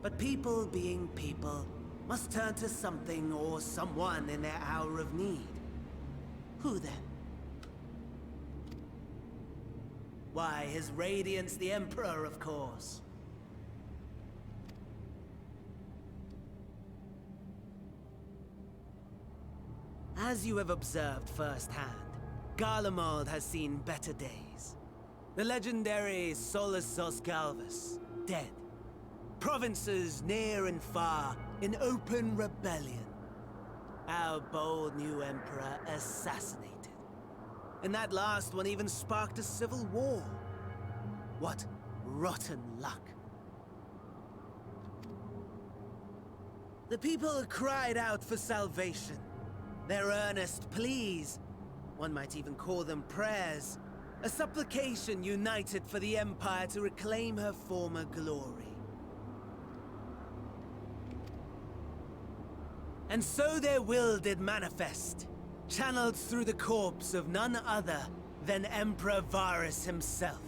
But people being people must turn to something or someone in their hour of need. Who then? Why, His Radiance the Emperor, of course. As you have observed firsthand, Garlemald has seen better days. The legendary Solus Galvus, dead. Provinces near and far in open rebellion. Our bold new emperor assassinated. And that last one even sparked a civil war. What rotten luck. The people cried out for salvation. Their earnest pleas, one might even call them prayers, a supplication united for the Empire to reclaim her former glory. And so their will did manifest, channeled through the corpse of none other than Emperor Varus himself.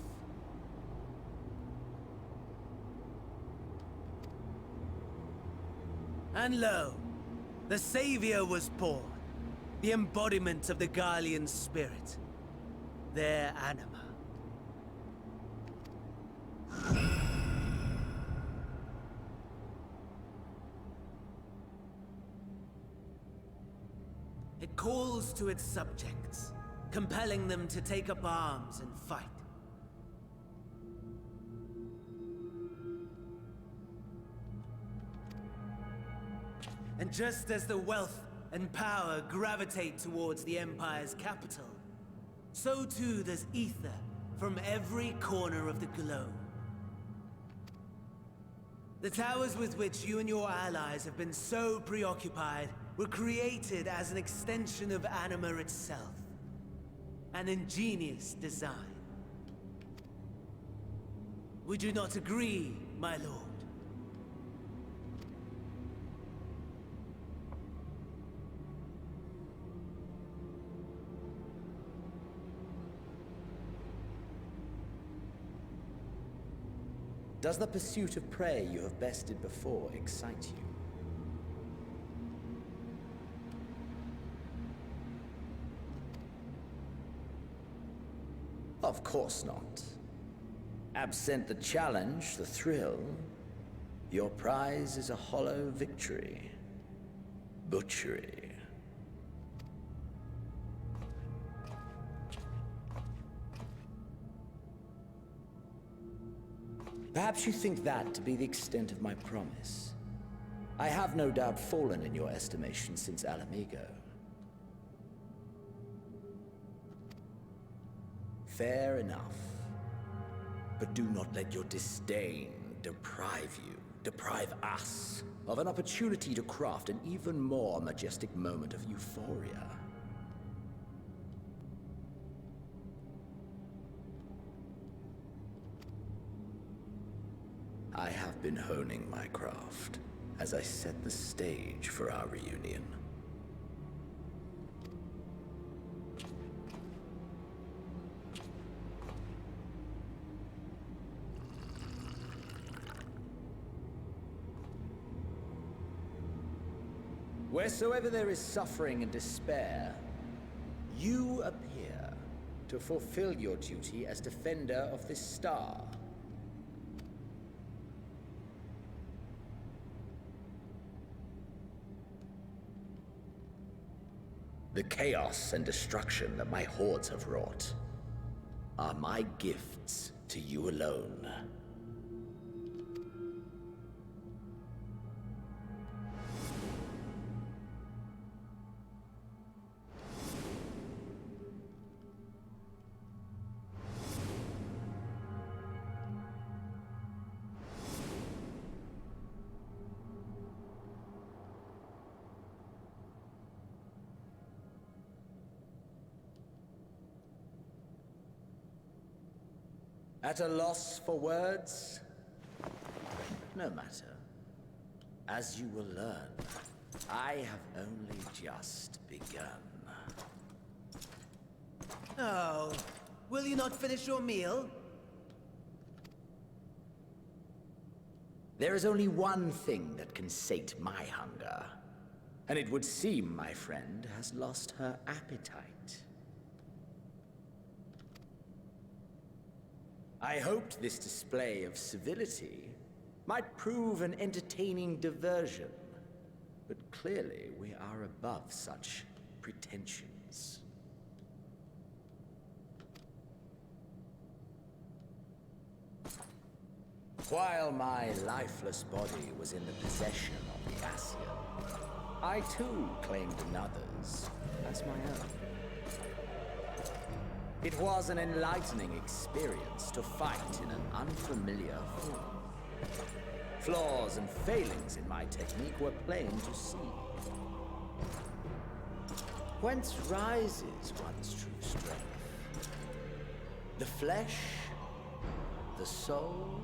And lo, the Savior was born, the embodiment of the Garlean spirit, their anima. It calls to its subjects, compelling them to take up arms and fight. And just as the wealth and power gravitate towards the Empire's capital, so too does ether from every corner of the globe. The towers with which you and your allies have been so preoccupied were created as an extension of anima itself. An ingenious design. Would you not agree, my lord? Does the pursuit of prey you have bested before excite you? Of course not. Absent the challenge, the thrill, your prize is a hollow victory. Butchery. Perhaps you think that to be the extent of my promise. I have no doubt fallen in your estimation since Alamigo. Fair enough. But do not let your disdain deprive us, of an opportunity to craft an even more majestic moment of euphoria. I have been honing my craft as I set the stage for our reunion. Wheresoever there is suffering and despair, you appear to fulfill your duty as defender of this star. The chaos and destruction that my hordes have wrought are my gifts to you alone. At a loss for words? No matter. As you will learn, I have only just begun. Oh, will you not finish your meal? There is only one thing that can sate my hunger, and it would seem my friend has lost her appetite. I hoped this display of civility might prove an entertaining diversion, but clearly we are above such pretensions. While my lifeless body was in the possession of the Ascian, I too claimed another's as my own. It was an enlightening experience to fight in an unfamiliar form. Flaws and failings in my technique were plain to see. Whence rises one's true strength? The flesh? The soul?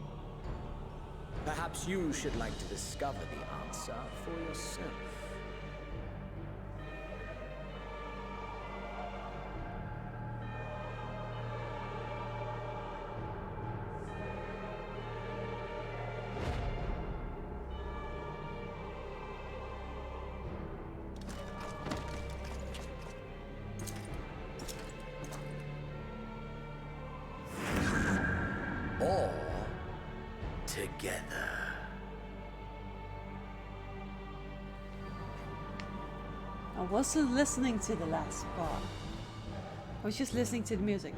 Perhaps you should like to discover the answer for yourself. together. I wasn't listening to the last part. I was just listening to the music.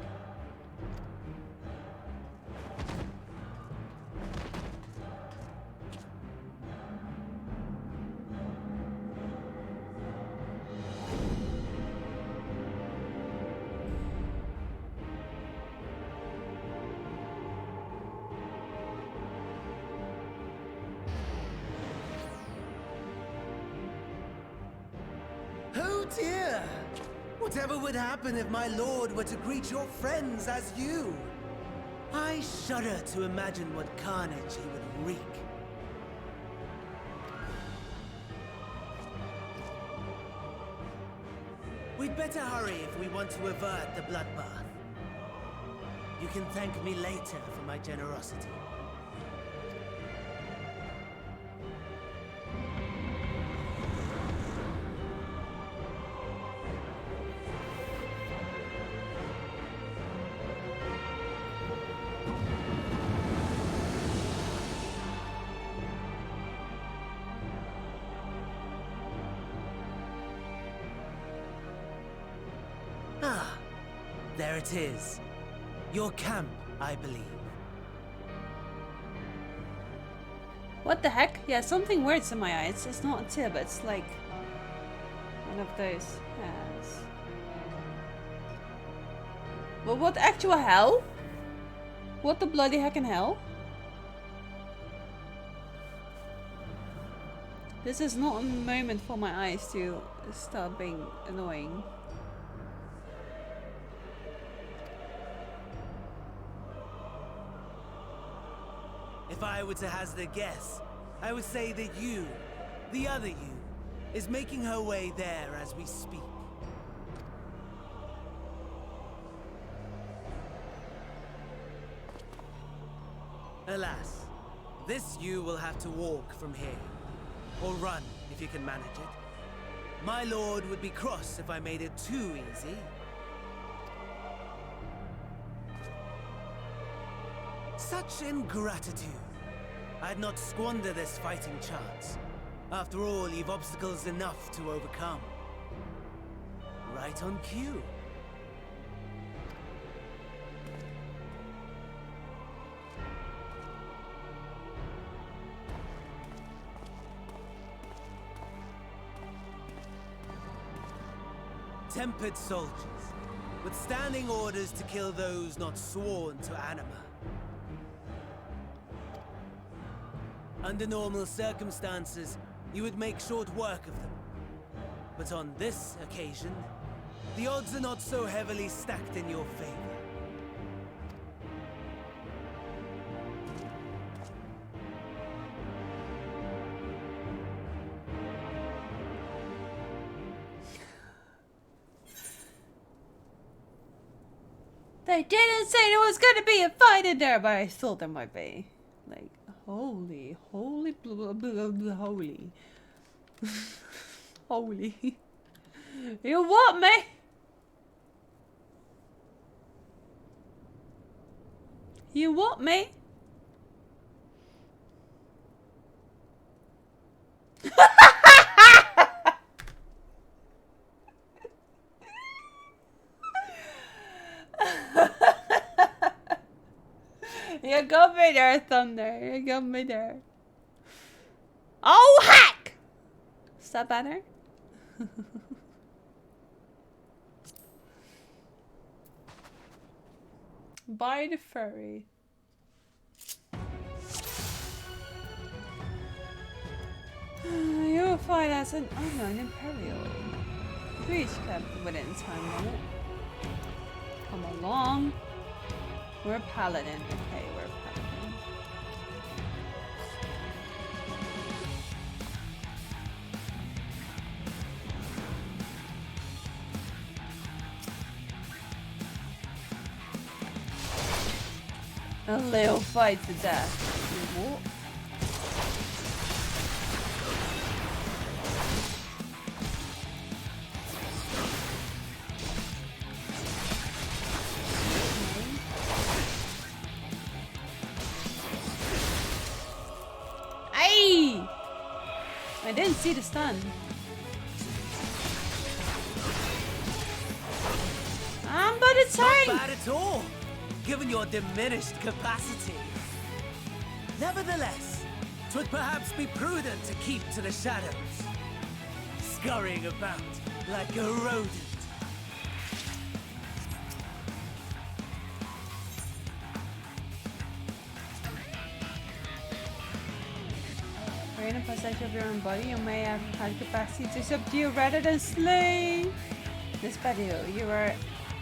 Oh dear! Whatever would happen if my lord were to greet your friends as you? I shudder to imagine what carnage he would wreak. We'd better hurry if we want to avert the bloodbath. You can thank me later for my generosity. Ah, there it is. Your camp, I believe. What the heck? Yeah, something weird's in my eye. It's not a tip, it's like one of those. Yes. But what actual hell? What the bloody heck in hell? This is not a moment for my eyes to start being annoying. If I were to hazard a guess, I would say that you, the other you, is making her way there as we speak. Alas, this you will have to walk from here. Or run, if you can manage it. My lord would be cross if I made it too easy. Such ingratitude. I'd not squander this fighting chance. After all, you've obstacles enough to overcome. Right on cue. Tempered soldiers, with standing orders to kill those not sworn to anima. Under normal circumstances, you would make short work of them. But on this occasion, the odds are not so heavily stacked in your favor. They didn't say there was gonna be a fight in there, but I thought there might be. Like, holy, holy, blah, blah, blah, holy. Holy. You what, me? You what, me? You got me there, Thunder. You got me there. Oh, heck! Is that better? Buy the furry. You will find as an unknown Imperial. Reach kept within time limit. Come along. We're Paladin. Okay, we're Paladin. A little fight to death. What? see the stun. But it's not bad at all, given your diminished capacity. Nevertheless, 'twould perhaps be prudent to keep to the shadows, scurrying about like a rodent. In a passage of your own body, you may have had capacity to subdue rather than slay. This battle, you are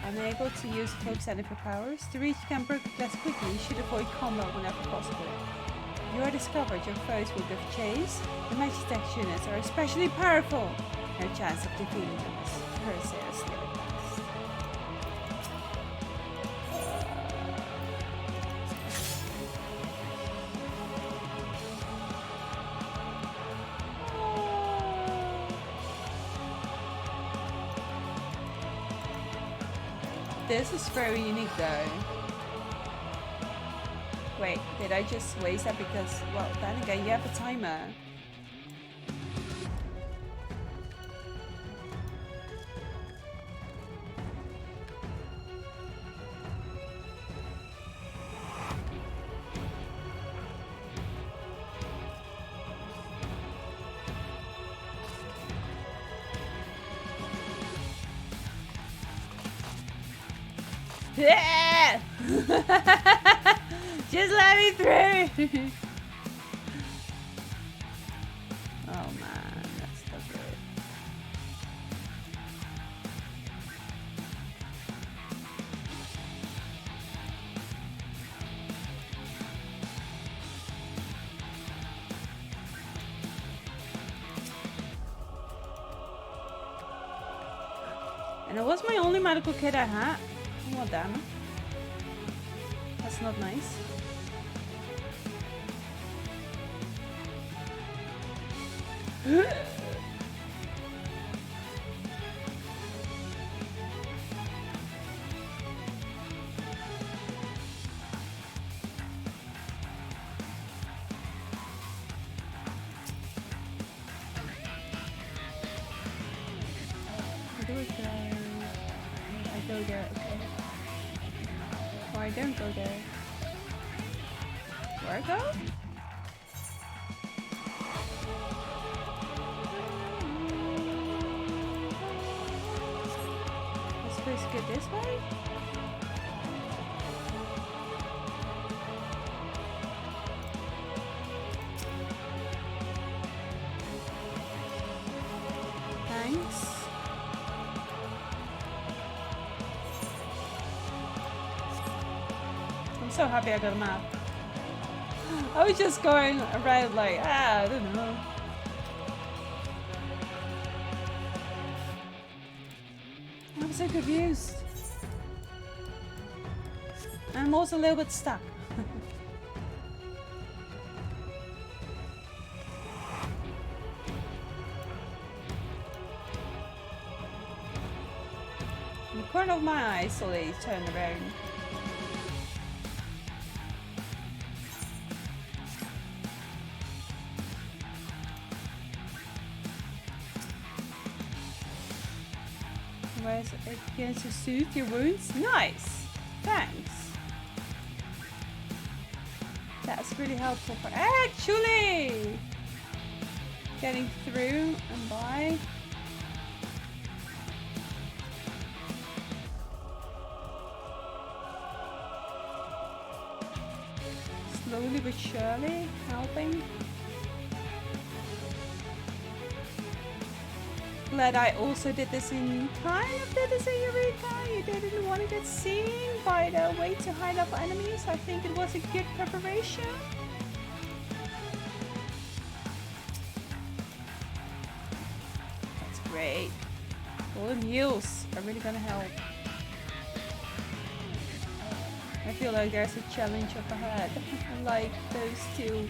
unable to use focus and your powers. To reach camp less quickly, you should avoid combat whenever possible. You are discovered, your foes will give chase. The magic units are especially powerful. No chance of defeating them is seriously the best. This is very unique though. Wait, did I just waste that because, well, then again, you have a timer. Yeah! Just let me through! Oh man, that's so good. And it was my only medical kit I had. Oh damn. That's not nice. I go there, okay. Or I don't go there. Where I go? Let's first go this way? Thanks. I'm so happy I got a map. I was just going around like, I don't know. I'm so confused. I'm also a little bit stuck. In the corner of my eye, slowly turned around. Whereas it begins to soothe your wounds. Nice! Thanks! That's really helpful for actually getting through and by. Slowly but surely helping. Glad I also did this in Eureka. You didn't want to get seen by the way to hide up enemies. I think it was a good preparation. That's great. All the mules are really gonna help. I feel like there's a challenge up ahead. I like those two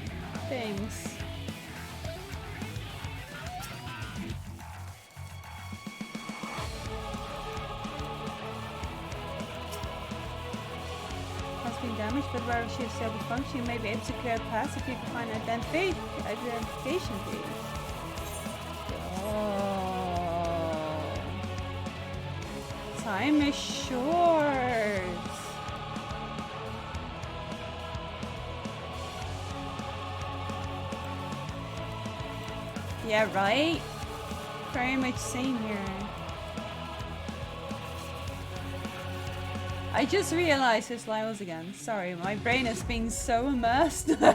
things. Damage, but where shield still function, you may be able to clear a pass if you can find identification page. Time is short. Yeah, right? Very much same here. I just realized who Sly was again. Sorry, my brain has been so immersed. There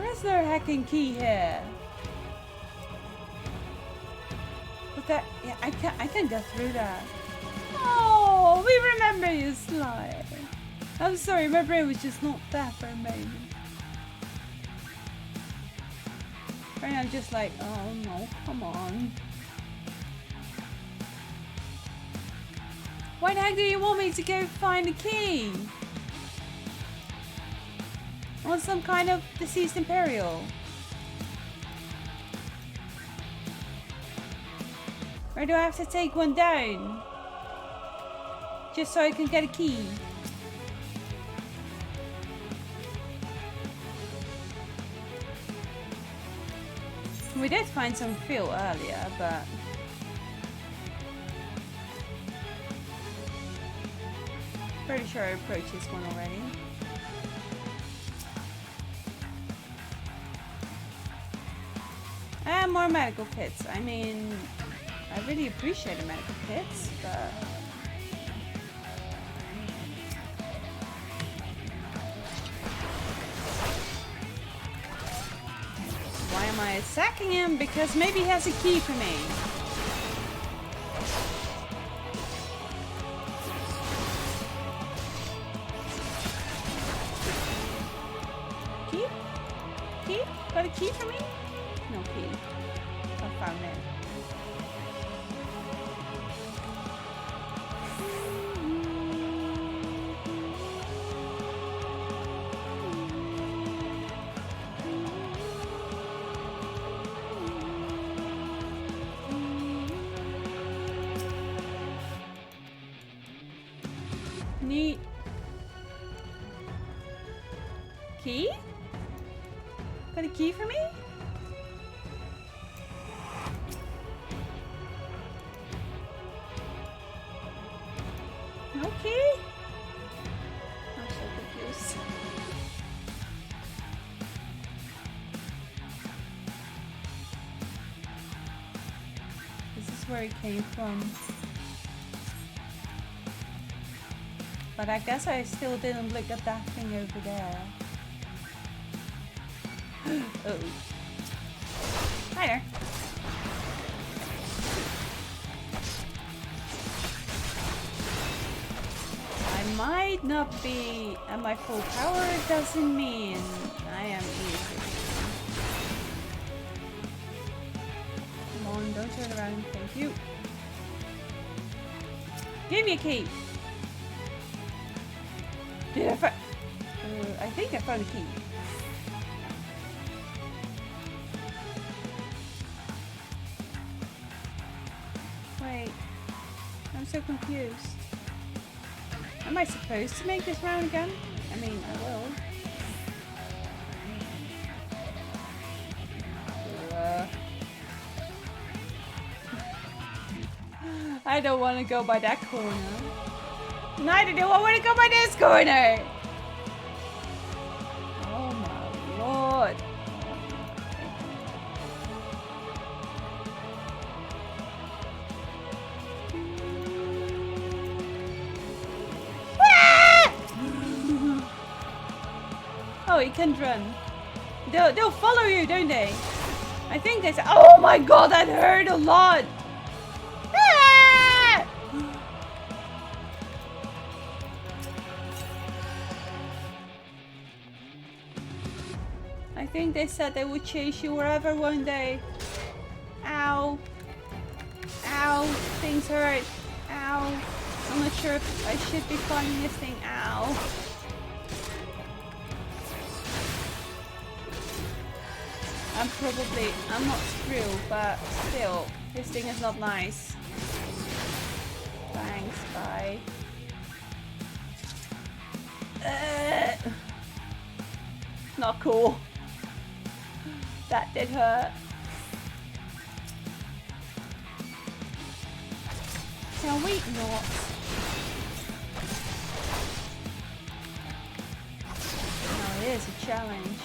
is no hacking key here. But that, yeah, I can go through that. Oh, we remember you, Sly. I'm sorry, my brain was just not there for a moment. Right now I'm just like, oh no, come on. Why the heck do you want me to go find a key? On some kind of deceased Imperial? Or do I have to take one down? Just so I can get a key? We did find some fuel earlier, but... pretty sure I approached this one already. And more medical kits. I mean, I really appreciate the medical kits, but... why am I attacking him? Because maybe he has a key for me. Key? Key? Got a key for me? No key. I found it. Neat. Key? Got a key for me? No key? I'm so confused. This is where it came from. But I guess I still didn't look at that thing over there. Oh. Hi there. I might not be at my full power, doesn't mean I am easy. Come on, don't turn around. Thank you. Give me a key. Did I find... I think I found a key. Wait. I'm so confused. Am I supposed to make this round again? I mean, I will. I don't want to go by that corner. Neither do I want to go by this corner! Oh my lord. Ah! Oh, he can run. They'll follow you, don't they? I think they say, oh my god, that hurt a lot! I think they said they would chase you wherever one day. Ow. Ow. Things hurt. Ow. I'm not sure if I should be finding this thing. Ow. I'm not screwed, but still, this thing is not nice. Thanks, bye. Not cool. That did hurt. Can we not? No, it is a challenge.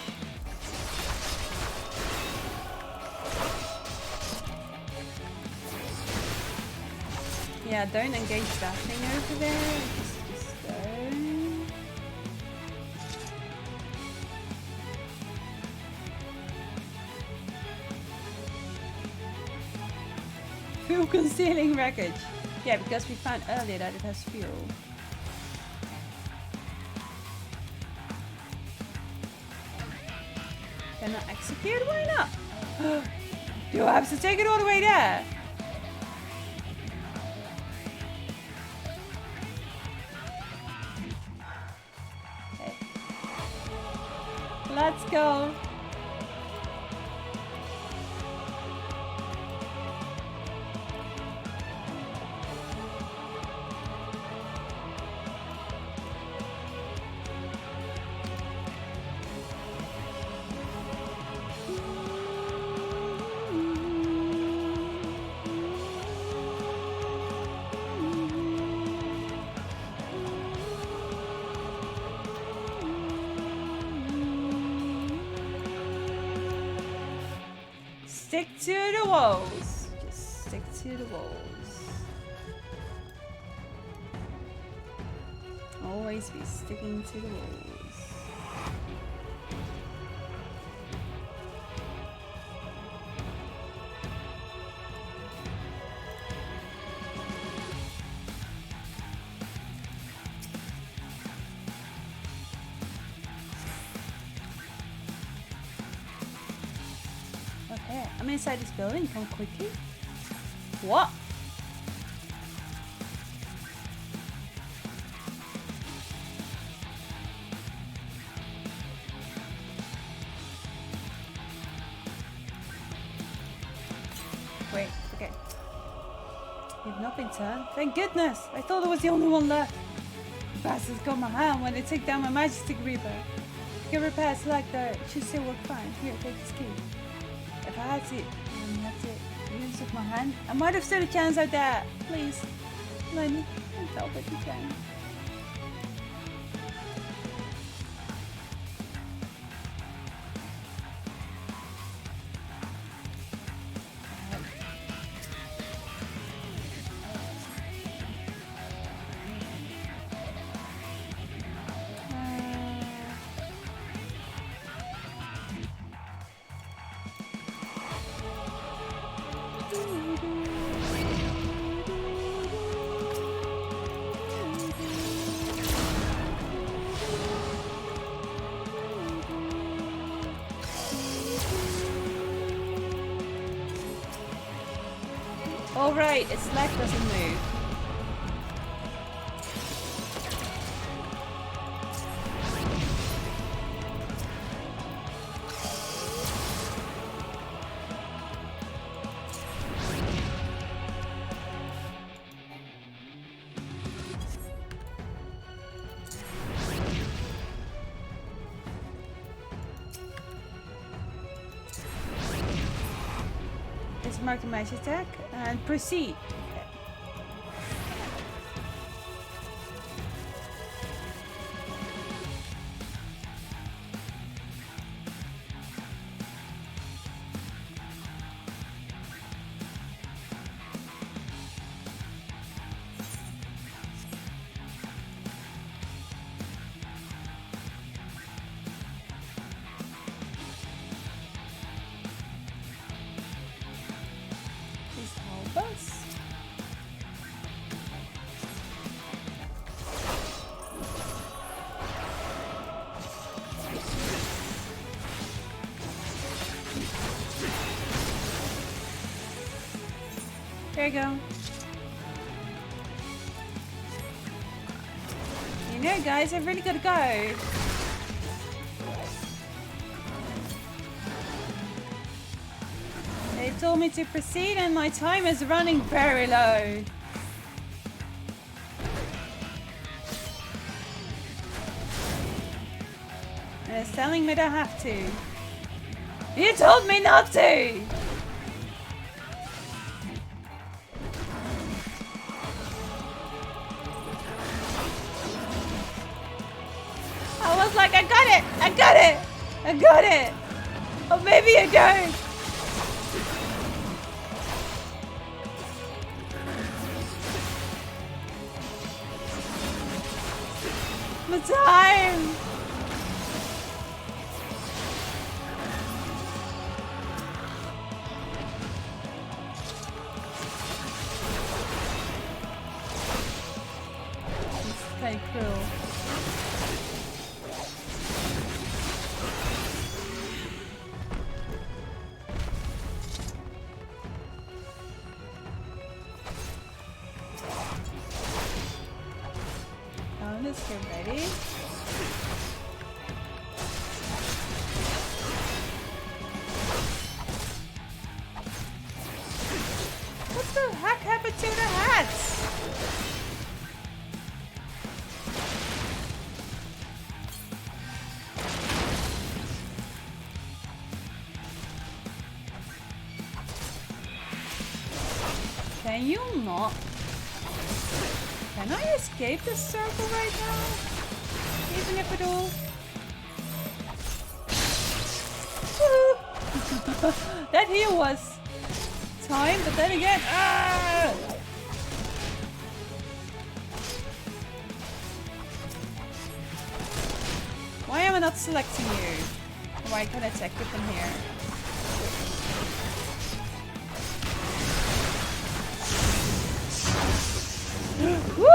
Yeah, don't engage that thing over there. Just don't. Fuel concealing wreckage. Yeah, because we found earlier that it has fuel. Can I execute? Why not? Do I have to take it all the way there? Okay. Let's go. Stick to the walls. Just stick to the walls. Always be sticking to the walls. Okay, I'm inside this building. Come quickly. What? Wait, okay. You've not been turned. Thank goodness! I thought I was the only one left. The bastards got my hand when they take down my Majestic Reaper. You can repair it like that. It should still work fine. Here, take this key. If I had to, that's it. You took my hand. I might have stood a chance out there. Please, let me help if you can. All right, its leg doesn't move. Let's mark the magic attack and proceed. There you go. You know, guys, I've really got to go. They told me to proceed and my time is running very low. And it's telling me that I have to. You told me not to! I was like, I got it! I got it! I got it! Or maybe I don't! The time! It's kind of cruel. Let's get ready. What the heck happened to the hats? Can you not? Can I escape this circle right now? Even if at all? That here was time, but then again, ah! Why am I not selecting you? Why can't I attack you from here? Woo!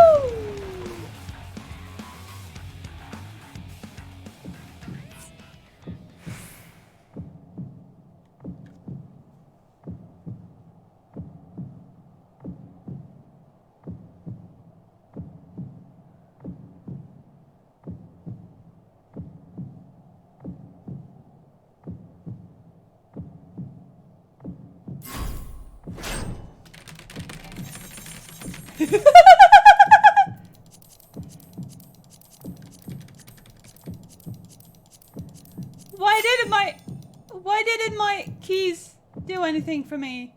Why didn't my keys do anything for me?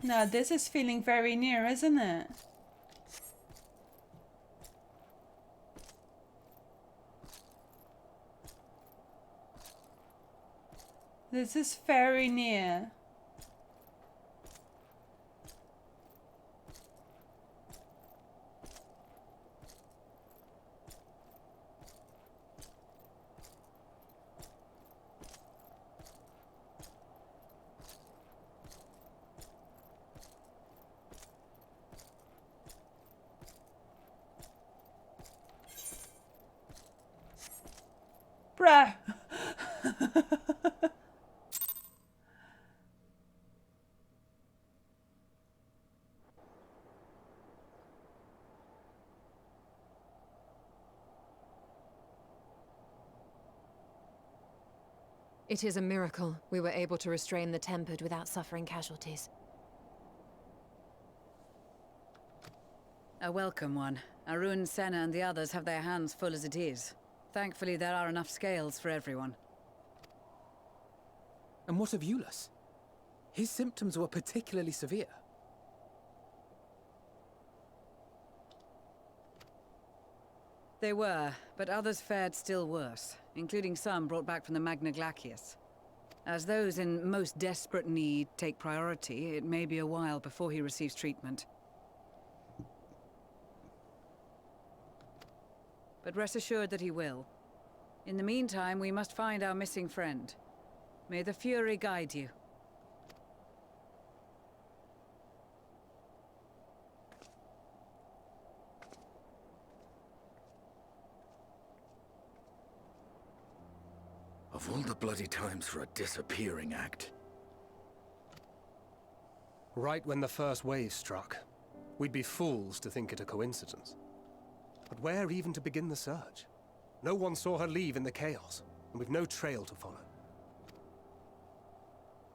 Now this is feeling very near, isn't it? This is very near. Bruh. It is a miracle we were able to restrain the Tempered without suffering casualties. A welcome one. Arun, Senna and the others have their hands full as it is. Thankfully, there are enough scales for everyone. And what of Eulus? His symptoms were particularly severe. They were, but others fared still worse, including some brought back from the Magna Glacius. As those in most desperate need take priority, it may be a while before he receives treatment. But rest assured that he will. In the meantime, we must find our missing friend. May the Fury guide you. Of all the bloody times for a disappearing act. Right when the first wave struck, we'd be fools to think it a coincidence. But where even to begin the search? No one saw her leave in the chaos, and we've no trail to follow.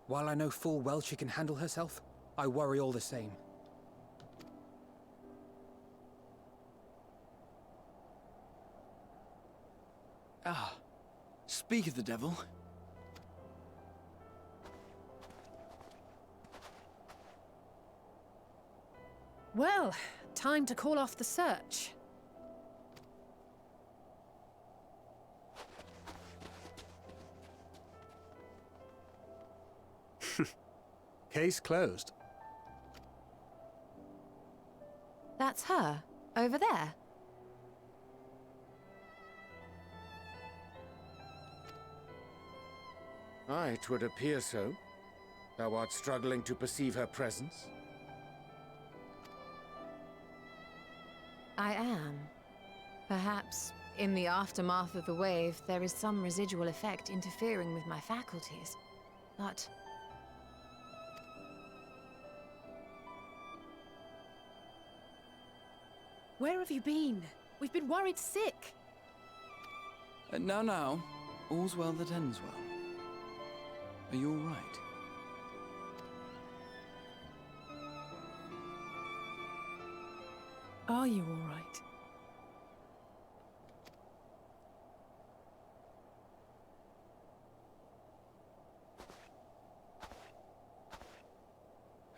While I know full well she can handle herself, I worry all the same. Ah, speak of the devil. Well, time to call off the search. Case closed. That's her, over there. Aye, 'twould appear so. Thou art struggling to perceive her presence? I am. Perhaps, in the aftermath of the wave, there is some residual effect interfering with my faculties. But... Where have you been? We've been worried sick. Now, all's well that ends well. Are you all right? Are you all right?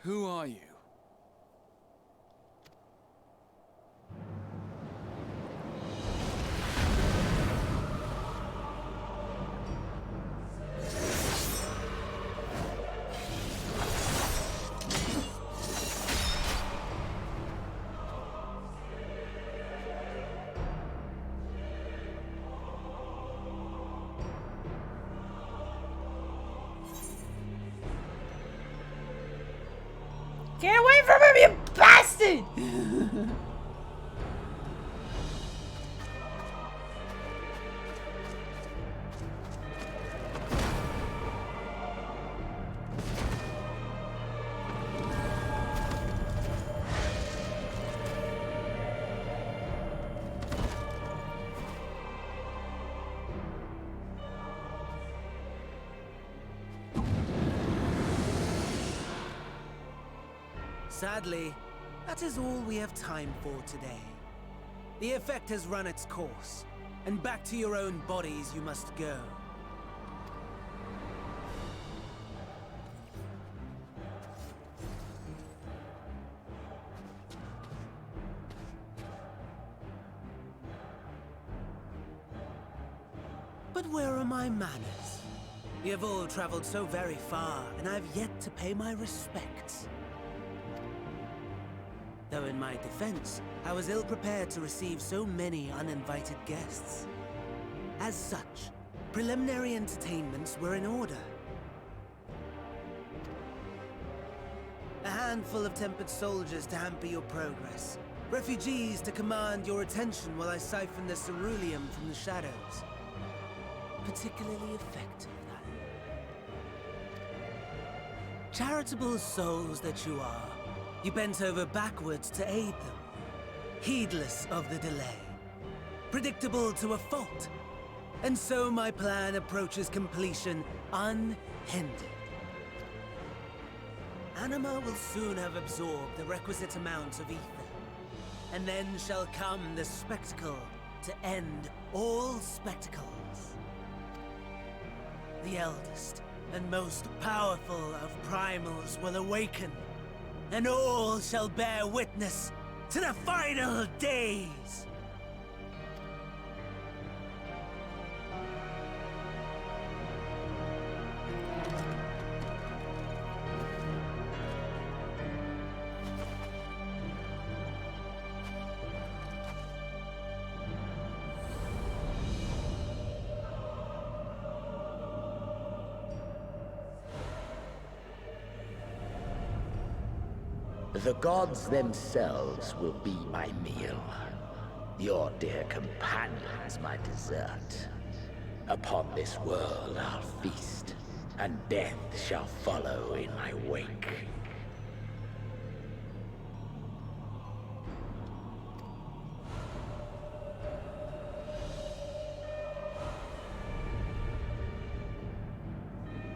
Who are you? Get away from him, you bastard! Sadly, that is all we have time for today. The effect has run its course, and back to your own bodies you must go. But where are my manners? You have all traveled so very far, and I have yet to pay my respects. Though in my defense, I was ill-prepared to receive so many uninvited guests. As such, preliminary entertainments were in order. A handful of tempered soldiers to hamper your progress. Refugees to command your attention while I siphon the ceruleum from the shadows. Particularly effective, that. Charitable souls that you are. You bent over backwards to aid them, heedless of the delay, predictable to a fault. And so my plan approaches completion unhindered. Anima will soon have absorbed the requisite amount of ether, and then shall come the spectacle to end all spectacles. The eldest and most powerful of primals will awaken, and all shall bear witness to the final days! The gods themselves will be my meal. Your dear companions my dessert. Upon this world I'll feast, and death shall follow in my wake.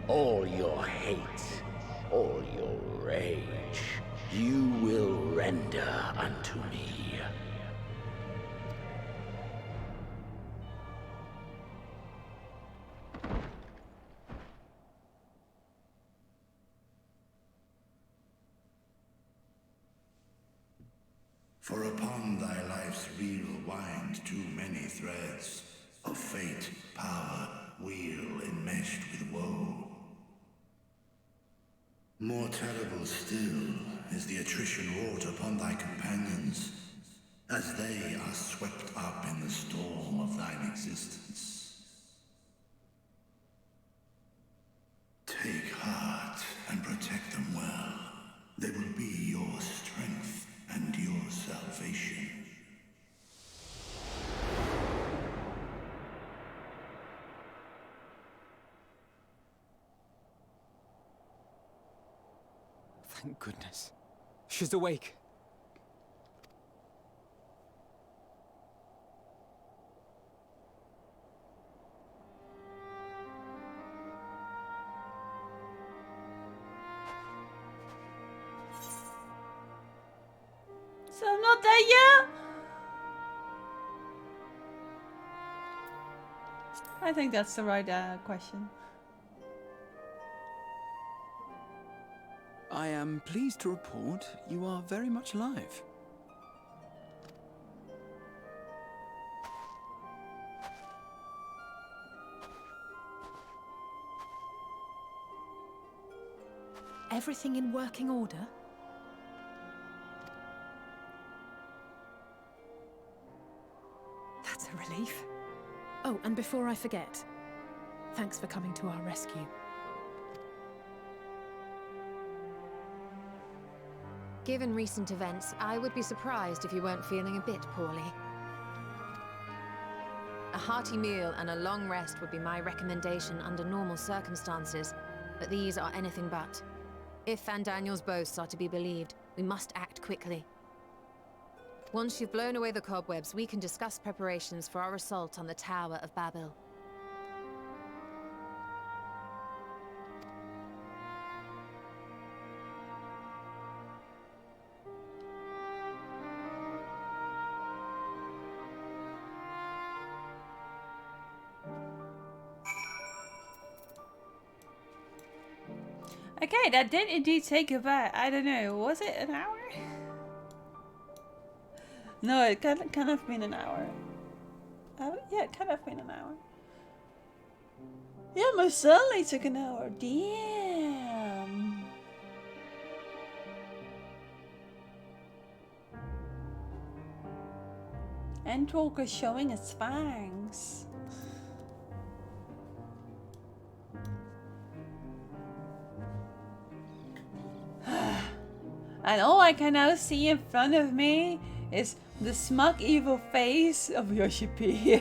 All your hate, all your rage, you will render unto me. For upon thy life's reel wind too many threads of fate, power, wheel enmeshed with woe. More terrible still is the attrition wrought upon thy companions, as they are swept up in the storm of thine existence. Take heart and protect them well. They will be your strength and your salvation. Thank goodness. She's awake. So I'm not there yet? I think that's the right question. I am pleased to report you are very much alive. Everything in working order? That's a relief. Oh, and before I forget, thanks for coming to our rescue. Given recent events, I would be surprised if you weren't feeling a bit poorly. A hearty meal and a long rest would be my recommendation under normal circumstances, but these are anything but. If Van Daniel's boasts are to be believed, we must act quickly. Once you've blown away the cobwebs, we can discuss preparations for our assault on the Tower of Babel. Okay, that did indeed take about, I don't know, was it an hour? No, it can't have been an hour. Yeah, it can't have been an hour. Yeah, most certainly took an hour. Damn. Endwalker showing its fangs. And all I can now see in front of me is the smug evil face of Yoshi P.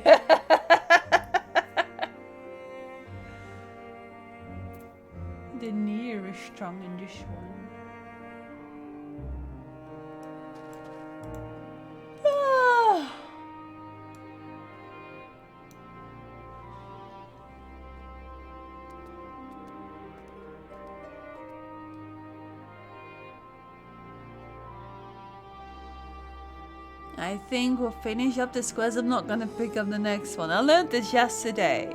The near is strong in this one. Ah. I think we'll finish up this quest. I'm not gonna pick up the next one. I learned this yesterday.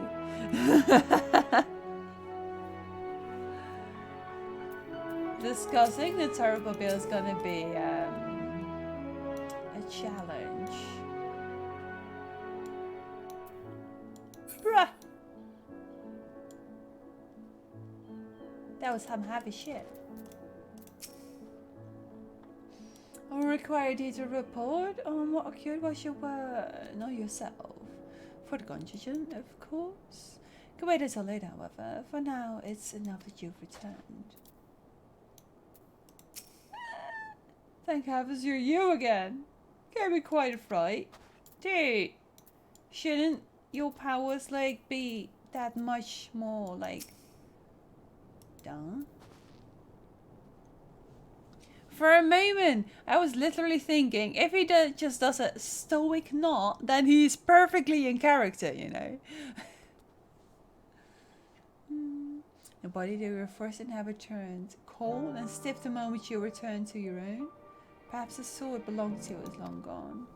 Discussing the terrible bill is gonna be a challenge. Bruh! That was some heavy shit. I required you to report on what occurred whilst you were not yourself. For the contingent, of course. Can wait until later, however. For now, it's enough that you've returned. Thank heavens you're you again. Gave me quite a fright. Dude, shouldn't your powers, like, be that much more, like, done? For a moment, I was literally thinking, if he just does a stoic nod, then he's perfectly in character, you know. The body that your first inhabit turned cold and stiff the moment you return to your own. Perhaps the sword it belonged to is long gone.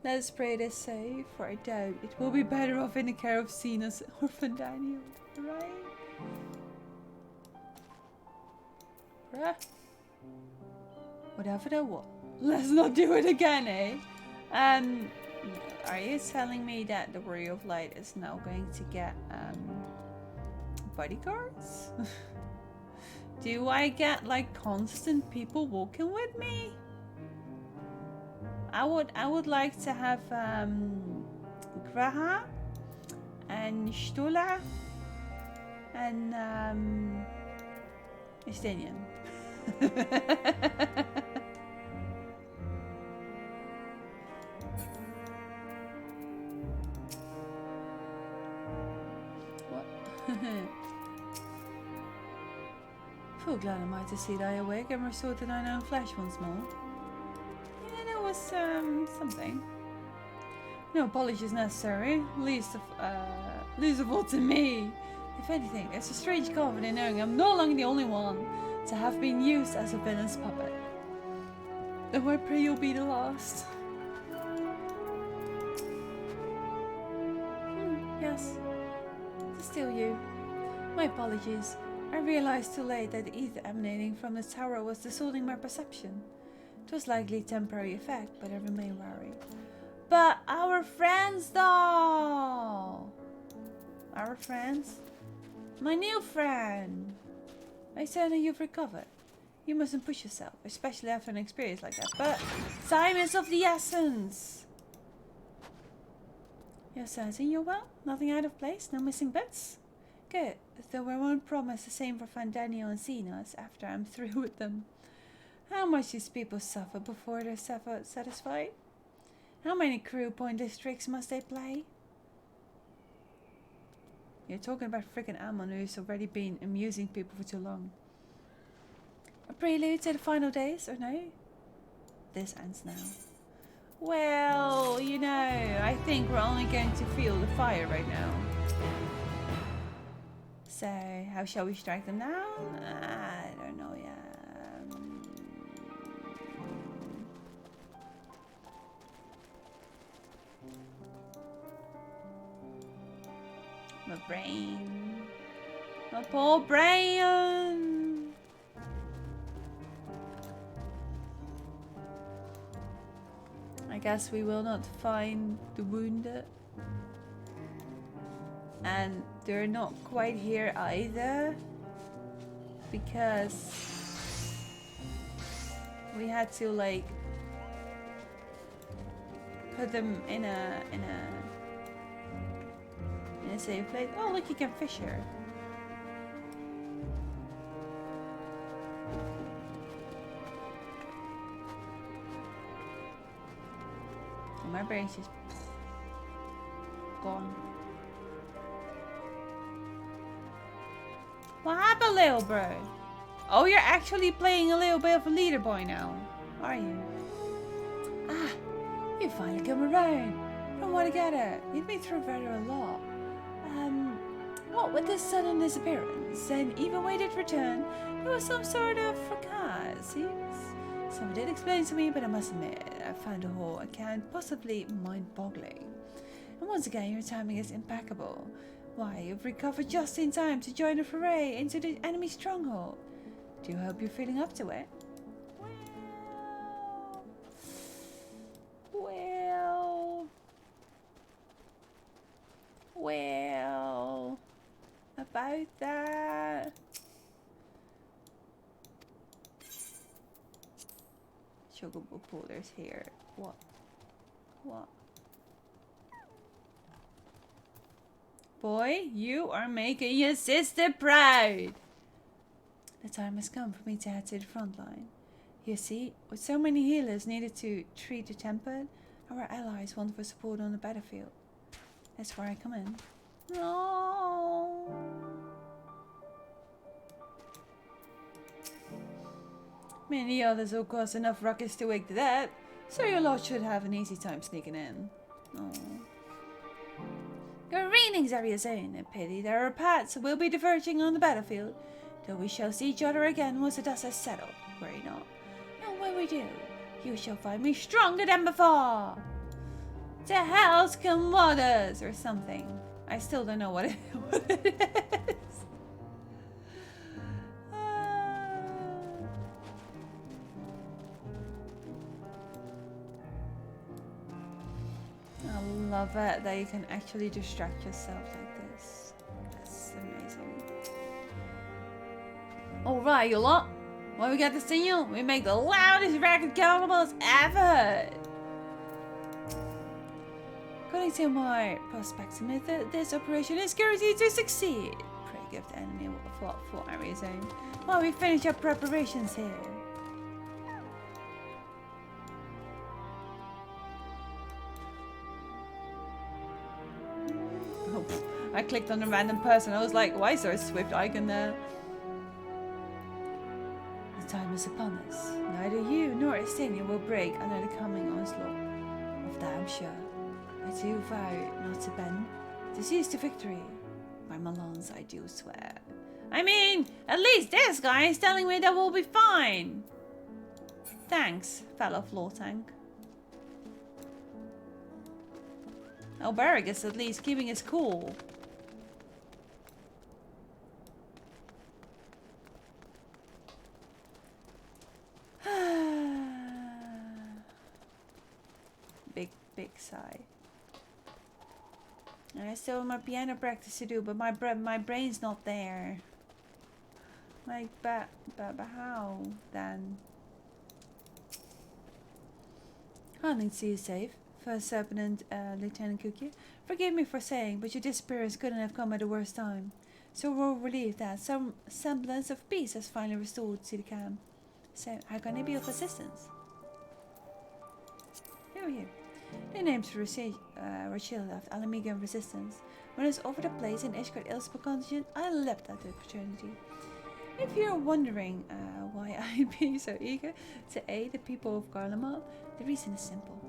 Let us pray it is safe, for I doubt it will be better off in the care of Zenos or Van Daniel, right? Bruh. Whatever that was, Let's not do it again, eh? Are you telling me that the Warrior of Light is now going to get bodyguards? Do I get like constant people walking with me? I would like to have Graha and Stula and Estonian. What? Feel glad am I to see thy awake and restored to thine own flesh once more. Yeah, that was something. No apologies necessary, least of all to me. If anything, it's a strange comfort in knowing I'm no longer the only one to have been used as a villain's puppet. Though I pray you'll be the last. Yes, it's still you. My apologies. I realized too late that the ether emanating from the tower was distorting my perception. It was likely a temporary effect, but I remain wary. But our friends though! Our friends? My new friend! I said that you've recovered. You mustn't push yourself, especially after an experience like that. But time is of the essence! You're certain you're well? Nothing out of place? No missing bits? Good, though I won't promise the same for Fandaniel and Xenos after I'm through with them. How much these people suffer before they're satisfied? How many cruel pointless tricks must they play? You're talking about frickin' Ammon, who's already been amusing people for too long. A prelude to the final days, or no? This ends now. Well, you know, I think we're only going to feel the fire right now. So, how shall we strike them down? I don't know yet. My brain. My poor brain. I guess we will not find the wounded. And they're not quite here either. Because we had to like put them in a safe place. Oh, look, you can fish here. My brain's just gone. What happened, little bro? Oh, you're actually playing a little bit of a leader boy now, are you? Ah, you finally come around. From what I gather, you've been through a lot. What with this sudden disappearance and even waited return, there was some sort of fracas, seems. Someone did explain to me, but I must admit, I found the whole account possibly mind-boggling. And once again, your timing is impeccable. Why, you've recovered just in time to join the foray into the enemy stronghold. Do you hope you're feeling up to it? Well, about that. Chocobo Pooler's here. What? Boy, you are making your sister proud. The time has come for me to head to the front line. You see, with so many healers needed to treat the tempered, our allies want for support on the battlefield. That's where I come in. No. Many others will cause enough ruckus to wake the dead, so your lot should have an easy time sneaking in. Oh. Greetings, Ariazone. A pity there are paths we'll be diverging on the battlefield, though we shall see each other again once the dust has settled. Worry not. And when we do, you shall find me stronger than before. To hell's Commodus or something. I still don't know what it is. love it that you can actually distract yourself like this. That's amazing. Alright, you lot. When we get the signal, we make the loudest racket carnivals ever! According to my prospects method, this operation is guaranteed to succeed. Pray give the enemy a thoughtful reason while we finish our preparations here. Oh, I clicked on a random person. I was like, why is there a swift icon there? The time is upon us. Neither you nor Estania will break under the coming onslaught. Of that I'm sure. I do vow not to bend to seize to victory. By Milan's I do swear. I mean, at least this guy is telling me that we'll be fine. Thanks, fellow floor tank. Alberic is at least keeping his cool. Big sigh. I still have my piano practice to do, but my brain's not there. Like, but how then? Hunting see you safe. First Serpent Lieutenant Cookie. Forgive me for saying, but your disappearance couldn't have come at the worst time. So we're relieved that some semblance of peace has finally restored to the camp. So, how can I be of assistance? Who are you? The name's Rachel of Alamigan Resistance. When I was over the place in Ishgard Ilspa contingent, I leapt at the opportunity. If you're wondering why I'd be so eager to aid the people of Garlemald, the reason is simple.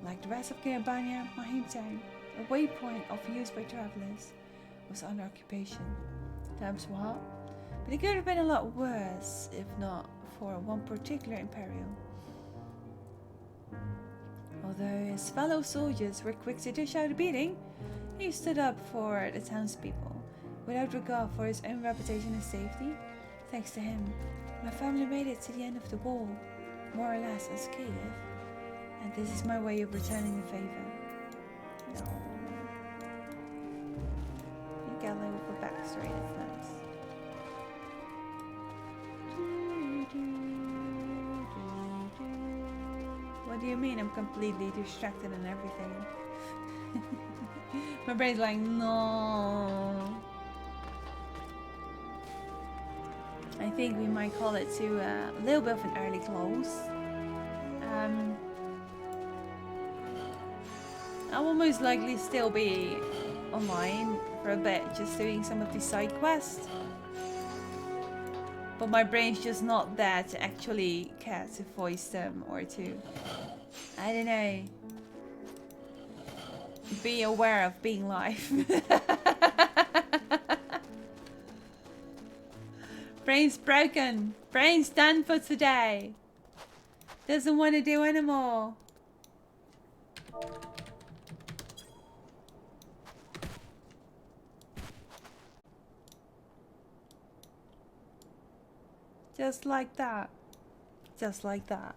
Like the rest of Campania, my hometown, a waypoint of use by travelers, was under occupation. Times were hot, but it could have been a lot worse if not for one particular Imperial. Although his fellow soldiers were quick to dish out a beating, he stood up for the townspeople, without regard for his own reputation and safety. Thanks to him, my family made it to the end of the war, more or less unscathed, and this is my way of returning the favor. No. You got a little bit of backstory, that's nice. What do you mean I'm completely distracted and everything? My brain's like, no. I think we might call it to a little bit of an early close. I will most likely still be online for a bit, just doing some of the side quests. But my brain's just not there to actually care to voice them or to, I don't know, be aware of being live. Brain's broken. Brain's done for today. Doesn't want to do anymore. Just like that. Just like that.